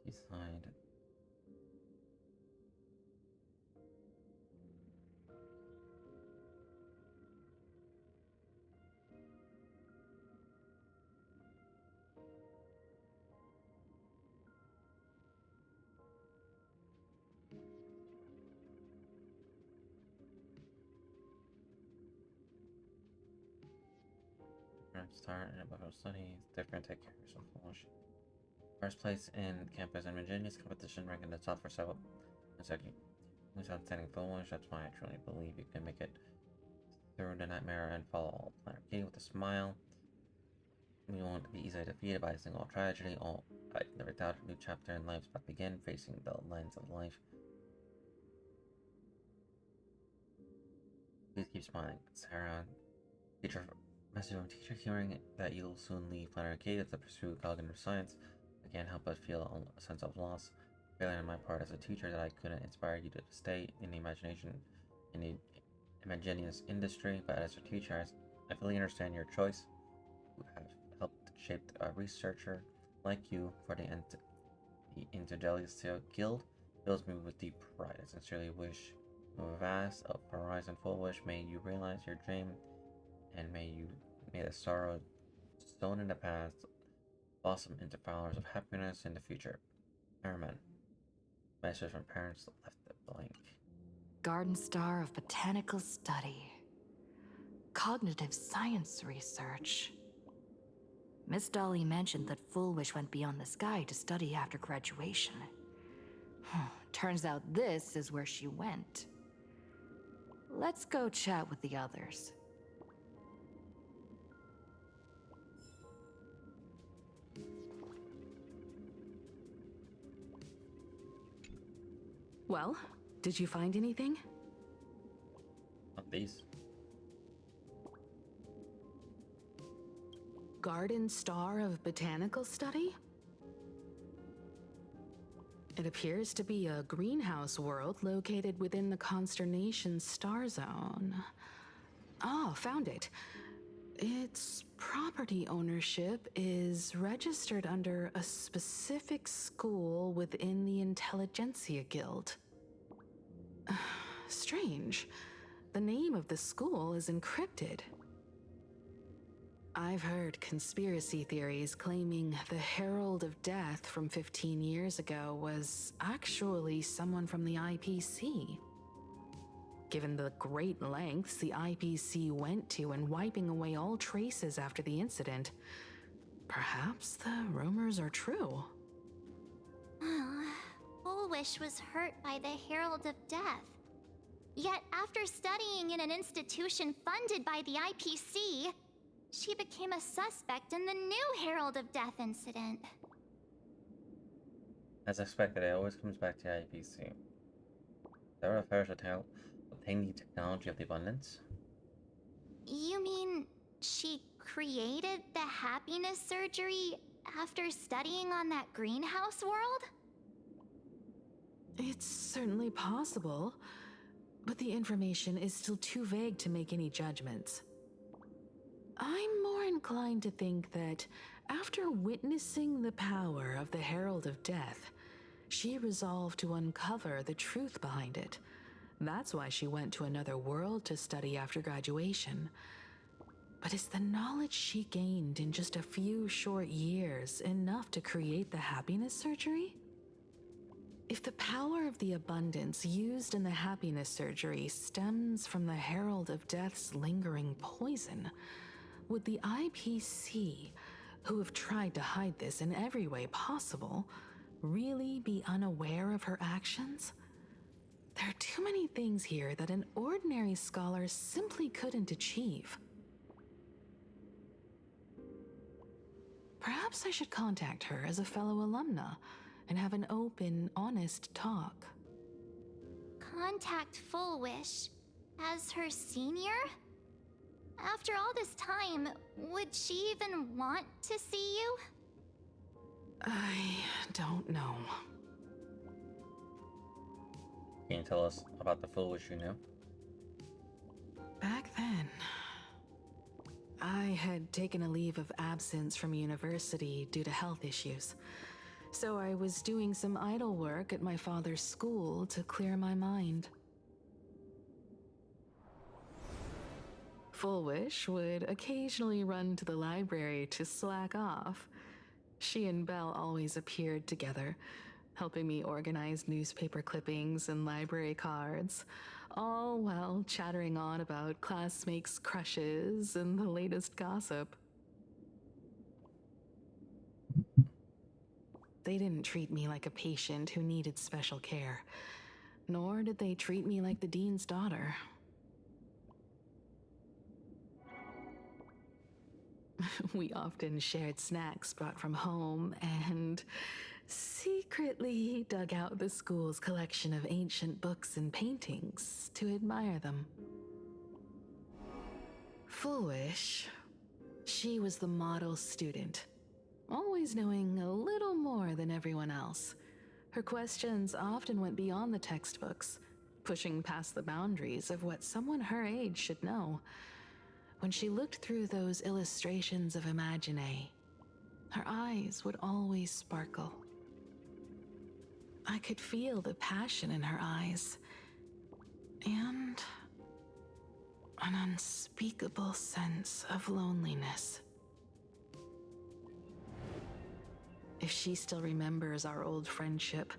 Decide. Start and about study. Different take care of yourself. First place in campus and Virginia's competition, ranking the top for several consecutive. Who's outstanding foolish? That's why I truly believe you can make it through the nightmare and follow all plan. Katie with a smile. We won't be easily defeated by a single tragedy. I never doubt a new chapter in life's about to begin, facing the lens of life. Please keep smiling, Sarah. Teacher, message from teacher hearing that you'll soon leave Planet Arcadia to pursue cognitive science. I can't help but feel a sense of loss. Failure on my part as a teacher that I couldn't inspire you to stay in the imaginous industry, but as a teacher, I fully understand your choice. You have helped shape a researcher like you for the Intelligentsia Guild. Fills me with deep pride. I sincerely wish you a vast horizon full wish. May you realize your dream, and may the sorrow sown in the past blossom into flowers of happiness in the future. Airmen. Message from parents left it blank. Garden Star of Botanical Study. Cognitive Science Research. Miss Dolly mentioned that Full Wish went beyond the sky to study after graduation. Turns out this is where she went. Let's go chat with the others. Well, did you find anything? Not these. Garden Star of Botanical Study? It appears to be a greenhouse world located within the Consternation Star Zone. Oh, found it. Its property ownership is registered under a specific school within the Intelligentsia Guild. Strange. The name of the school is encrypted. I've heard conspiracy theories claiming the Herald of Death from 15 years ago was actually someone from the IPC. Given the great lengths the IPC went to in wiping away all traces after the incident, perhaps the rumors are true. Full Wish was hurt by the Herald of Death. Yet after studying in an institution funded by the IPC, she became a suspect in the new Herald of Death incident. As expected, it always comes back to IPC. There are affairs to tell, obtain the technology of the abundance. You mean she created the happiness surgery after studying on that greenhouse world? It's certainly possible, but the information is still too vague to make any judgments. I'm more inclined to think that after witnessing the power of the Herald of Death, she resolved to uncover the truth behind it. That's why she went to another world to study after graduation. But is the knowledge she gained in just a few short years enough to create the happiness surgery? If the power of the abundance used in the happiness surgery stems from the Herald of Death's lingering poison, would the IPC, who have tried to hide this in every way possible, really be unaware of her actions? There are too many things here that an ordinary scholar simply couldn't achieve. Perhaps I should contact her as a fellow alumna and have an open, honest talk. Contact Full Wish as her senior? After all this time, would she even want to see you? I don't know. Can you tell us about the Full Wish you knew? Back then, I had taken a leave of absence from university due to health issues, so I was doing some idle work at my father's school to clear my mind. Full Wish would occasionally run to the library to slack off. She and Belle always appeared together, helping me organize newspaper clippings and library cards, all while chattering on about classmates' crushes and the latest gossip. They didn't treat me like a patient who needed special care, nor did they treat me like the dean's daughter. We often shared snacks brought from home and secretly dug out the school's collection of ancient books and paintings to admire them. Full Wish, she was the model student, always knowing a little more than everyone else. Her questions often went beyond the textbooks, pushing past the boundaries of what someone her age should know. When she looked through those illustrations of Imagine, her eyes would always sparkle. I could feel the passion in her eyes, and an unspeakable sense of loneliness. If she still remembers our old friendship,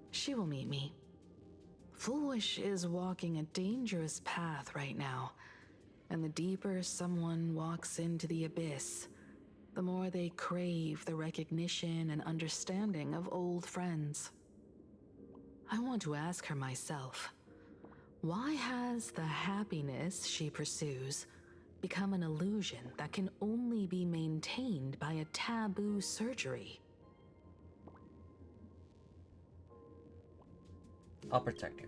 she will meet me. Foolish is walking a dangerous path right now, and the deeper someone walks into the abyss, the more they crave the recognition and understanding of old friends. I want to ask her myself, why has the happiness she pursues become an illusion that can only be maintained by a taboo surgery? I'll protect you.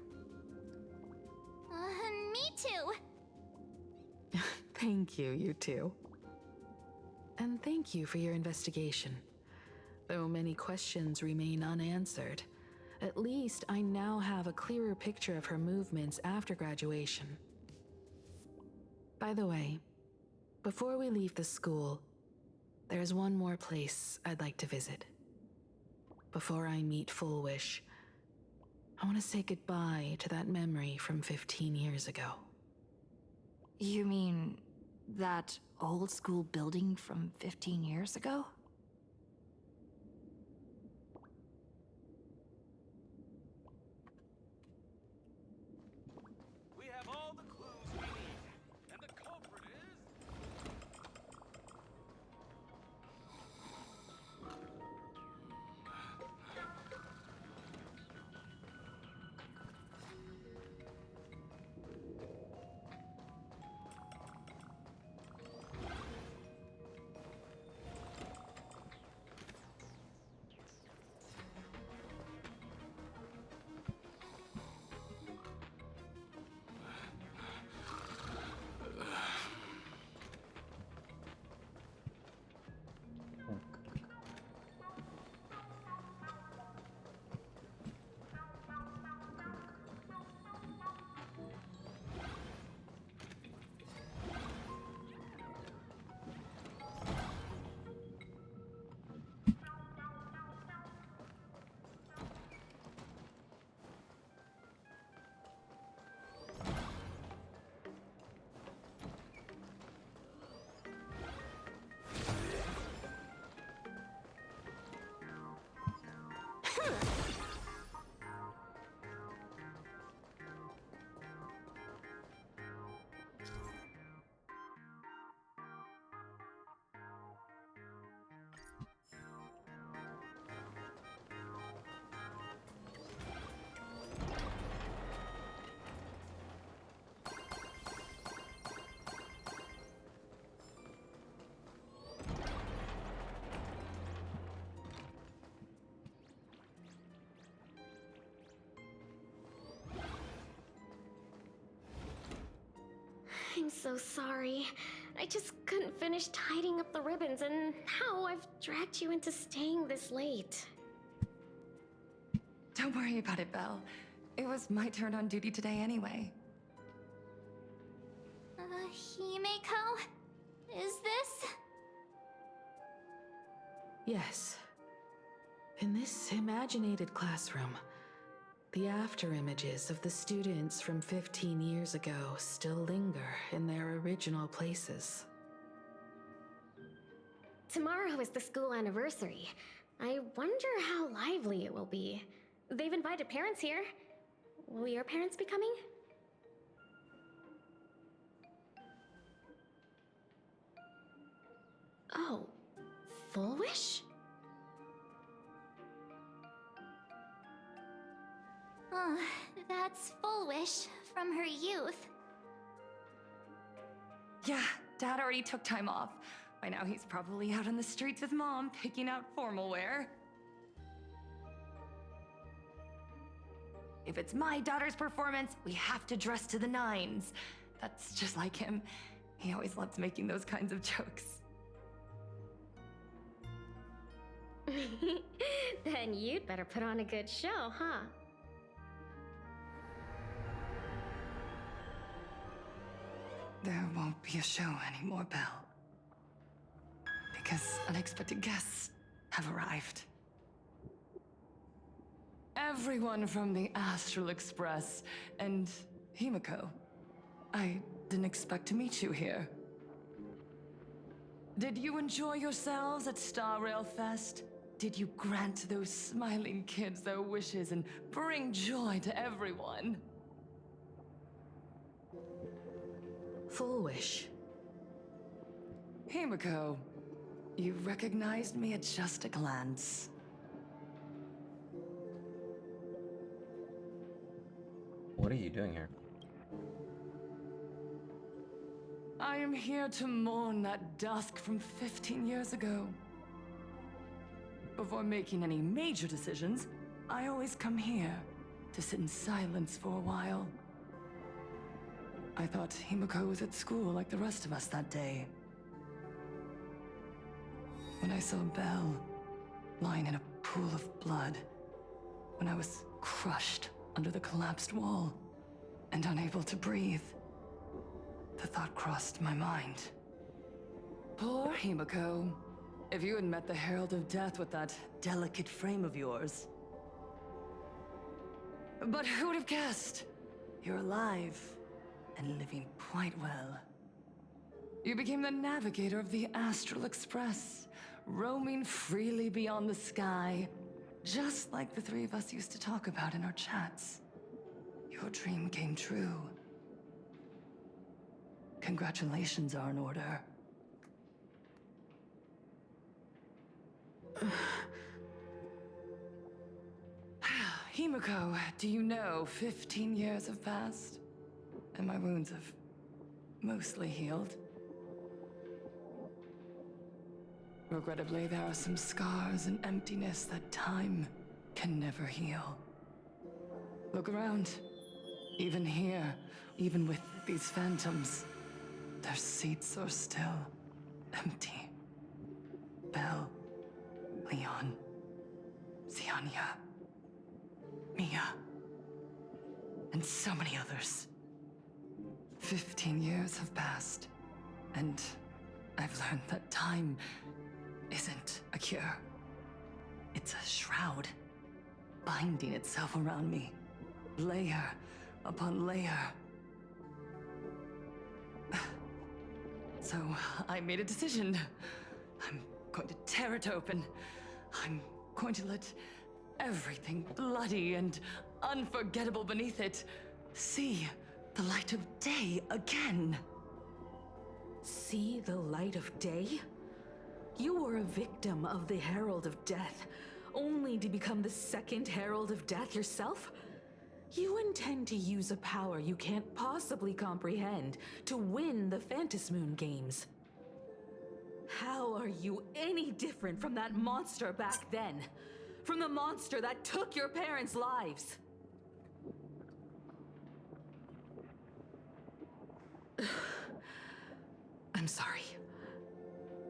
Me too. Thank you, you two. And thank you for your investigation. Though many questions remain unanswered, at least I now have a clearer picture of her movements after graduation. By the way, before we leave the school, there's one more place I'd like to visit. Before I meet Full Wish, I want to say goodbye to that memory from 15 years ago. You mean that old school building from 15 years ago? We have all the clues we need, and the culprit is... I'm so sorry. I just couldn't finish tidying up the ribbons, and now I've dragged you into staying this late. Don't worry about it, Belle. It was my turn on duty today anyway. Himeko? Is this? Yes. In this imaginated classroom, the after images of the students from 15 years ago still linger in their original places. Tomorrow is the school anniversary. I wonder how lively it will be. They've invited parents here. Will your parents be coming? Oh, Full Wish? Oh, that's Full Wish from her youth. Yeah, Dad already took time off. By now he's probably out on the streets with Mom, picking out formal wear. If it's my daughter's performance, we have to dress to the nines. That's just like him. He always loves making those kinds of jokes. Then you'd better put on a good show, huh? There won't be a show anymore, Belle. Because unexpected guests have arrived. Everyone from the Astral Express and Himeko. I didn't expect to meet you here. Did you enjoy yourselves at Star Rail Fest? did you grant those smiling kids their wishes and bring joy to everyone? Full wish. Himiko, you recognized me at just a glance. What are you doing here? I am here to mourn that dusk from 15 years ago. Before making any major decisions, I always come here to sit in silence for a while. I thought Himiko was at school like the rest of us that day. When I saw Belle lying in a pool of blood, when I was crushed under the collapsed wall and unable to breathe, the thought crossed my mind. Poor Himiko. If you had met the Herald of Death with that delicate frame of yours. But who would have guessed? You're alive and living quite well. You became the navigator of the Astral Express, roaming freely beyond the sky, just like the three of us used to talk about in our chats. Your dream came true. Congratulations are in order. Himiko, do you know 15 years have passed? And my wounds have mostly healed. Regrettably, there are some scars and emptiness that time can never heal. Look around. Even here, even with these phantoms, their seats are still empty. Belle, Leon, Xianya, Mia, and so many others. 15 years have passed, and I've learned that time isn't a cure. It's a shroud, binding itself around me, layer upon layer. So I made a decision. I'm going to tear it open. I'm going to let everything bloody and unforgettable beneath it see the light of day again. See the light of day? You were a victim of the Herald of Death, only to become the second Herald of Death yourself? You intend to use a power you can't possibly comprehend to win the Phantasmoon games. How are you any different from that monster back then? From the monster that took your parents' lives? I'm sorry.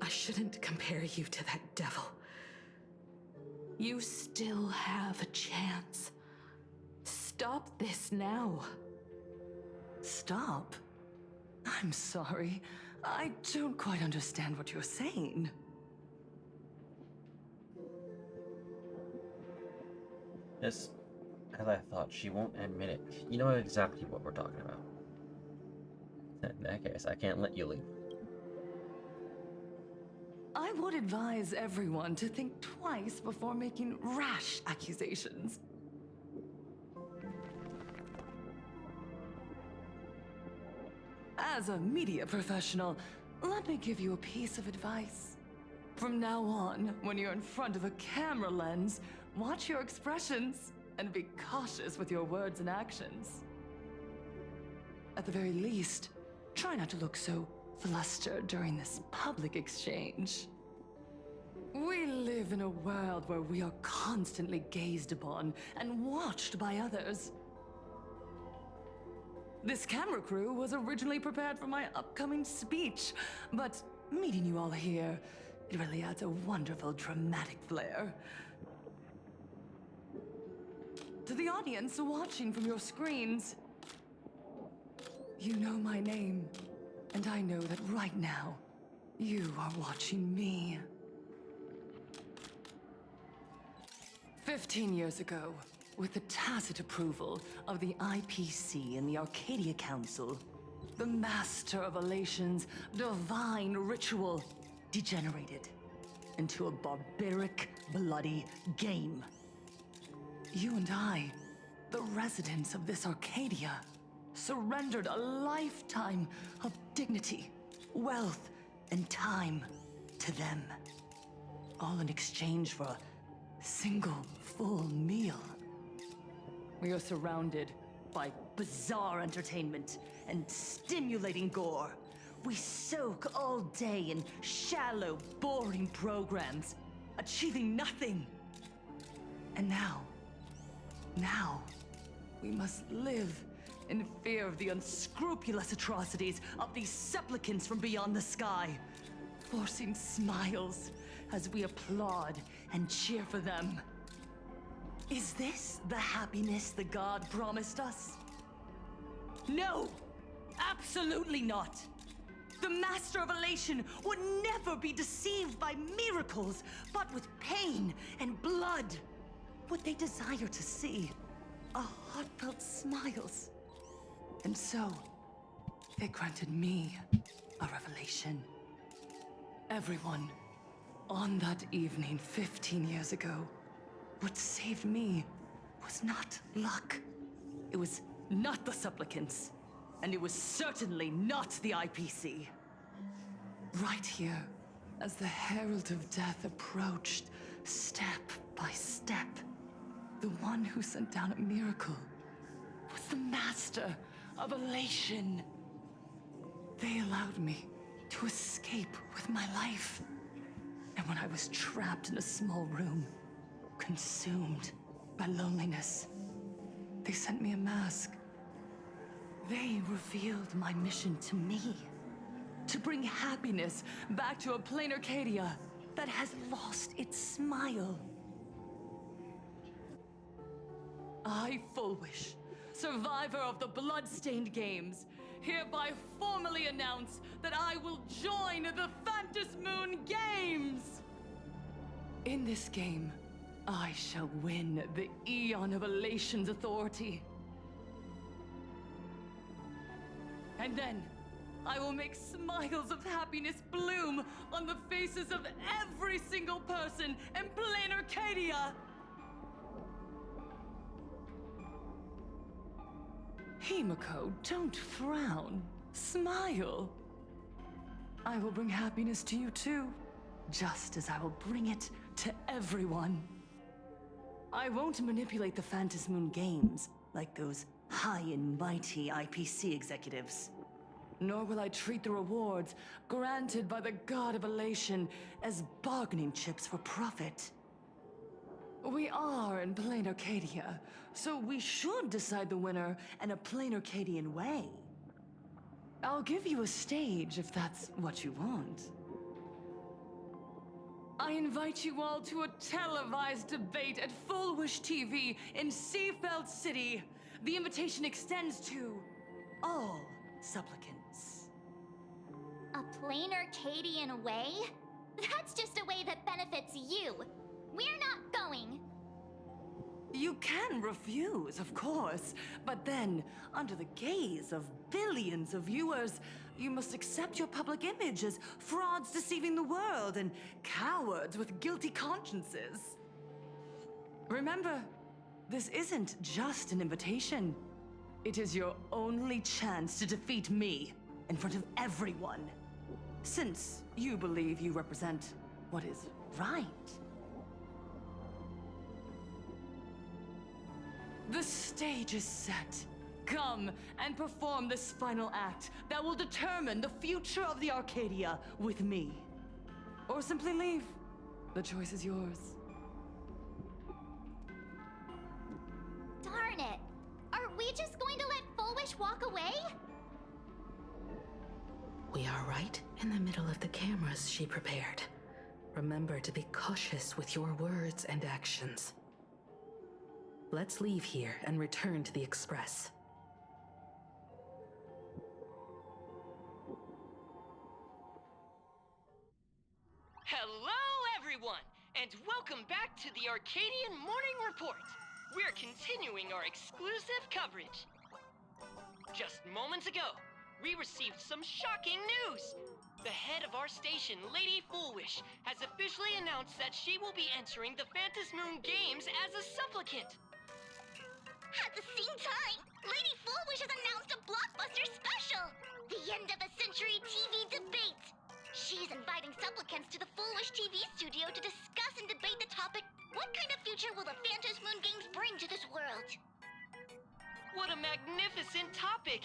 I shouldn't compare you to that devil. You still have a chance. Stop this now. Stop? I'm sorry. I don't quite understand what you're saying. Just as I thought, she won't admit it. You know exactly what we're talking about. In that case, I can't let you leave. I would advise everyone to think twice before making rash accusations. As a media professional, let me give you a piece of advice. From now on, when you're in front of a camera lens, watch your expressions and be cautious with your words and actions. At the very least, try not to look so flustered during this public exchange. We live in a world where we are constantly gazed upon and watched by others. This camera crew was originally prepared for my upcoming speech, but meeting you all here, it really adds a wonderful dramatic flair. To the audience watching from your screens, you know my name, and I know that right now, you are watching me. 15 years ago, with the tacit approval of the IPC and the Arcadia Council, the Master of Elation's divine ritual degenerated into a barbaric bloody game. You and I, the residents of this Arcadia, surrendered a lifetime of dignity, wealth, and time to them. All in exchange for a single full meal. We are surrounded by bizarre entertainment and stimulating gore. We soak all day in shallow, boring programs, achieving nothing. And now, we must live in fear of the unscrupulous atrocities of these supplicants from beyond the sky, forcing smiles as we applaud and cheer for them. Is this the happiness the god promised us? No! Absolutely not! The Master of Elation would never be deceived by miracles, but with pain and blood. What they desire to see are heartfelt smiles. And so, they granted me a revelation. Everyone, on that evening 15 years ago, what saved me was not luck. It was not the supplicants, and it was certainly not the IPC. Right here, as the Herald of Death approached, step by step, the one who sent down a miracle was the Master of Elation. They allowed me to escape with my life. And when I was trapped in a small room, consumed by loneliness, they sent me a mask. They revealed my mission to me. To bring happiness back to a plain Arcadia that has lost its smile. I, Fullwish, survivor of the Bloodstained Games, hereby formally announce that I will join the Phantom Moon Games! In this game, I shall win the Eon of Elation's authority. And then, I will make smiles of happiness bloom on the faces of every single person in plain Arcadia! Himiko, don't frown. Smile. I will bring happiness to you too, just as I will bring it to everyone. I won't manipulate the Phantom Moon Games like those high and mighty IPC executives. Nor will I treat the rewards granted by the God of Elation as bargaining chips for profit. We are in plain Arcadia, so we should decide the winner in a plain Arcadian way. I'll give you a stage if that's what you want. I invite you all to a televised debate at Fullwish TV in Seafeld City. The invitation extends to all supplicants. A plain Arcadian way? That's just a way that benefits you. We're not going. You can refuse, of course, but then, under the gaze of billions of viewers, you must accept your public image as frauds deceiving the world and cowards with guilty consciences. Remember, this isn't just an invitation. It is your only chance to defeat me in front of everyone. Since you believe you represent what is right. The stage is set. Come and perform this final act that will determine the future of the Arcadia with me. Or simply leave. The choice is yours. Darn it! Are we just going to let Fullwish walk away? We are right in the middle of the cameras she prepared. Remember to be cautious with your words and actions. Let's leave here and return to the Express. Hello, everyone, and welcome back to the Arcadian Morning Report. We're continuing our exclusive coverage. Just moments ago, we received some shocking news. The head of our station, Lady Foolwish, has officially announced that she will be entering the Phantom Moon Games as a supplicant. At the same time, Lady Foolwish has announced a blockbuster special! The end of a century TV debate! She's inviting supplicants to the Foolwish TV studio to discuss and debate the topic, what kind of future will the Phantom Moon Games bring to this world? What a magnificent topic!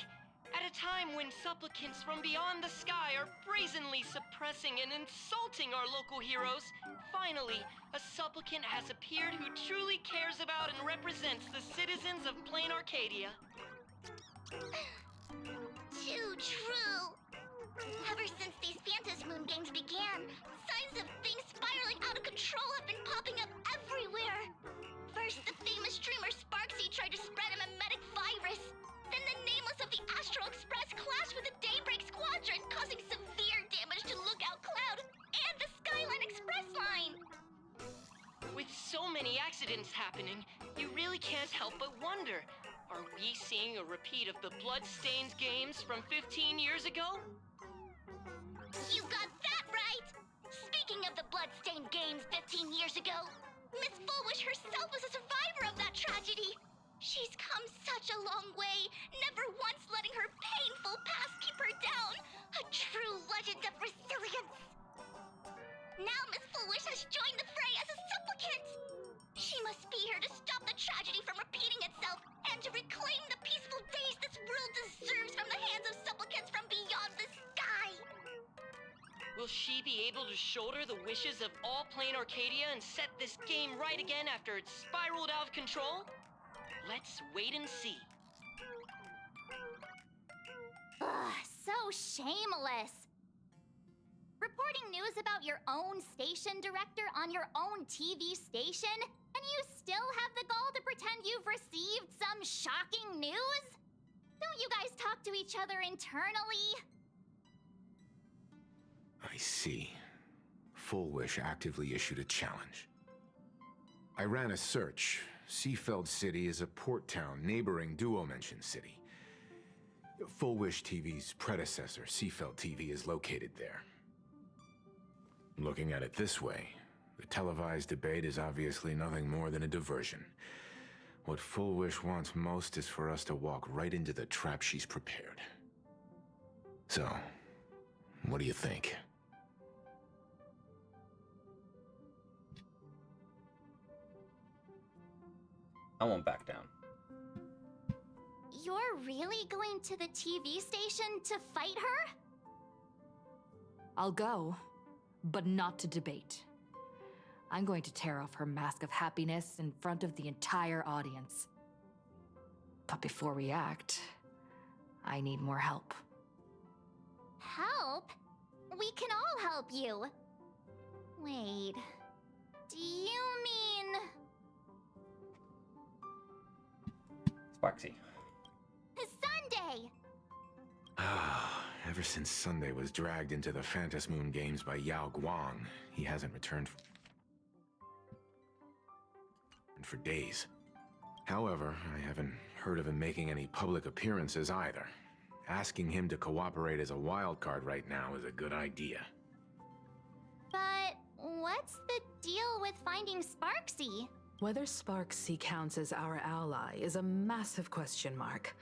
At a time when supplicants from beyond the sky are brazenly suppressing and insulting our local heroes, finally, a supplicant has appeared who truly cares about and represents the citizens of Plain Arcadia. Too true! Ever since these Phantom Moon Games began, signs of things spiraling out of control have been popping up everywhere! First, the famous streamer Sparksy tried to spread a mimetic virus. Then the nameless of the Astral Express clashed with the Daybreak Squadron, causing severe damage to Lookout Cloud and the Skyline Express line! With so many accidents happening, you really can't help but wonder, are we seeing a repeat of the Bloodstained games from 15 years ago? You got that right! Speaking of the Bloodstained games 15 years ago, Miss Foolwish herself was a survivor of that tragedy! She's come such a long way, never once letting her painful past keep her down. A true legend of resilience. Now Miss Foolwish has joined the fray as a supplicant. She must be here to stop the tragedy from repeating itself and to reclaim the peaceful days this world deserves from the hands of supplicants from beyond the sky. Will she be able to shoulder the wishes of all Plain Arcadia and set this game right again after it's spiraled out of control? Let's wait and see. Ugh, so shameless. Reporting news about your own station director on your own TV station, and you still have the gall to pretend you've received some shocking news? Don't you guys talk to each other internally? I see. Foolwish actively issued a challenge. I ran a search. Seafeld City is a port town neighboring Duo-Mention City. Foolwish TV's predecessor, Seafeld TV, is located there. Looking at it this way, the televised debate is obviously nothing more than a diversion. What Foolwish wants most is for us to walk right into the trap she's prepared. So, what do you think? I won't back down. You're really going to the TV station to fight her? I'll go, but not to debate. I'm going to tear off her mask of happiness in front of the entire audience. But before we act, I need more help. Help? We can all help you. Wait, do you mean... Sparksy. Sunday! Ever since Sunday was dragged into the Phantom Moon Games by Yao Guang, he hasn't returned for days. However, I haven't heard of him making any public appearances either. Asking him to cooperate as a wildcard right now is a good idea. But what's the deal with finding Sparksy? Whether Sparksy counts as our ally is a massive question mark.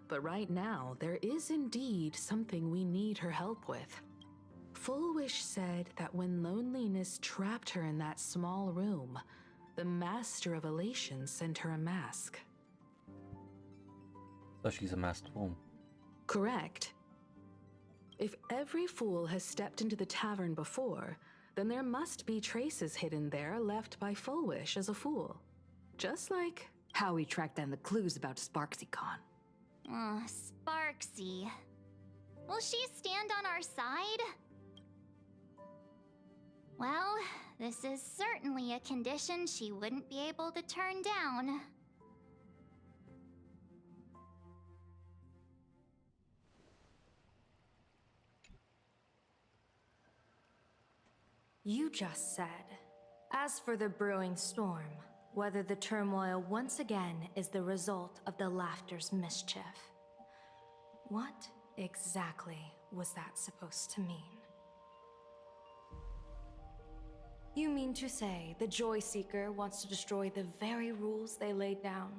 But right now, there is indeed something we need her help with. Foolwish said that when loneliness trapped her in that small room, the Master of Elation sent her a mask. So she's a masked fool. Correct. If every fool has stepped into the tavern before, then there must be traces hidden there left by Foolwish as a fool. Just like how we tracked down the clues about SparksyCon. Sparksy. Will she stand on our side? Well, this is certainly a condition she wouldn't be able to turn down. You just said, as for the brewing storm, whether the turmoil once again is the result of the laughter's mischief. What exactly was that supposed to mean? You mean to say the Joy Seeker wants to destroy the very rules they laid down?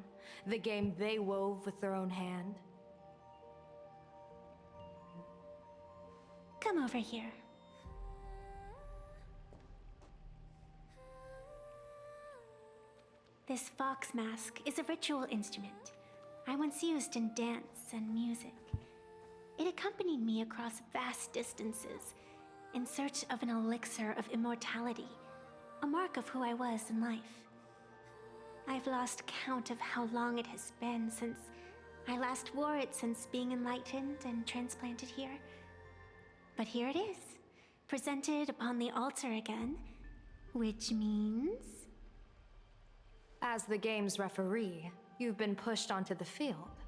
The game they wove with their own hand? Come over here. This fox mask is a ritual instrument I once used in dance and music. It accompanied me across vast distances in search of an elixir of immortality, a mark of who I was in life. I've lost count of how long it has been since I last wore it since being enlightened and transplanted here. But here it is, presented upon the altar again, which means... As the game's referee, you've been pushed onto the field.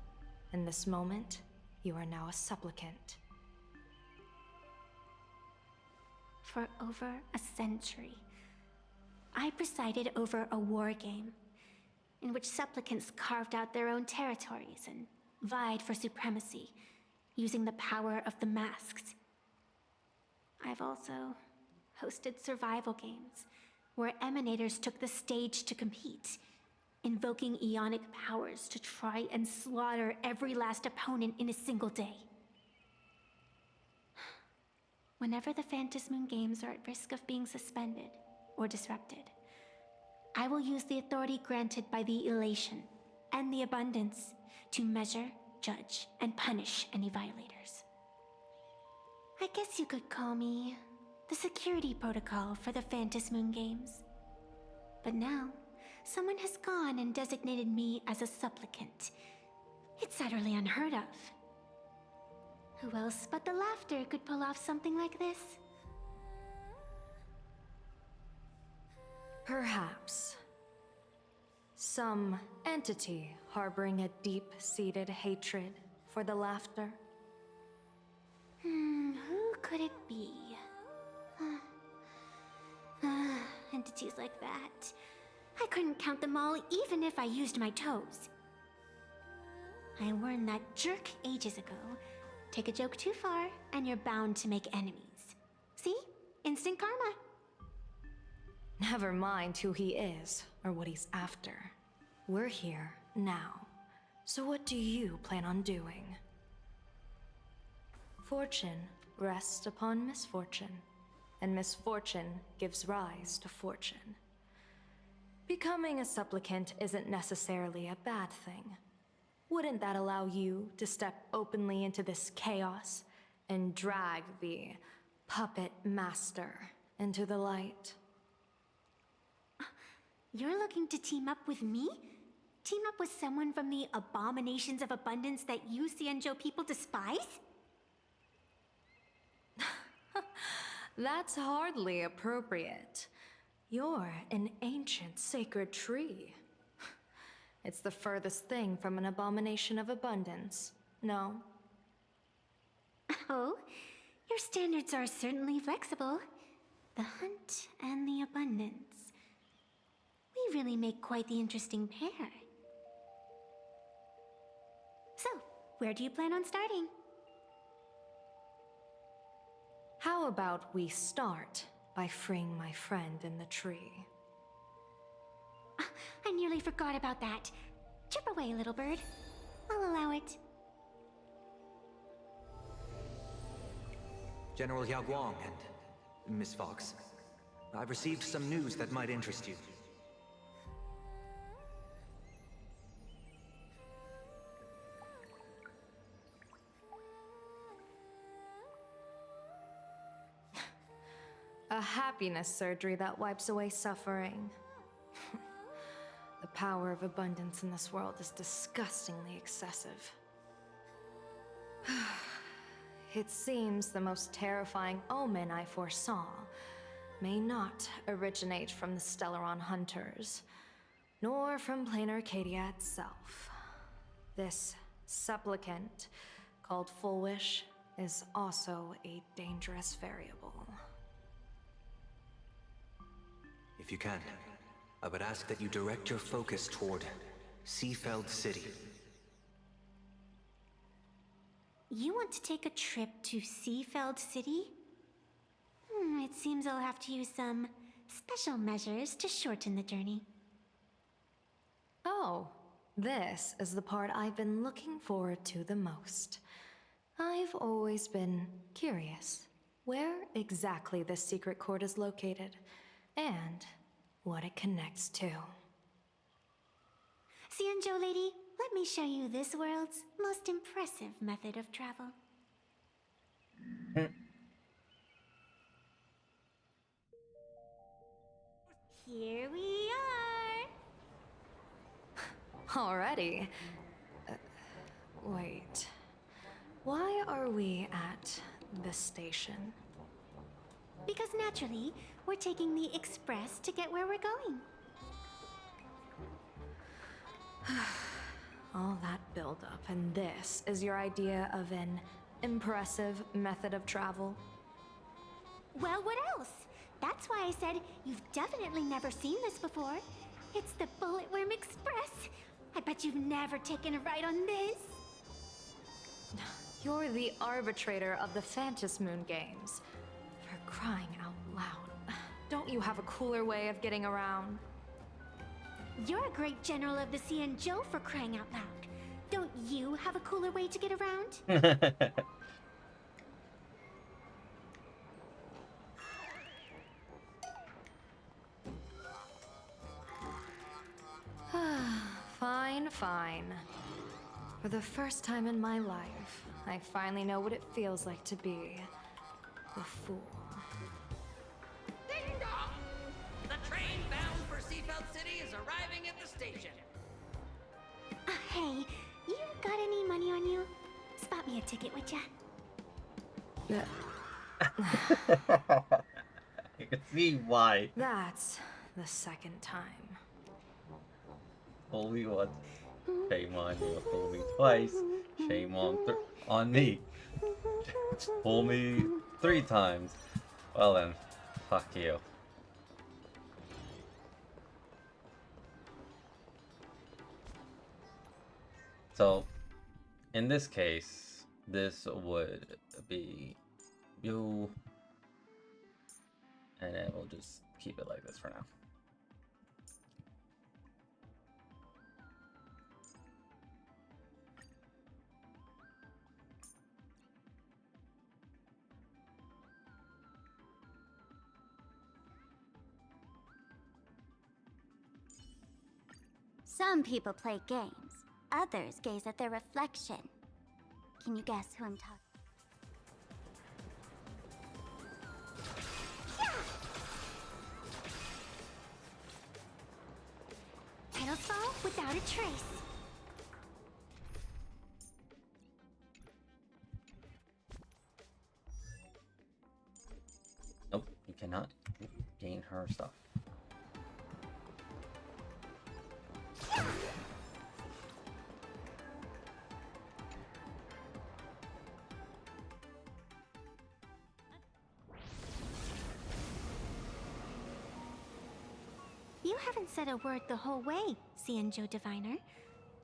In this moment, you are now a supplicant. For over a century, I presided over a war game in which supplicants carved out their own territories and vied for supremacy, using the power of the masks. I've also hosted survival games where emanators took the stage to compete, invoking eonic powers to try and slaughter every last opponent in a single day. Whenever the Phantom Moon games are at risk of being suspended or disrupted, I will use the authority granted by the elation and the abundance to measure, judge, and punish any violators. I guess you could call me the security protocol for the Phantom Moon games. But now, someone has gone and designated me as a supplicant. It's utterly unheard of. Who else but the Laughter could pull off something like this? Perhaps. Some entity harboring a deep-seated hatred for the Laughter. Who could it be? Entities like that. I couldn't count them all even if I used my toes. I warned that jerk ages ago. Take a joke too far, and you're bound to make enemies. See? Instant karma. Never mind who he is, or what he's after. We're here, now. So what do you plan on doing? Fortune rests upon misfortune, and misfortune gives rise to fortune. Becoming a supplicant isn't necessarily a bad thing. Wouldn't that allow you to step openly into this chaos and drag the puppet master into the light? You're looking to team up with me? Team up with someone from the abominations of abundance that you Xianzhou people despise? That's hardly appropriate. You're an ancient sacred tree. It's the furthest thing from an abomination of abundance, no? Oh, your standards are certainly flexible. The hunt and the abundance. We really make quite the interesting pair. So, where do you plan on starting? How about we start by freeing my friend in the tree? I nearly forgot about that. Chip away, little bird. I'll allow it. General Yao Guang and Miss Fox, I've received some news that might interest you. A happiness surgery that wipes away suffering. The power of abundance in this world is disgustingly excessive. It seems the most terrifying omen I foresaw may not originate from the Stellaron hunters, nor from plain Arcadia itself. This supplicant, called Full Wish, is also a dangerous variable. If you can, I would ask that you direct your focus toward Seafeld City. You want to take a trip to Seafeld City? It seems I'll have to use some special measures to shorten the journey. Oh, this is the part I've been looking forward to the most. I've always been curious where exactly this secret court is located, and what it connects to. Xianzhou lady, let me show you this world's most impressive method of travel. Here we are! Already? Wait. Why are we at this station? Because naturally, we're taking the express to get where we're going. All that buildup, and this is your idea of an impressive method of travel? Well, what else? That's why I said you've definitely never seen this before. It's the Bulletworm Express. I bet you've never taken a ride on this. You're the arbitrator of the Phantom Moon games. For crying out loud. Don't you have a cooler way of getting around? You're a great general of the Xianzhou, for crying out loud. Don't you have a cooler way to get around? Fine, fine. For the first time in my life, I finally know what it feels like to be a fool. Ding dong! The train bound for Seafeld City is arriving at the station. Hey, you got any money on you? Spot me a ticket, would ya? I can see why. That's the second time. Fool me once, shame on you. Fool me twice, shame on me. Fool me 3 times. Well then, fuck you. So, in this case, this would be you, and then we'll just keep it like this for now. Some people play games. Others gaze at their reflection. Can you guess who I'm talking? Petals fall without a trace. Nope, you cannot gain her stuff. You haven't said a word the whole way, Xianzhou Diviner.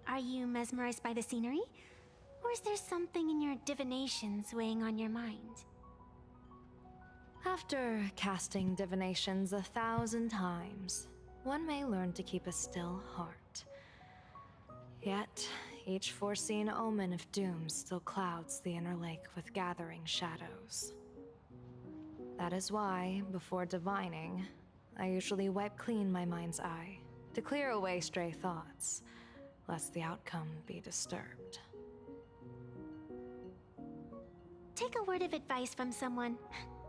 Are you mesmerized by the scenery? Or is there something in your divinations weighing on your mind? After casting divinations 1,000 times, one may learn to keep a still heart. Yet, each foreseen omen of doom still clouds the inner lake with gathering shadows. That is why, before divining, I usually wipe clean my mind's eye to clear away stray thoughts, lest the outcome be disturbed. Take a word of advice from someone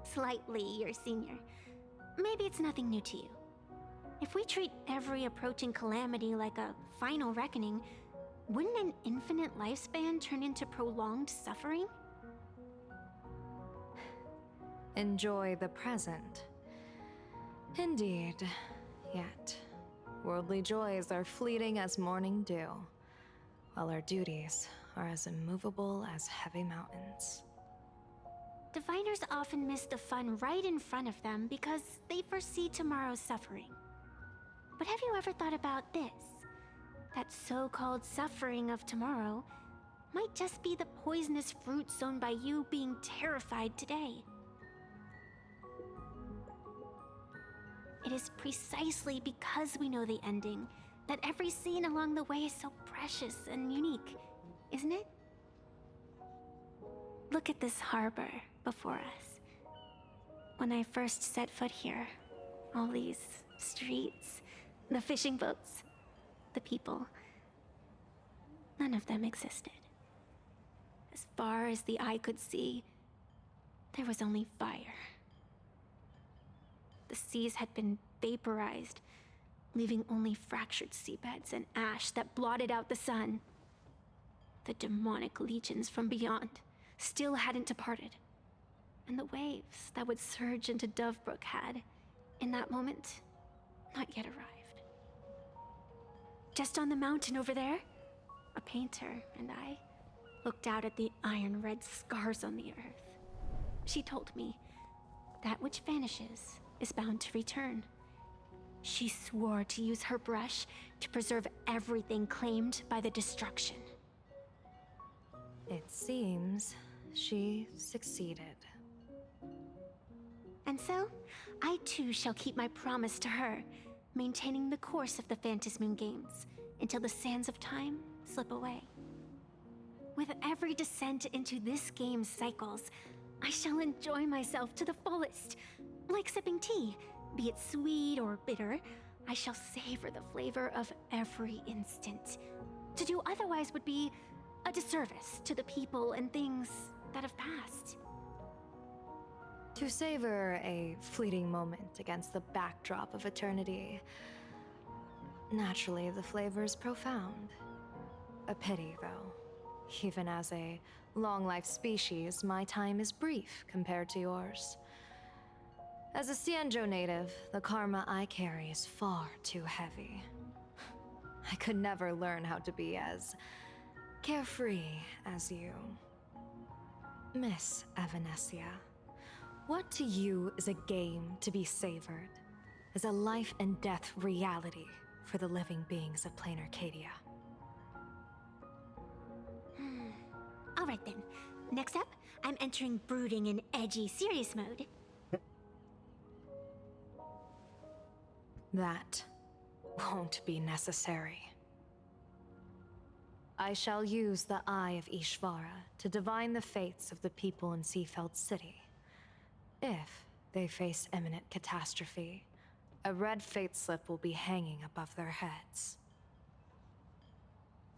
slightly your senior. Maybe it's nothing new to you. If we treat every approaching calamity like a final reckoning, wouldn't an infinite lifespan turn into prolonged suffering? Enjoy the present. Indeed, yet worldly joys are fleeting as morning dew, while our duties are as immovable as heavy mountains. Diviners often miss the fun right in front of them because they foresee tomorrow's suffering. But have you ever thought about this? That so-called suffering of tomorrow might just be the poisonous fruit sown by you being terrified today. it is precisely because we know the ending that every scene along the way is so precious and unique, isn't it? Look at this harbor before us. When I first set foot here, all these streets, the fishing boats, the people, none of them existed. As far as the eye could see, there was only fire. The seas had been vaporized, leaving only fractured seabeds and ash that blotted out the sun. The demonic legions from beyond still hadn't departed, and the waves that would surge into Dovebrook had, in that moment, not yet arrived. Just on the mountain over there, a painter and I looked out at the iron-red scars on the earth. She told me, that which vanishes is bound to return. She swore to use her brush to preserve everything claimed by the destruction. It seems she succeeded. And so, I too shall keep my promise to her, maintaining the course of the Phantasmoon Games until the sands of time slip away. With every descent into this game's cycles, I shall enjoy myself to the fullest. Like sipping tea, be it sweet or bitter, I shall savor the flavor of every instant. To do otherwise would be a disservice to the people and things that have passed. To savor a fleeting moment against the backdrop of eternity. Naturally, the flavor is profound. A pity, though. Even as a long-life species, my time is brief compared to yours. As a Xianzhou native, the karma I carry is far too heavy. I could never learn how to be as carefree as you. Miss Evanescia, what to you is a game to be savored, is a life and death reality for the living beings of Plain Arcadia? All right then. Next up, I'm entering brooding and edgy serious mode. That won't be necessary. I shall use the Eye of Ishvara to divine the fates of the people in Seafeld City. If they face imminent catastrophe, a red fate slip will be hanging above their heads.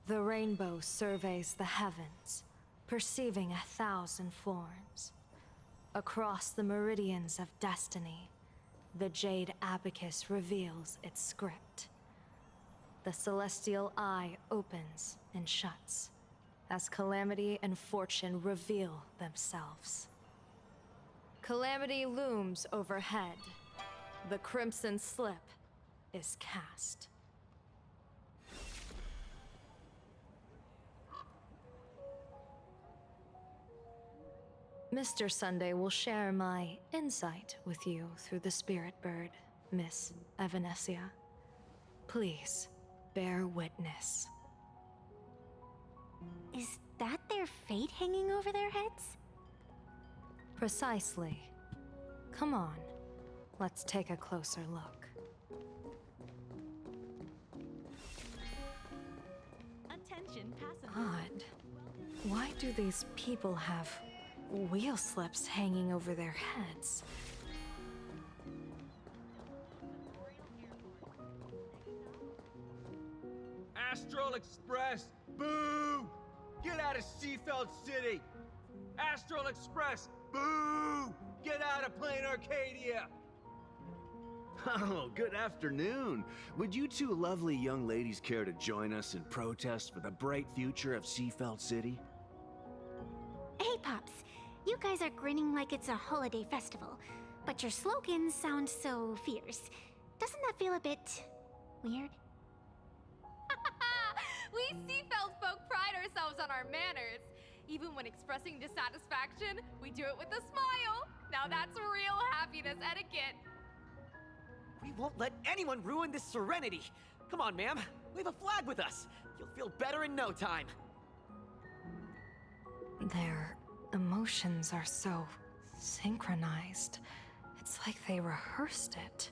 The rainbow surveys the heavens, perceiving 1,000 forms. Across the meridians of destiny, the Jade Abacus reveals its script. The celestial eye opens and shuts as calamity and fortune reveal themselves. Calamity looms overhead. The crimson slip is cast. Mr. Sunday will share my insight with you through the Spirit Bird, Miss Evanescia. Please, bear witness. Is that their fate hanging over their heads? Precisely. Come on, let's take a closer look. Attention passengers. Odd. Why do these people have wheel slips hanging over their heads? Astral Express, boo! Get out of Seafeld City! Astral Express, boo! Get out of Plain Arcadia! Oh, good afternoon. Would you two lovely young ladies care to join us in protest for the bright future of Seafeld City? Hey, Pops. You guys are grinning like it's a holiday festival, but your slogans sound so fierce. Doesn't that feel a bit weird? We Seafeld folk pride ourselves on our manners. Even when expressing dissatisfaction, we do it with a smile. Now that's real happiness etiquette. We won't let anyone ruin this serenity. Come on, ma'am. Wave a flag with us. You'll feel better in no time. Their emotions are so synchronized. It's like they rehearsed it.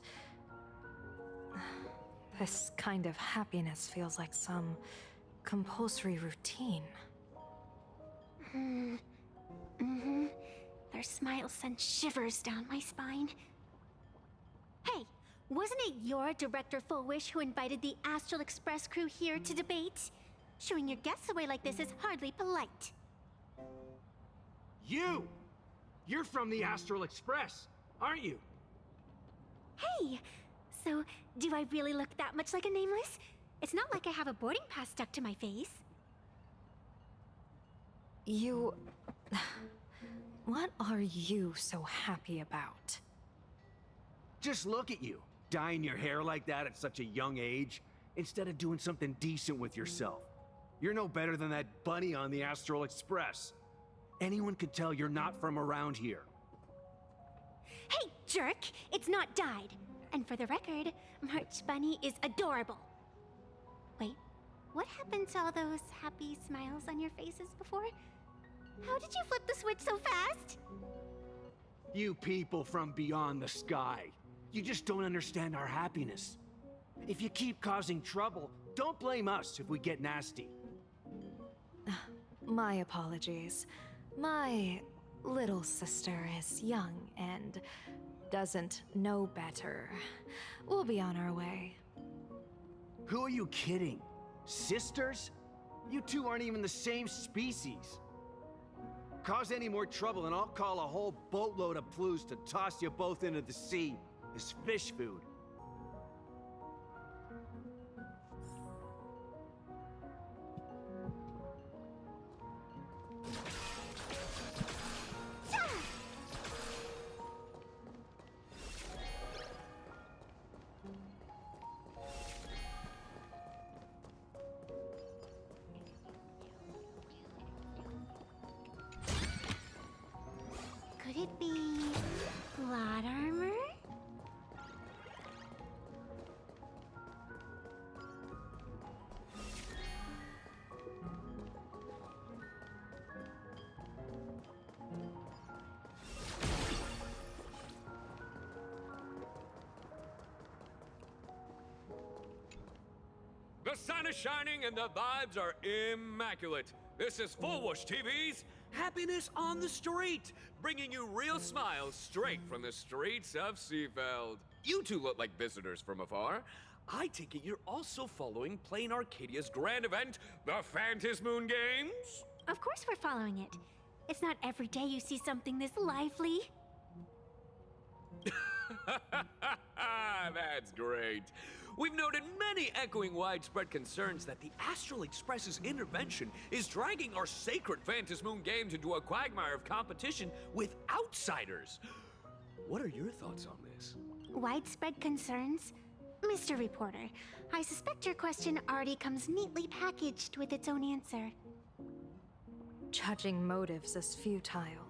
This kind of happiness feels like some compulsory routine. Mm-hmm. Their smiles send shivers down my spine. Hey, wasn't it your Director Fullwish who invited the Astral Express crew here to debate? Showing your guests away like this is hardly polite. You! You're from the Astral Express, aren't you? Hey! So, do I really look that much like a nameless? It's not like I have a boarding pass stuck to my face. You... What are you so happy about? Just look at you, dyeing your hair like that at such a young age, instead of doing something decent with yourself. You're no better than that bunny on the Astral Express. Anyone could tell you're not from around here. Hey, jerk! It's not dyed. And for the record, March Bunny is adorable. Wait, what happened to all those happy smiles on your faces before? How did you flip the switch so fast? You people from beyond the sky. You just don't understand our happiness. If you keep causing trouble, don't blame us if we get nasty. My apologies. My little sister is young and doesn't know better. We'll be on our way. Who are you kidding? Sisters? You two aren't even the same species. Cause any more trouble and I'll call a whole boatload of Ploos to toss you both into the sea as fish food. Could it be plot armor? The sun is shining and the vibes are immaculate. This is Fullwish TV's Happiness on the Street, bringing you real smiles straight from the streets of Seafeld. You two look like visitors from afar. I take it you're also following Plain Arcadia's grand event, the Phantasmoon Games? Of course we're following it. It's not every day you see something this lively. That's great. We've noted many echoing widespread concerns that the Astral Express's intervention is dragging our sacred Phantasmoon games into a quagmire of competition with outsiders. What are your thoughts on this? Widespread concerns? Mr. Reporter, I suspect your question already comes neatly packaged with its own answer. Judging motives is futile.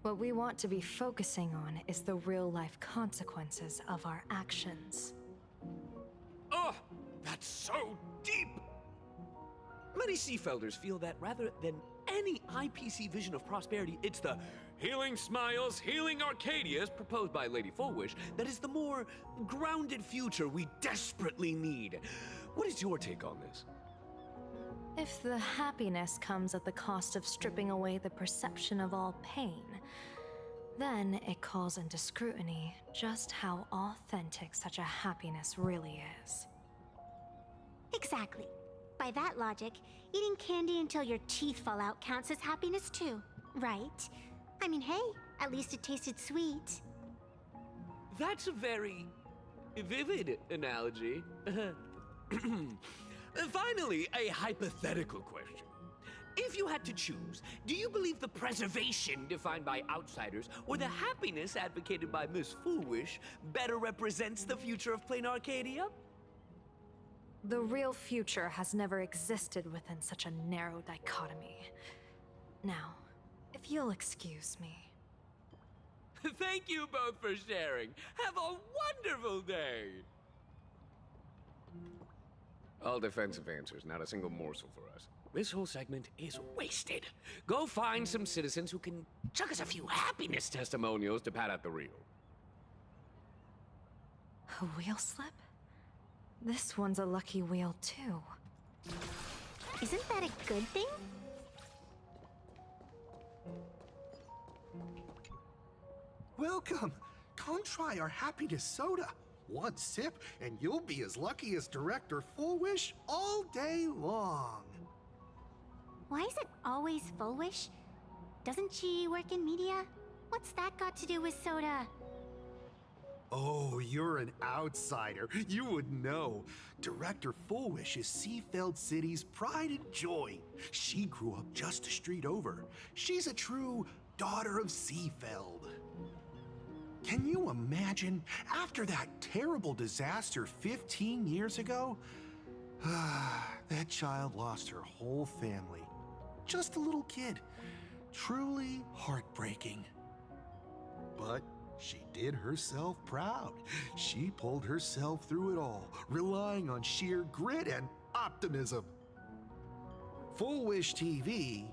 What we want to be focusing on is the real-life consequences of our actions. Oh, that's so deep! Many Seafelders feel that rather than any IPC vision of prosperity, it's the healing smiles, healing Arcadias proposed by Lady Fullwish that is the more grounded future we desperately need. What is your take on this? If the happiness comes at the cost of stripping away the perception of all pain, then it calls into scrutiny just how authentic such a happiness really is. Exactly. By that logic, eating candy until your teeth fall out counts as happiness too, right? I mean, hey, at least it tasted sweet. That's a very vivid analogy. Finally, a hypothetical question. If you had to choose, do you believe the preservation defined by outsiders or the happiness advocated by Miss Fullwish better represents the future of Plain Arcadia? The real future has never existed within such a narrow dichotomy. Now, if you'll excuse me. Thank you both for sharing. Have a wonderful day. All defensive answers, not a single morsel for us. This whole segment is wasted. Go find some citizens who can chuck us a few happiness testimonials to pad out the reel. A wheel slip? This one's a lucky wheel, too. Isn't that a good thing? Welcome! Come try our happiness soda. One sip, and you'll be as lucky as Director Full Wish all day long. Why is it always Full Wish? Doesn't she work in media? What's that got to do with soda? Oh, you're an outsider. You would know. Director Full Wish is Seafeld City's pride and joy. She grew up just a street over. She's a true daughter of Seafeld. Can you imagine? After that terrible disaster 15 years ago, that child lost her whole family. Just a little kid. Truly heartbreaking. But she did herself proud. She pulled herself through it all, relying on sheer grit and optimism. Full Wish TV,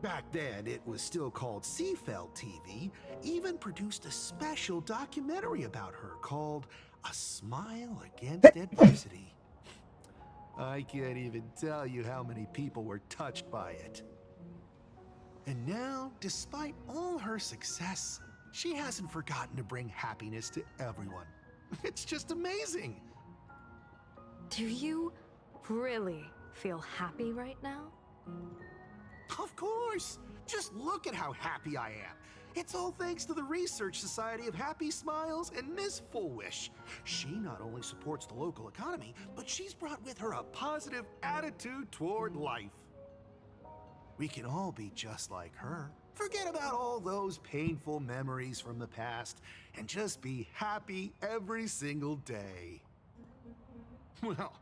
back then it was still called Seafeld TV, even produced a special documentary about her called A Smile Against Adversity. I can't even tell you how many people were touched by it. And now, despite all her success, she hasn't forgotten to bring happiness to everyone. It's just amazing. Do you really feel happy right now? Of course! Just look at how happy I am. It's all thanks to the Research Society of Happy Smiles and Miss Full Wish. She not only supports the local economy, but she's brought with her a positive attitude toward life. We can all be just like her. Forget about all those painful memories from the past and just be happy every single day. Well,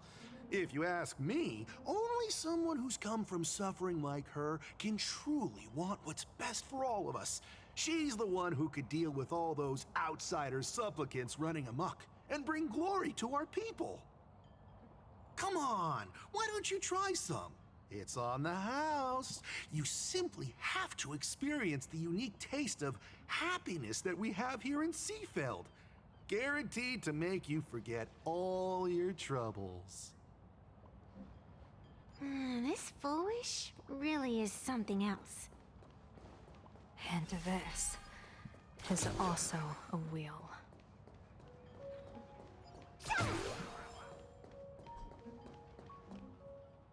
if you ask me, only someone who's come from suffering like her can truly want what's best for all of us. She's the one who could deal with all those outsider supplicants running amok and bring glory to our people. Come on, why don't you try some? It's on the house. You simply have to experience the unique taste of happiness that we have here in Seafeld. Guaranteed to make you forget all your troubles. This Full Wish really is something else. And this is also a wheel.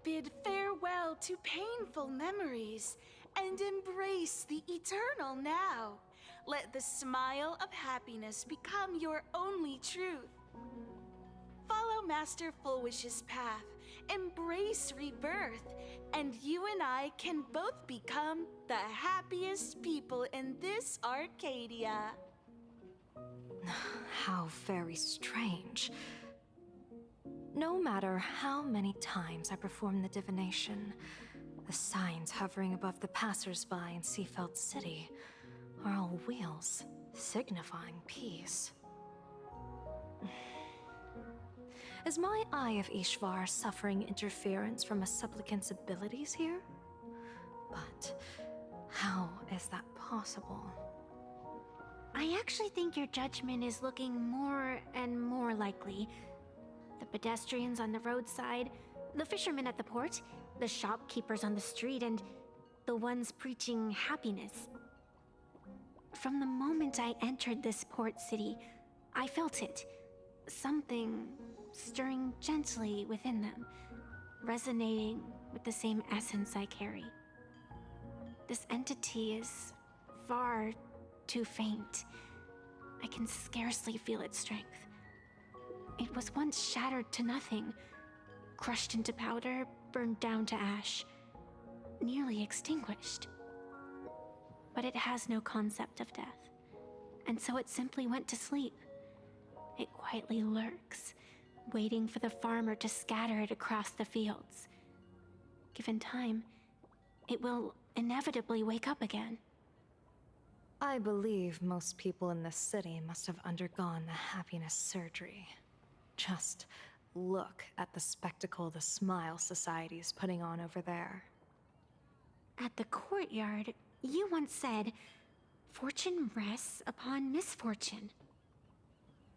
Bid farewell to painful memories and embrace the eternal now. Let the smile of happiness become your only truth. Follow Master Full Wish's path, embrace rebirth, and you and I can both become the happiest people in this Arcadia. How very strange. No matter how many times I perform the divination, the signs hovering above the passers-by in Seafeld City are all wheels, signifying peace. Is my Eye of Ishvar suffering interference from a supplicant's abilities here? But how is that possible? I actually think your judgment is looking more and more likely. The pedestrians on the roadside, the fishermen at the port, the shopkeepers on the street, and the ones preaching happiness. From the moment I entered this port city, I felt it. Something stirring gently within them, resonating with the same essence I carry. This entity is far too faint. I can scarcely feel its strength. It was once shattered to nothing, crushed into powder, burned down to ash, nearly extinguished. But it has no concept of death, and so it simply went to sleep. It quietly lurks, waiting for the farmer to scatter it across the fields. Given time, it will inevitably wake up again. I believe most people in this city must have undergone the happiness surgery. Just look at the spectacle the Smile Society is putting on over there. At the courtyard, you once said, "Fortune rests upon misfortune."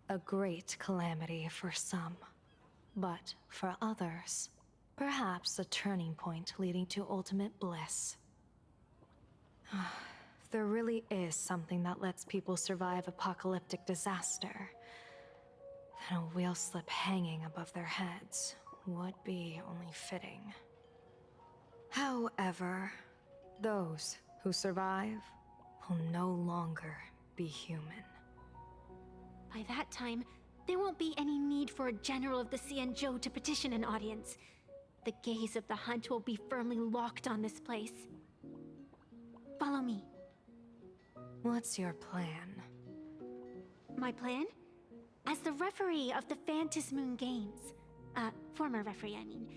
A great calamity for some, But for others, perhaps a turning point leading to ultimate bliss. If there really is something that lets people survive apocalyptic disaster, then a wheel slip hanging above their heads would be only fitting. However, those who survive will no longer be human. By that time, there won't be any need for a general of the Xianzhou to petition an audience. The gaze of the hunt will be firmly locked on this place. Follow me. What's your plan? My plan? As the referee of the Phantom Moon Games, former referee, I mean,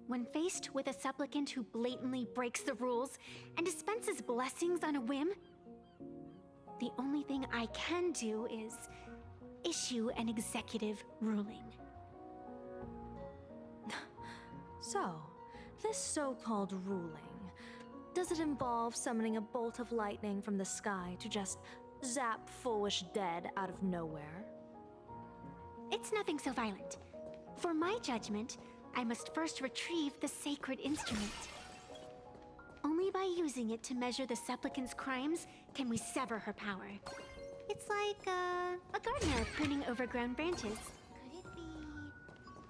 when faced with a supplicant who blatantly breaks the rules and dispenses blessings on a whim, the only thing I can do is issue an executive ruling. So, this so-called ruling, does it involve summoning a bolt of lightning from the sky to just zap foolish dead out of nowhere? It's nothing so violent. For my judgment, I must first retrieve the sacred instrument. Only by using it to measure the supplicant's crimes can we sever her power. It's like, a gardener pruning overgrown branches. Could it be...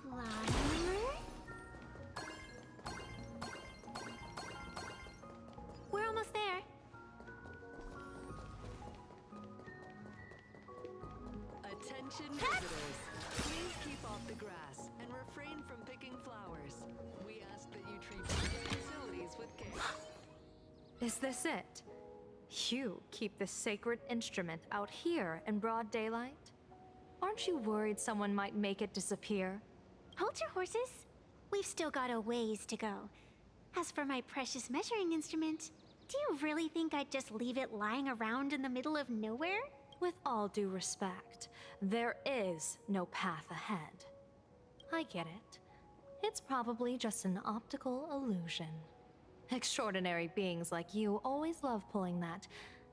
Blossomer? We're almost there. Attention visitors. Please keep off the grass and refrain from picking flowers. We ask that you treat public facilities with care. Is this it? You keep this sacred instrument out here in broad daylight? Aren't you worried someone might make it disappear? Hold your horses. We've still got a ways to go. As for my precious measuring instrument, do you really think I'd just leave it lying around in the middle of nowhere? With all due respect, there is no path ahead. I get it. It's probably just an optical illusion. Extraordinary beings like you always love pulling that.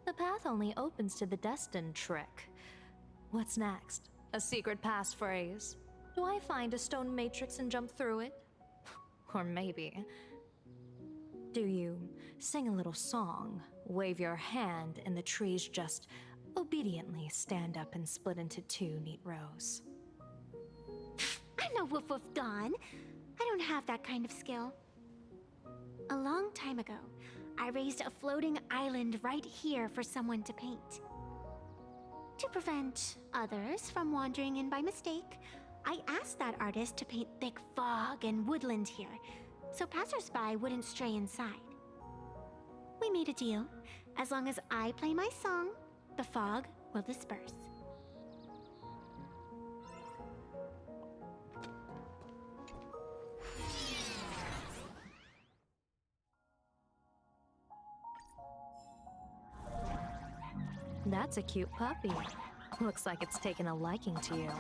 The path only opens to the destined trick. What's next? A secret passphrase? Do I find a stone matrix and jump through it? Or maybe... do you sing a little song, wave your hand, and the trees just obediently stand up and split into two neat rows? I'm no Woof Woof Dawn. I don't have that kind of skill. A long time ago, I raised a floating island right here for someone to paint. To prevent others from wandering in by mistake, I asked that artist to paint thick fog and woodland here, so passersby wouldn't stray inside. We made a deal. As long as I play my song, the fog will disperse. That's a cute puppy. Looks like it's taken a liking to you.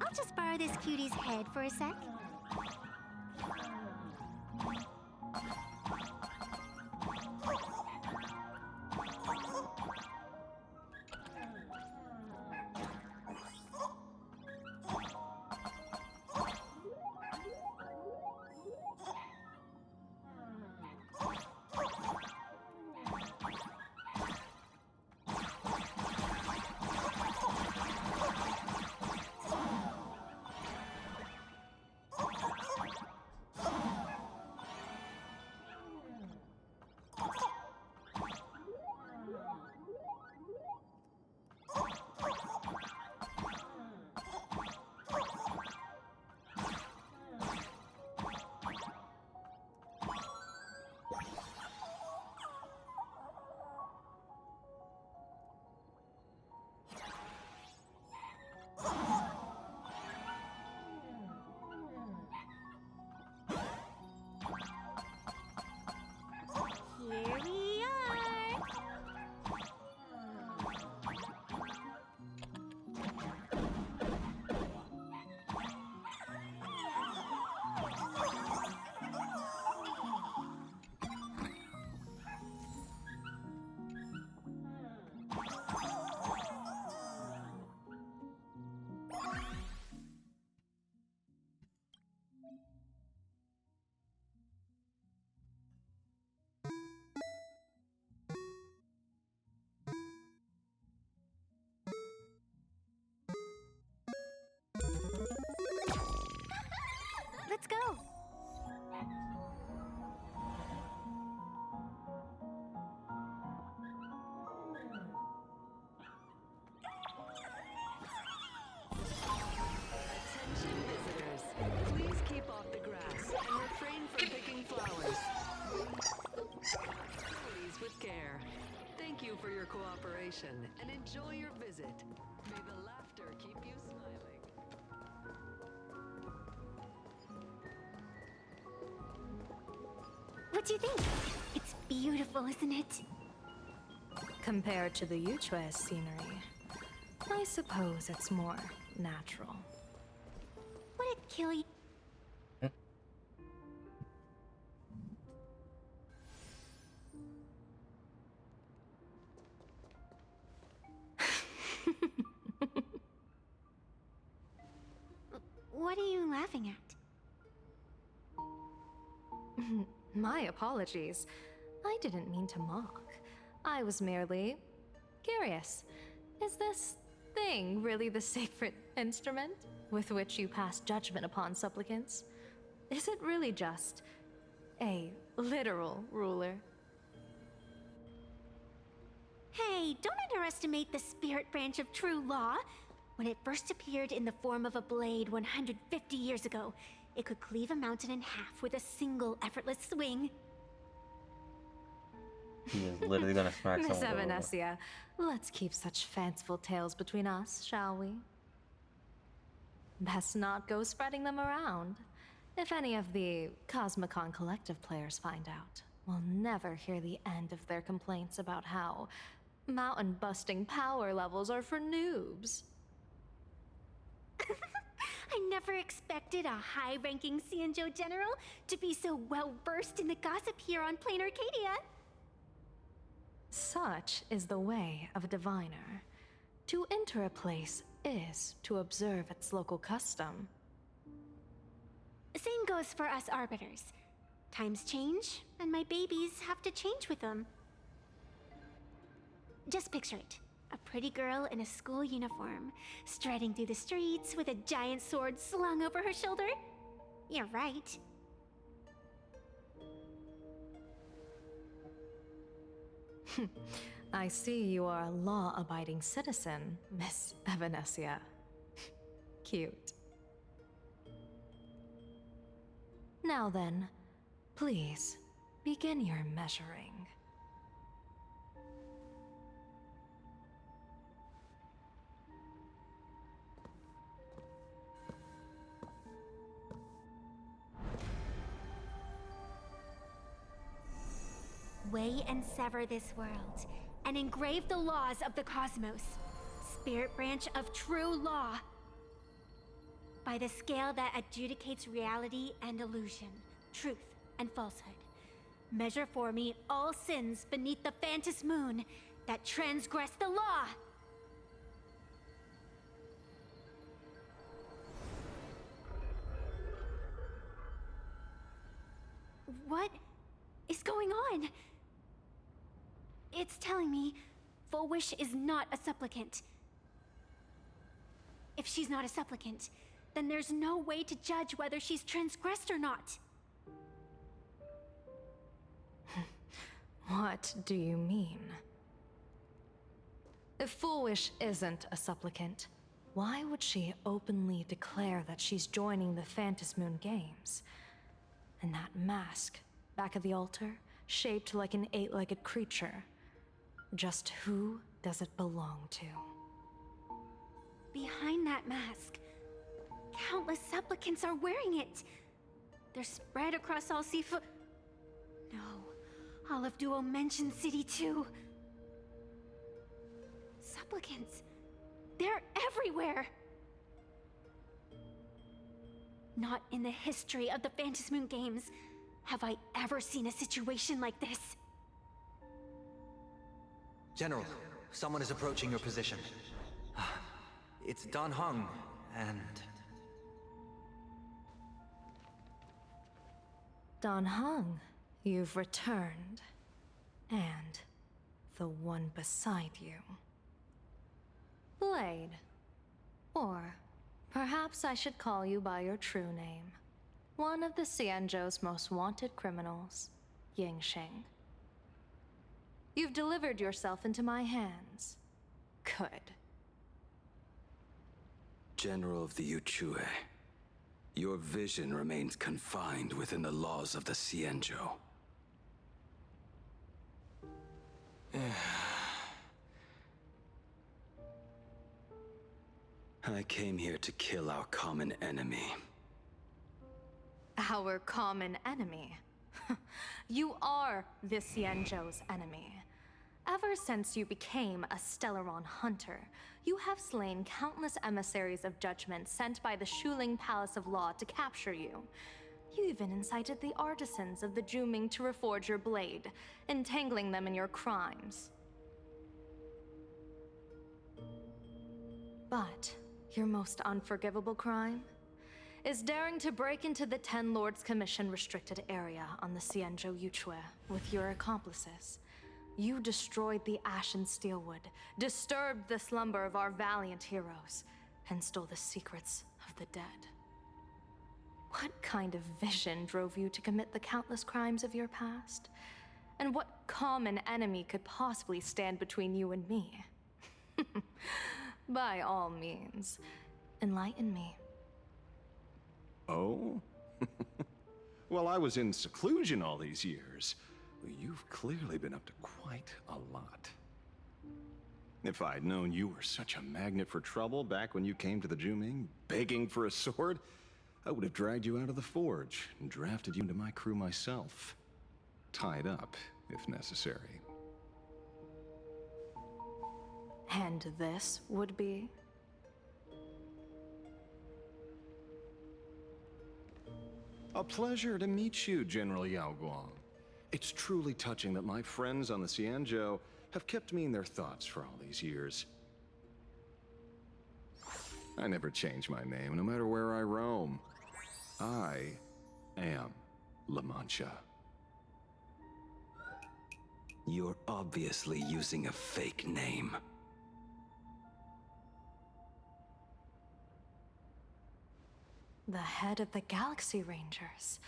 I'll just borrow this cutie's head for a sec. care. Thank you for your cooperation and enjoy your visit. May the laughter keep you smiling. What do you think? It's beautiful, isn't it? Compared to the Yuchue's scenery, I suppose it's more natural. Would it kill you? What are you laughing at? My apologies. I didn't mean to mock. I was merely curious. Is this thing really the sacred instrument with which you pass judgment upon supplicants? Is it really just a literal ruler? Hey, don't underestimate the spirit branch of true law. When it first appeared in the form of a blade 150 years ago, it could cleave a mountain in half with a single effortless swing. He is literally gonna smack Miss someone. Evanesia, let's keep such fanciful tales between us, shall we? Best not go spreading them around. If any of the Cosmicon Collective players find out, we'll never hear the end of their complaints about how mountain-busting power levels are for noobs. I never expected a high-ranking Xianzhou general to be so well-versed in the gossip here on Plain Arcadia. Such is the way of a diviner. To enter a place is to observe its local custom. Same goes for us arbiters. Times change, and my babies have to change with them. Just picture it. A pretty girl in a school uniform, striding through the streets with a giant sword slung over her shoulder. You're right. I see you are a law-abiding citizen, Miss Evanesia. Cute. Now then, please, begin your measuring. Weigh and sever this world, and engrave the laws of the cosmos. Spirit branch of true law. By the scale that adjudicates reality and illusion, truth and falsehood. Measure for me all sins beneath the Phantom Moon that transgress the law. What is going on? It's telling me Full Wish is not a supplicant. If she's not a supplicant, then there's no way to judge whether she's transgressed or not. What do you mean? If Full Wish isn't a supplicant, why would she openly declare that she's joining the Phantom Moon Games? And that mask, back of the altar, shaped like an 8-legged creature. Just who does it belong to? Behind that mask, countless supplicants are wearing it. They're spread across all Seafood. No, all of Duo mentioned City too. Supplicants, they're everywhere. Not in the history of the Phantom Moon Games have I ever seen a situation like this. General, someone is approaching your position. It's Dan Heng, and... Dan Heng, you've returned. And the one beside you. Blade. Or perhaps I should call you by your true name. One of the Xianzhou's most wanted criminals, Yingxing. You've delivered yourself into my hands. Good. General of the Yuchue, your vision remains confined within the laws of the Xianzhou. I came here to kill our common enemy. Our common enemy? You are the Xianzhou's enemy. Ever since you became a Stellaron hunter, you have slain countless emissaries of judgment sent by the Shuling Palace of Law to capture you. You even incited the artisans of the Juming to reforge your blade, entangling them in your crimes. But your most unforgivable crime is daring to break into the Ten Lords Commission restricted area on the Xianzhou Yuchue with your accomplices. You destroyed the Ashen Steelwood, disturbed the slumber of our valiant heroes, and stole the secrets of the dead. What kind of vision drove you to commit the countless crimes of your past? And what common enemy could possibly stand between you and me? By all means, enlighten me. Oh? Well, I was in seclusion all these years. You've clearly been up to quite a lot. If I'd known you were such a magnet for trouble back when you came to the Juming, begging for a sword, I would have dragged you out of the forge and drafted you into my crew myself. Tied up, if necessary. And this would be? A pleasure to meet you, General Yao Guang. It's truly touching that my friends on the Xianzhou have kept me in their thoughts for all these years. I never change my name, no matter where I roam. I am La Mancha. You're obviously using a fake name. The head of the Galaxy Rangers.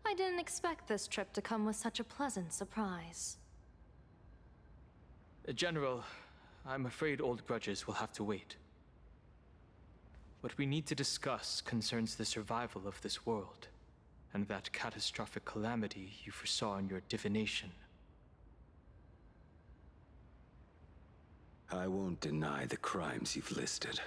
I didn't expect this trip to come with such a pleasant surprise. General, I'm afraid old grudges will have to wait. What we need to discuss concerns the survival of this world, and that catastrophic calamity you foresaw in your divination. I won't deny the crimes you've listed.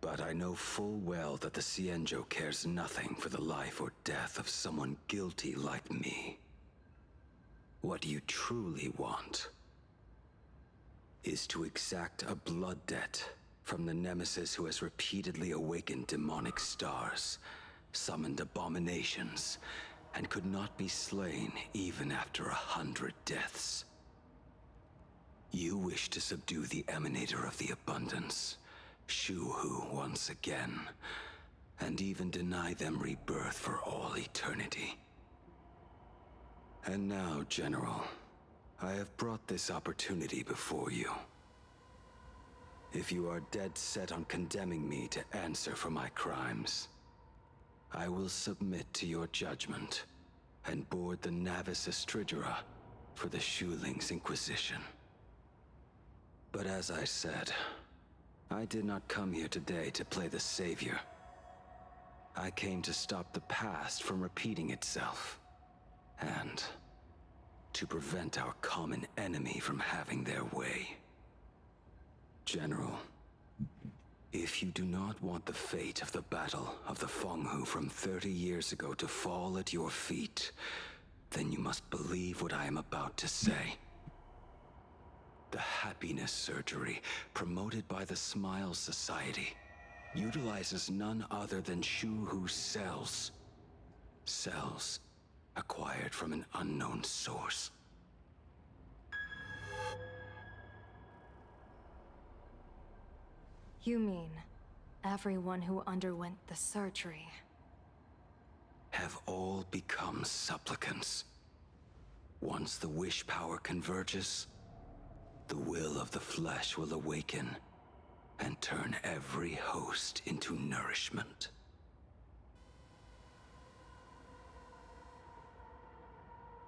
But I know full well that the Xianzhou cares nothing for the life or death of someone guilty like me. What you truly want is to exact a blood debt from the nemesis who has repeatedly awakened demonic stars, summoned abominations, and could not be slain even after 100 deaths. You wish to subdue the Emanator of the Abundance, Shu-Hu once again, and even deny them rebirth for all eternity. And now, General, I have brought this opportunity before you. If you are dead set on condemning me to answer for my crimes, I will submit to your judgment and board the Navis Astridura for the Shuling's Inquisition. But as I said, I did not come here today to play the savior. I came to stop the past from repeating itself, and to prevent our common enemy from having their way. General, if you do not want the fate of the Battle of the Fenghu from 30 years ago to fall at your feet, then you must believe what I am about to say. The happiness surgery, promoted by the Smile Society, utilizes none other than Shu-Hu's cells. Cells acquired from an unknown source. You mean everyone who underwent the surgery Have all become supplicants. Once the wish power converges, the will of the flesh will awaken and turn every host into nourishment.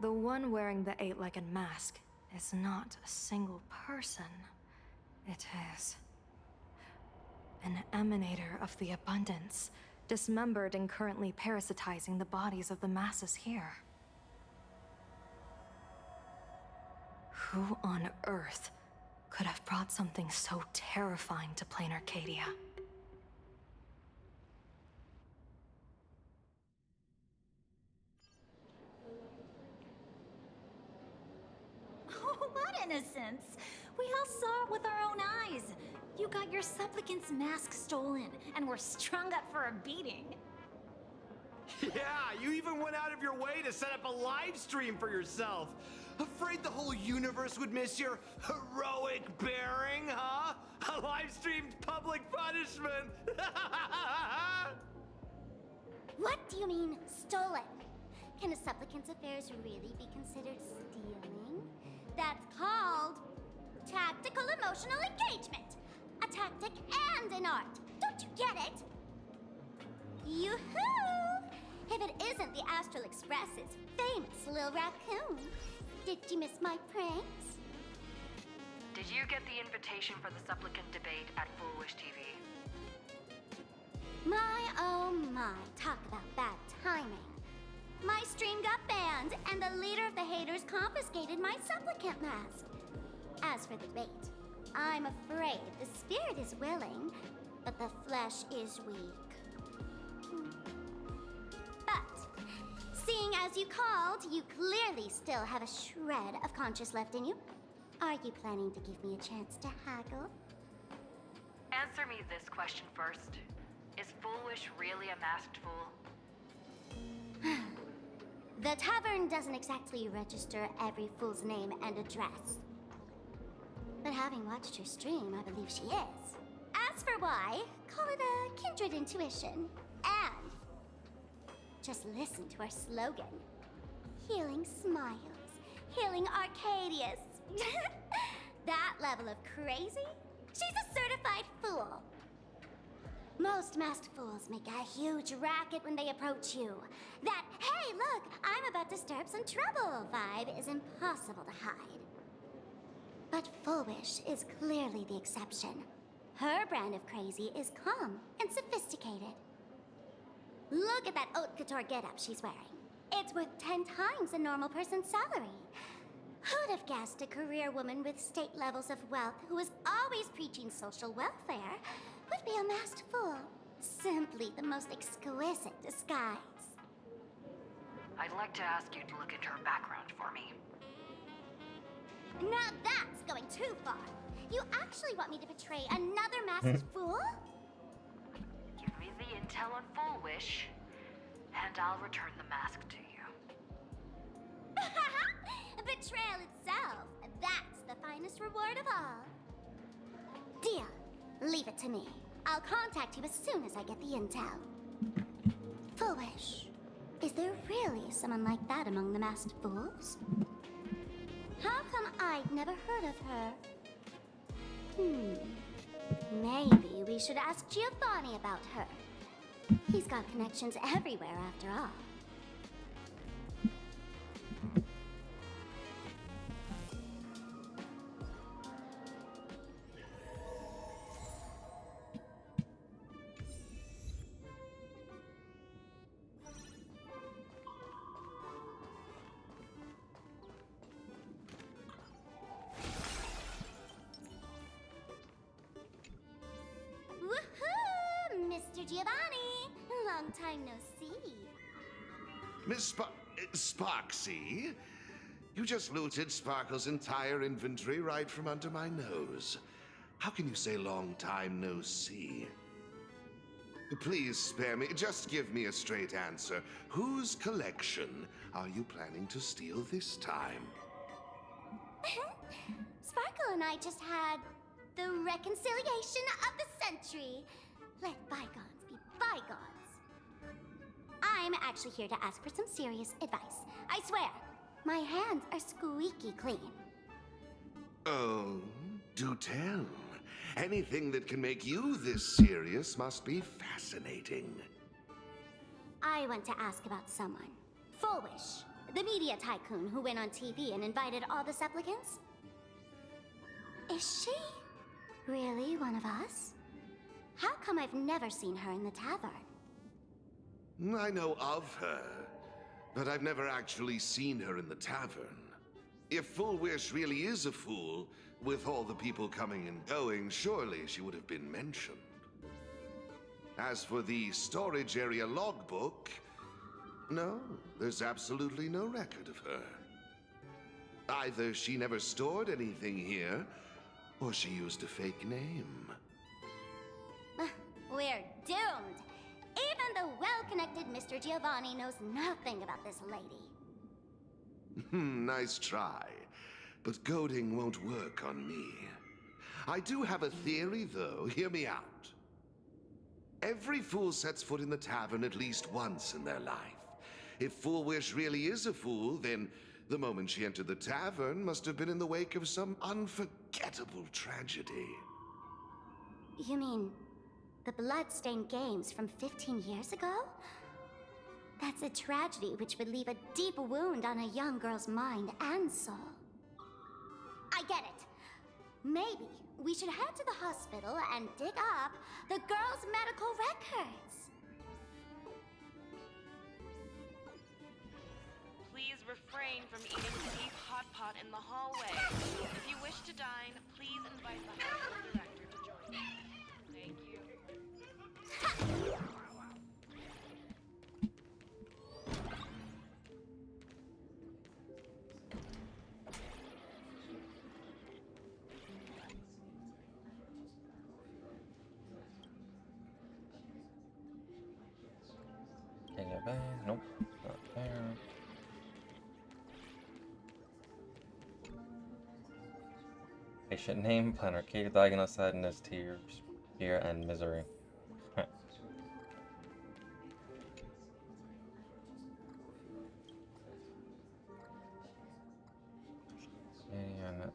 The one wearing the eight-legged mask is not a single person. It is an emanator of the abundance, dismembered and currently parasitizing the bodies of the masses here. Who on earth could have brought something so terrifying to plain Arcadia? Oh, what innocence! We all saw it with our own eyes. You got your supplicant's mask stolen, and were strung up for a beating. Yeah, you even went out of your way to set up a live stream for yourself. Afraid the whole universe would miss your heroic bearing, huh? A live-streamed public punishment! What do you mean, stolen? Can a supplicant's affairs really be considered stealing? That's called tactical emotional engagement. A tactic and an art. Don't you get it? Yoo-hoo! If it isn't the Astral Express's famous Lil Raccoon. Did you miss my pranks? Did you get the invitation for the supplicant debate at Foolish TV? My oh my, talk about bad timing. My stream got banned, and the leader of the haters confiscated my supplicant mask. As for the debate, I'm afraid the spirit is willing, but the flesh is weak. But, seeing as you called, you clearly still have a shred of conscience left in you. Are you planning to give me a chance to haggle? Answer me this question first. Is Foolish really a masked fool? The tavern doesn't exactly register every fool's name and address. But having watched her stream, I believe she is. As for why, call it a kindred intuition. And just listen to our slogan. Healing smiles, healing Arcadius. That level of crazy? She's a certified fool. Most masked fools make a huge racket when they approach you. That, hey, look, I'm about to stir up some trouble vibe is impossible to hide. But Foolish is clearly the exception. Her brand of crazy is calm and sophisticated. Look at that haute couture getup she's wearing. It's worth 10 times a normal person's salary. Who'd have guessed a career woman with state levels of wealth who was always preaching social welfare would be a masked fool? Simply the most exquisite disguise. I'd like to ask you to look into her background for me. Now that's going too far. You actually want me to betray another masked fool? Give me the intel on Foolish, and I'll return the mask to you. Betrayal itself. That's the finest reward of all. Deal. Leave it to me. I'll contact you as soon as I get the intel. Foolish. Is there really someone like that among the masked fools? How come I'd never heard of her? Maybe we should ask Giovanni about her. He's got connections everywhere after all. Woohoo! Mr. Giovanni! Long time no see. Miss Sparksy? You just looted Sparkle's entire inventory right from under my nose. How can you say long time no see? Please spare me. Just give me a straight answer. Whose collection are you planning to steal this time? Sparkle and I just had the reconciliation of the century. Let bygones be bygones. I'm actually here to ask for some serious advice. I swear, my hands are squeaky clean. Oh, do tell. Anything that can make you this serious must be fascinating. I want to ask about someone. Foolish, the media tycoon who went on TV and invited all the supplicants. Is she really one of us? How come I've never seen her in the tavern? I know of her, but I've never actually seen her in the tavern. If Full Wish really is a fool, with all the people coming and going, surely she would have been mentioned. As for the storage area logbook, no, there's absolutely no record of her. Either she never stored anything here, or she used a fake name. We're doomed. Even the well-connected Mr. Giovanni knows nothing about this lady. Nice try. But goading won't work on me. I do have a theory, though. Hear me out. Every fool sets foot in the tavern at least once in their life. If Full Wish really is a fool, then the moment she entered the tavern must have been in the wake of some unforgettable tragedy. You mean the blood-stained games from 15 years ago? That's a tragedy which would leave a deep wound on a young girl's mind and soul. I get it. Maybe we should head to the hospital and dig up the girl's medical records. Please refrain from eating the beef hot pot in the hallway. If you wish to dine, please invite the hospital director to join you. Thank you. Take it back. Nope. Not there. Patient name, planner Arcadia, diagnosed sadness, tears, fear, and misery. And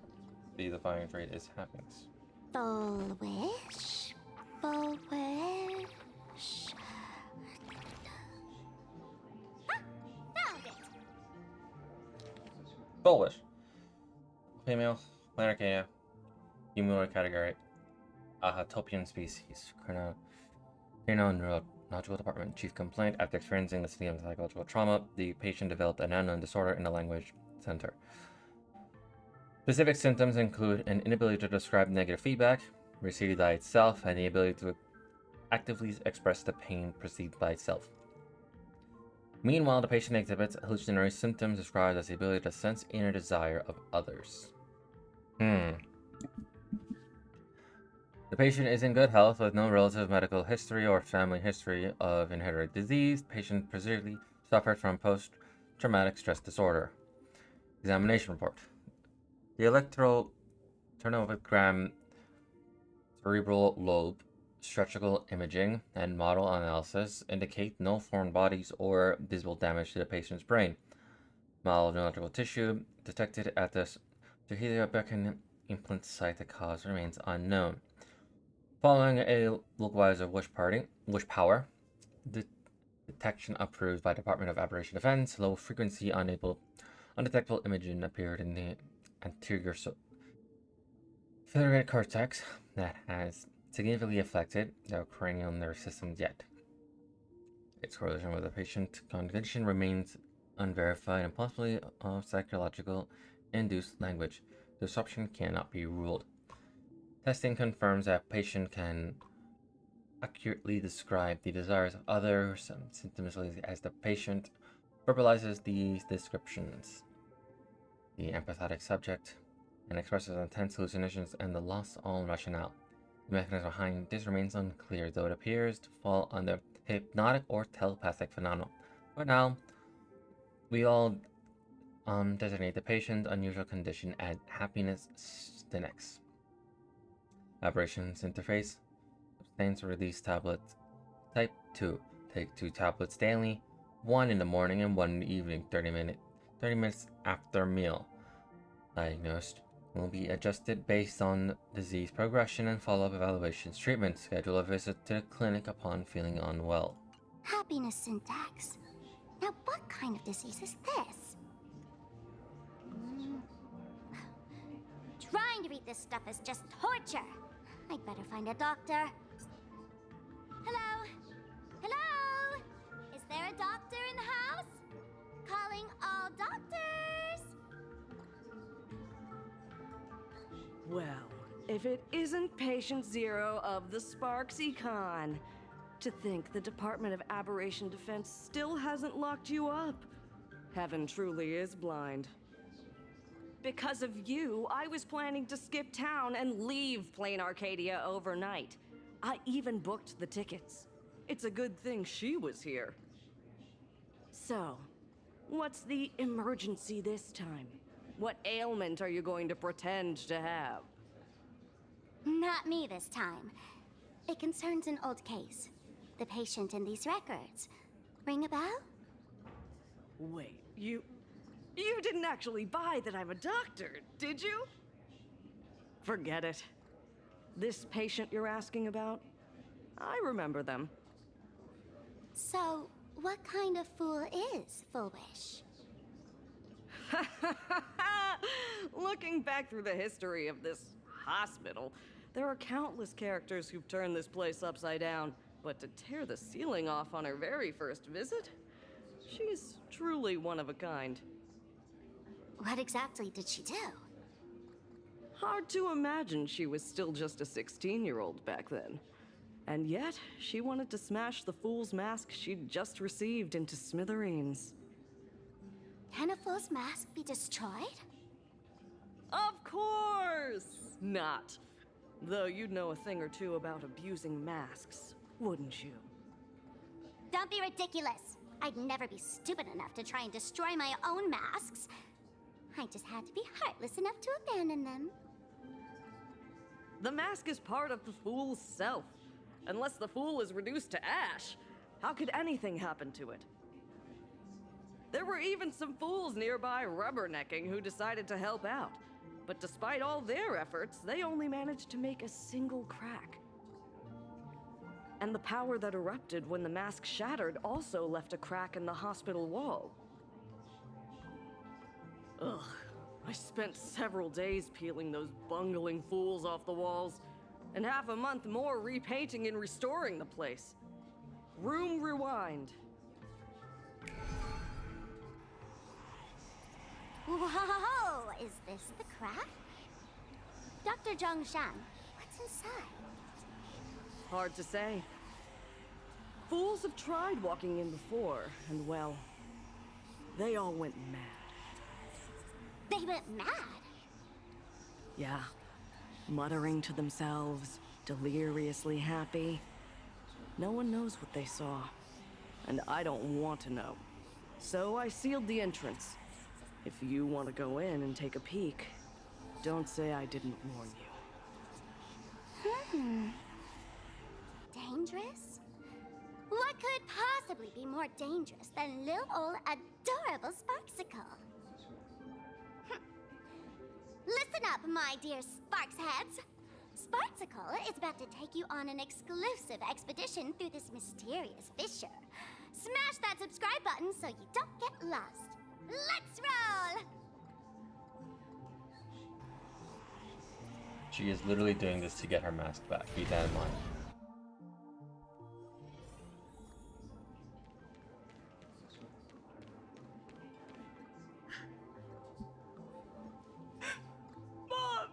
the defining trait is happiness. Full wish. Full wish. Found it. Full wish. Female, planner Arcadia, humanoid category, Ahatopian species, neurological department. Chief complaint: after experiencing a severe psychological trauma, the patient developed an unknown disorder in the language center. Specific symptoms include an inability to describe negative feedback received by itself, and the ability to actively express the pain perceived by itself. Meanwhile, the patient exhibits hallucinatory symptoms described as the ability to sense inner desire of others. The patient is in good health with no relative medical history or family history of inherited disease. Patient presumably suffered from post-traumatic stress disorder. Examination report. The electrocardiograph, cerebral lobe, stretchable imaging, and model analysis indicate no foreign bodies or visible damage to the patient's brain. Mild neurological tissue detected at the Trachea implant site. The cause remains unknown. Following a localizer wish power, detection approved by Department of Aberration Defense, low frequency undetectable imaging appeared in the anterior cerebral cortex that has significantly affected the cranial nerve system yet. Its correlation with the patient condition remains unverified and possibly of psychological induced language disruption cannot be ruled. Testing confirms that patient can accurately describe the desires of others symptoms as the patient verbalizes these descriptions. The empathetic subject and expresses intense hallucinations and the loss of all rationale. The mechanism behind this remains unclear, though it appears to fall under hypnotic or telepathic phenomena. For now, we all designate the patient's unusual condition as happiness stinex. Aberrations interface. Abstain to release tablet. Type 2. Take 2 tablets daily, 1 in the morning and 1 in the evening, 30 minutes after meal. Diagnosed will be adjusted based on disease progression and follow-up evaluations. Treatment. Schedule a visit to the clinic upon feeling unwell. Happiness syntax. Now, what kind of disease is this? Trying to read this stuff is just torture. I'd better find a doctor. Hello? Hello? Is there a doctor in the house? Calling all doctors. Well, if it isn't Patient Zero of the Sparksy Con. To think the Department of Aberration Defense still hasn't locked you up. Heaven truly is blind. Because of you, I was planning to skip town and leave Plain Arcadia overnight. I even booked the tickets. It's a good thing she was here. So, what's the emergency this time? What ailment are you going to pretend to have? Not me this time. It concerns an old case. The patient in these records. Ring a bell? Wait, you didn't actually buy that I'm a doctor, did you? Forget it. This patient you're asking about? I remember them. So, what kind of fool is Full Wish? Looking back through the history of this hospital, there are countless characters who've turned this place upside down. But to tear the ceiling off on her very first visit? She's truly one of a kind. What exactly did she do? Hard to imagine she was still just a 16-year-old back then. And yet, she wanted to smash the fool's mask she'd just received into smithereens. Can a fool's mask be destroyed? Of course not. Though you'd know a thing or two about abusing masks, wouldn't you? Don't be ridiculous. I'd never be stupid enough to try and destroy my own masks. I just had to be heartless enough to abandon them. The mask is part of the fool's self. Unless the fool is reduced to ash, how could anything happen to it? There were even some fools nearby rubbernecking who decided to help out. But despite all their efforts, they only managed to make a single crack. And the power that erupted when the mask shattered also left a crack in the hospital wall. Ugh, I spent several days peeling those bungling fools off the walls, and half a month more repainting and restoring the place. Room rewind. Whoa! Is this the crack? Dr. Zhongshan, what's inside? Hard to say. Fools have tried walking in before, and well, they all went mad. They went mad? Yeah. Muttering to themselves, deliriously happy. No one knows what they saw, and I don't want to know. So I sealed the entrance. If you want to go in and take a peek, don't say I didn't warn you. Dangerous? What could possibly be more dangerous than little old adorable Sparksicle? Listen up, my dear Sparksheads. Sparksicle is about to take you on an exclusive expedition through this mysterious fissure. Smash that subscribe button so you don't get lost. Let's roll! She is literally doing this to get her mask back. Keep that in mind. Mom!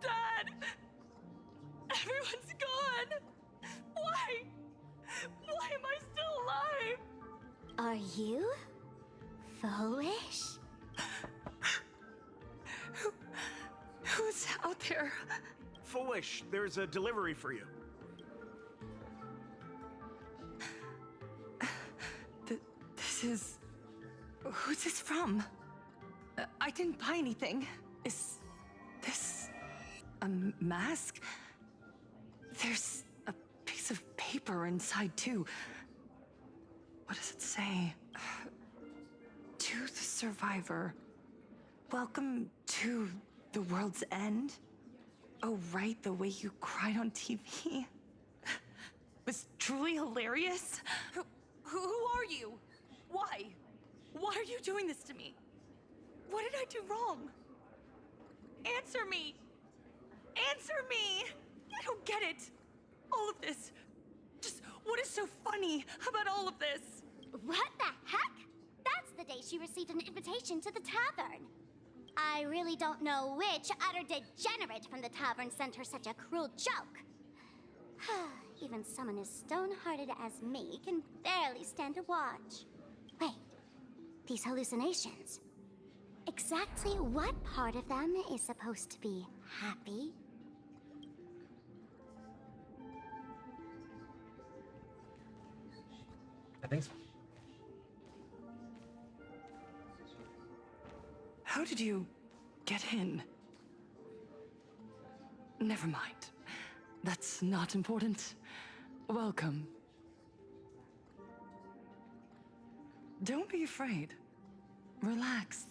Dad! Everyone's gone! Why? Why am I still alive? Are you foolish? Who's out there? Foolish, there's a delivery for you. This is... Who's this from? I didn't buy anything. Is this a mask? There's a piece of paper inside, too. What does it say? To the survivor. Welcome to the world's end. Oh, right, the way you cried on TV. Was truly hilarious. Who are you? Why? Why are you doing this to me? What did I do wrong? Answer me! Answer me! I don't get it. All of this. Just what is so funny about all of this? What the heck? That's the day she received an invitation to the tavern. I really don't know which utter degenerate from the tavern sent her such a cruel joke. Even someone as stone-hearted as me can barely stand to watch. Wait, these hallucinations. Exactly what part of them is supposed to be happy? I think so. How did you get in? Never mind. That's not important. Welcome. Don't be afraid. Relax.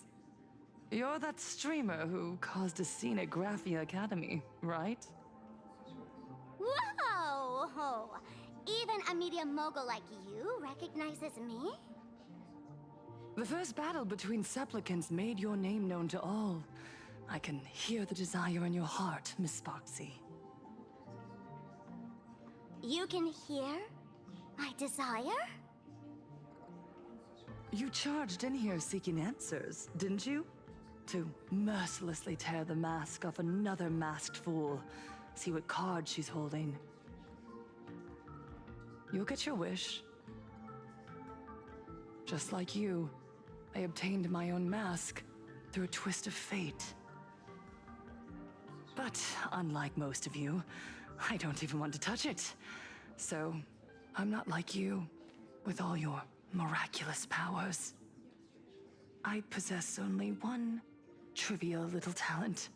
You're that streamer who caused a scene at Graphia Academy, right? Whoa! Even a media mogul like you recognizes me? The first battle between supplicants made your name known to all. I can hear the desire in your heart, Miss Sparksy. You can hear my desire? You charged in here seeking answers, didn't you? To mercilessly tear the mask off another masked fool. See what card she's holding. You'll get your wish. Just like you, I obtained my own mask through a twist of fate. But unlike most of you, I don't even want to touch it. So, I'm not like you, with all your miraculous powers. I possess only one trivial little talent.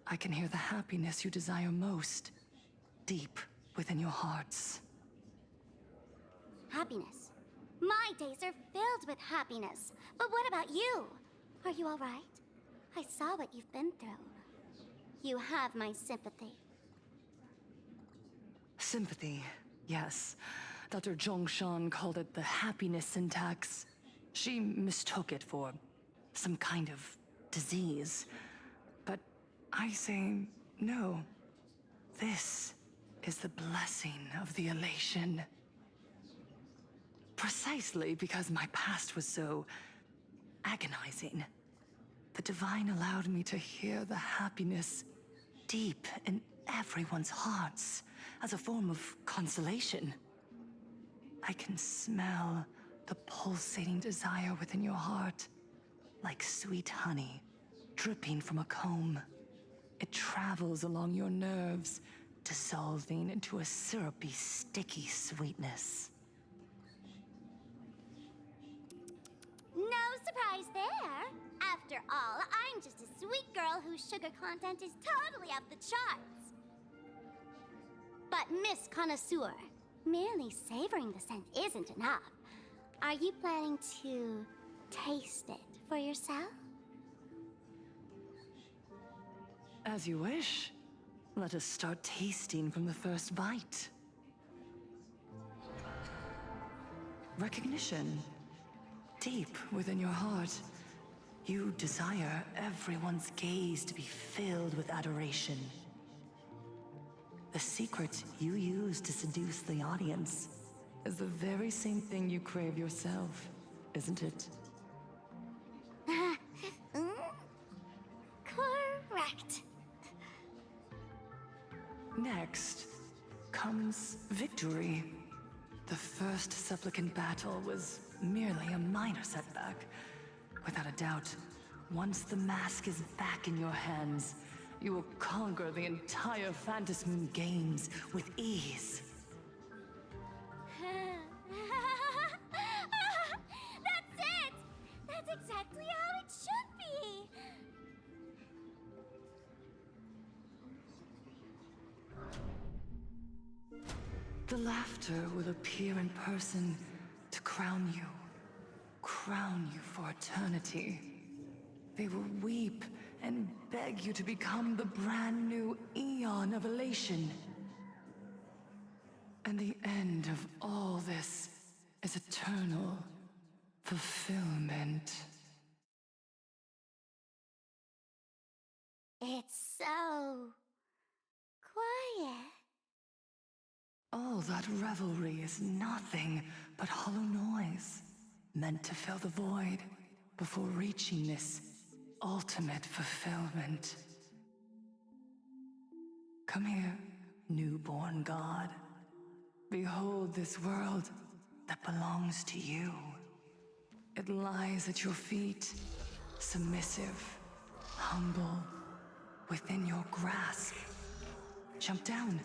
I can hear the happiness you desire most, deep within your hearts. Happiness. My days are filled with happiness. But what about you? Are you all right? I saw what you've been through. You have my sympathy. Sympathy, yes. Dr. Zhongshan called it the happiness syntax. She mistook it for some kind of disease. But I say no. This is the blessing of the elation. Precisely because my past was so agonizing. The Divine allowed me to hear the happiness deep in everyone's hearts as a form of consolation. I can smell the pulsating desire within your heart, like sweet honey dripping from a comb. It travels along your nerves, dissolving into a syrupy, sticky sweetness. No surprise there. After all, I'm just a sweet girl whose sugar content is totally off the charts. But Miss Connoisseur, merely savoring the scent isn't enough. Are you planning to taste it for yourself? As you wish. Let us start tasting from the first bite. Recognition. Deep within your heart, you desire everyone's gaze to be filled with adoration. The secret you use to seduce the audience is the very same thing you crave yourself, isn't it? Correct. Next comes victory. The first supplicant battle was merely a minor setback. Without a doubt, once the mask is back in your hands, you will conquer the entire Phantasmoon games with ease. That's it! That's exactly how it should be! The laughter will appear in person to crown you for eternity. They will weep and beg you to become the brand new Eon of Elation. And the end of all this is eternal fulfillment. It's so quiet. All that revelry is nothing but hollow noise, meant to fill the void before reaching this ultimate fulfillment. Come here, newborn god. Behold this world that belongs to you. It lies at your feet, submissive, humble, within your grasp. Jump down.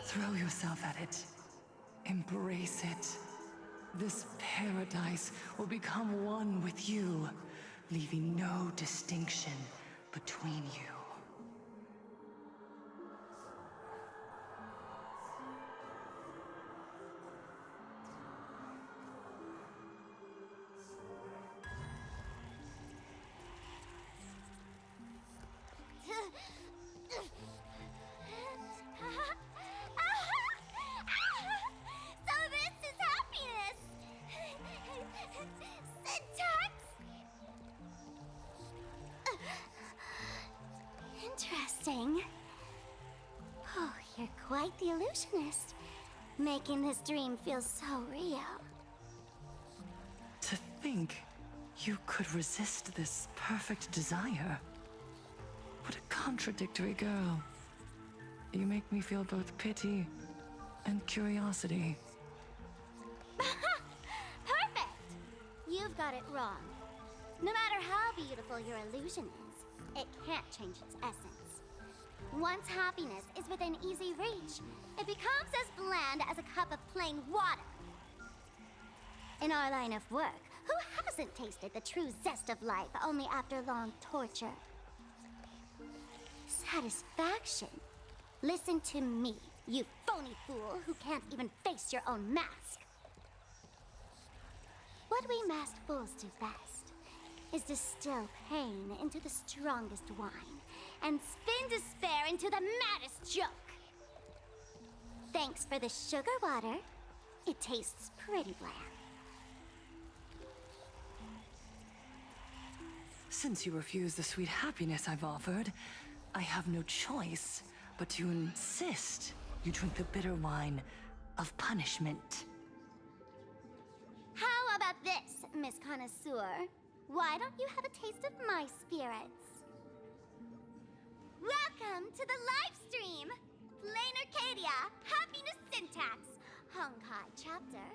Throw yourself at it. Embrace it. This paradise will become one with you, leaving no distinction between you. So this is happiness! Syntax? Interesting. Oh, you're quite the illusionist. Making this dream feel so real. To think you could resist this perfect desire. What a contradictory girl. You make me feel both pity and curiosity. Perfect! You've got it wrong. No matter how beautiful your illusion is, it can't change its essence. Once happiness is within easy reach, it becomes as bland as a cup of plain water. In our line of work, who hasn't tasted the true zest of life only after long torture? Satisfaction. Listen to me, you phony fool who can't even face your own mask. What we masked fools do best is distill pain into the strongest wine and spin despair into the maddest joke. Thanks for the sugar water. It tastes pretty bland. Since you refuse the sweet happiness I've offered, I have no choice but to insist you drink the bitter wine of punishment. How about this, Miss Connoisseur? Why don't you have a taste of my spirits? Welcome to the live stream! Plain Arcadia, Happiness Syntax, Honkai chapter,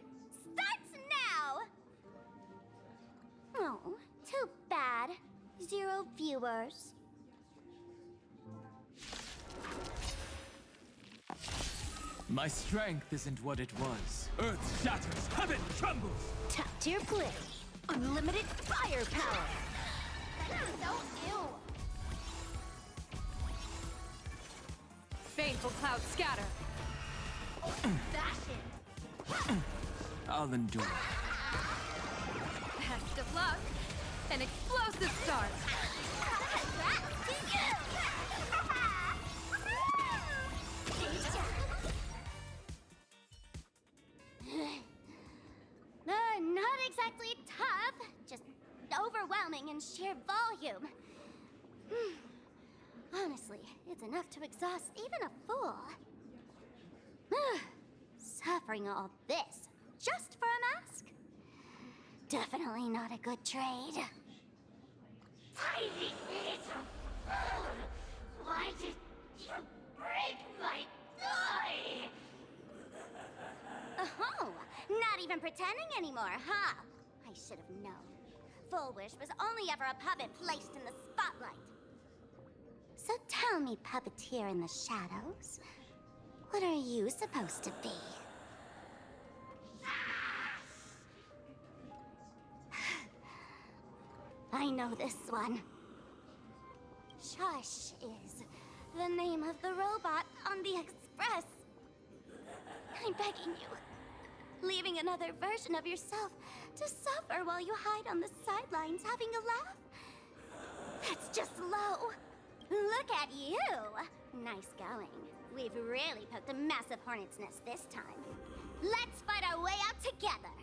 starts now! Oh, too bad. 0 viewers. My strength isn't what it was. Earth shatters, heaven trembles! Top tier play. Unlimited firepower. That's so ew. Baneful clouds scatter. Fashion. I'll endure. Best of luck. An explosive start. Congrats to you. Not exactly tough, just overwhelming in sheer volume. Honestly, it's enough to exhaust even a fool. Suffering all this just for a mask? Definitely not a good trade. Tiny little fool! Why did you break my toy? Oh, not even pretending anymore, huh? I should have known. Full Wish was only ever a puppet placed in the spotlight. So tell me, puppeteer in the shadows, what are you supposed to be? I know this one. Shush is the name of the robot on the express. I'm begging you, leaving another version of yourself to suffer while you hide on the sidelines having a laugh? That's just low. Look at you. Nice going. We've really poked a massive hornet's nest this time. Let's fight our way out together.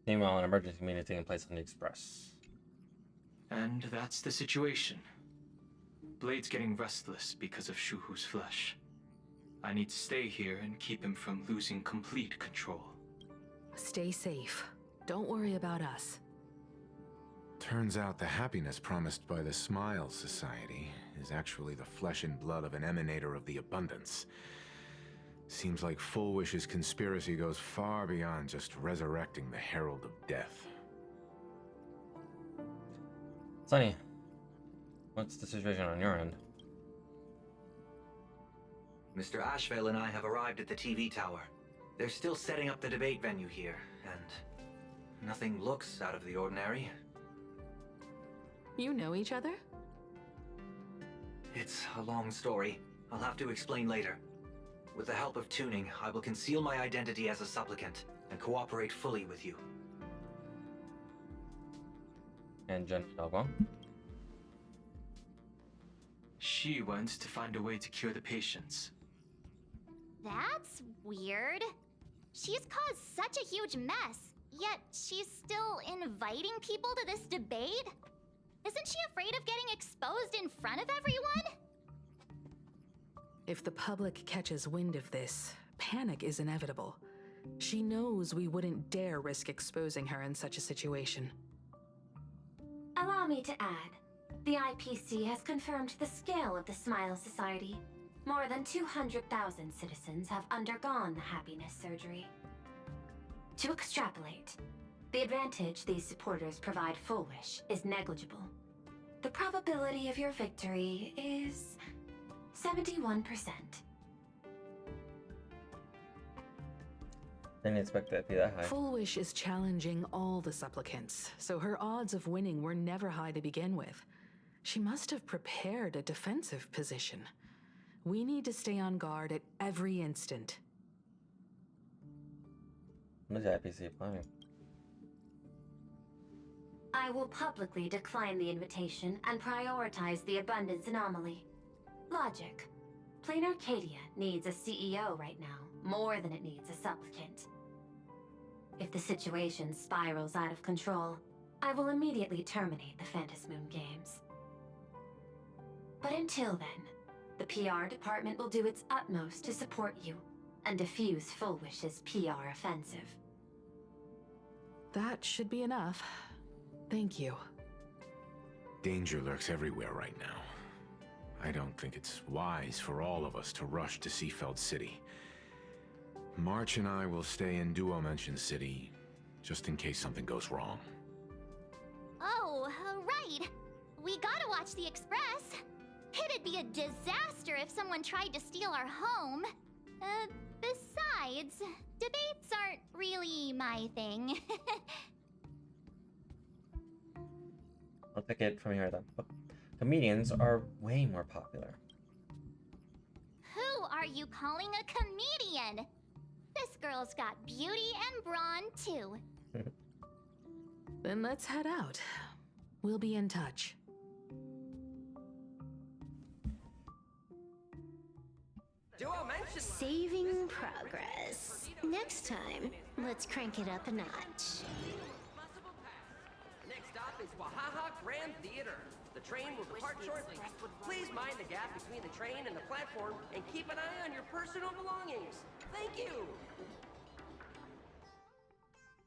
Meanwhile, an emergency meeting taking place on the Express. And that's the situation. Blade's getting restless because of Shuhu's flesh. I need to stay here and keep him from losing complete control. Stay safe. Don't worry about us. Turns out the happiness promised by the Smile Society is actually the flesh and blood of an emanator of the abundance. Seems like Full Wish's conspiracy goes far beyond just resurrecting the Herald of Death. Sonny, what's the situation on your end? Mr. Ashvale and I have arrived at the TV tower. They're still setting up the debate venue here, and nothing looks out of the ordinary. You know each other? It's a long story. I'll have to explain later. With the help of tuning, I will conceal my identity as a supplicant and cooperate fully with you. And Jen Dogwang? She went to find a way to cure the patients. That's weird. She's caused such a huge mess, yet she's still inviting people to this debate? Isn't she afraid of getting exposed in front of everyone? If the public catches wind of this, panic is inevitable. She knows we wouldn't dare risk exposing her in such a situation. Allow me to add, the IPC has confirmed the scale of the Smile Society. More than 200,000 citizens have undergone the happiness surgery. To extrapolate, the advantage these supporters provide Full Wish is negligible. The probability of your victory is 71%. Didn't expect that to be that high. Full Wish is challenging all the supplicants, so her odds of winning were never high to begin with. She must have prepared a defensive position. We need to stay on guard at every instant. What is the IPC planning? I will publicly decline the invitation and prioritize the abundance anomaly. Logic. Plain Arcadia needs a CEO right now, more than it needs a supplicant. If the situation spirals out of control, I will immediately terminate the Phantasmoon Games. But until then, the PR department will do its utmost to support you and defuse Full Wish's PR offensive. That should be enough. Thank you. Danger lurks everywhere right now. I don't think it's wise for all of us to rush to Seafeld City. March and I will stay in Duo-Mention City, just in case something goes wrong. Oh, right. We gotta watch the Express. It'd be a disaster if someone tried to steal our home. Besides, debates aren't really my thing. I'll take it from here then. Comedians are way more popular. Who are you calling a comedian? This girl's got beauty and brawn, too. Then let's head out. We'll be in touch. Saving progress. Next time, let's crank it up a notch. Next stop is Wahaha Grand Theater. The train will depart shortly. Please mind the gap between the train and the platform and keep an eye on your personal belongings. Thank you.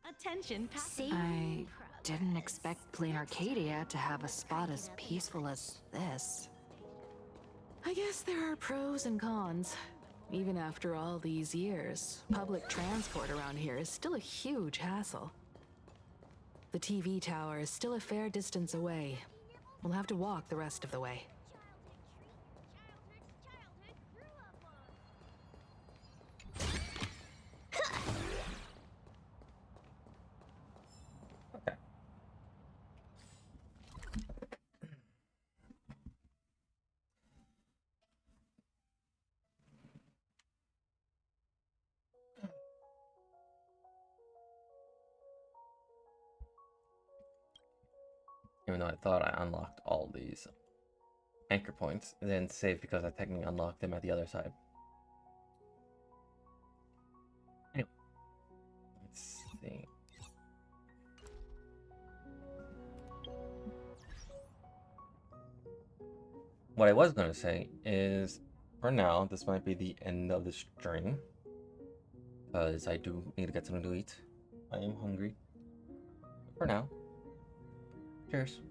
Attention, I didn't expect Plain Arcadia to have a spot as peaceful as this. I guess there are pros and cons. Even after all these years, public transport around here is still a huge hassle. The TV tower is still a fair distance away. We'll have to walk the rest of the way. Even though I thought I unlocked all these anchor points, and then save because I technically unlocked them at the other side. Anyway, let's see. What I was going to say is for now, this might be the end of the stream. Because I do need to get something to eat. I am hungry. For now, cheers.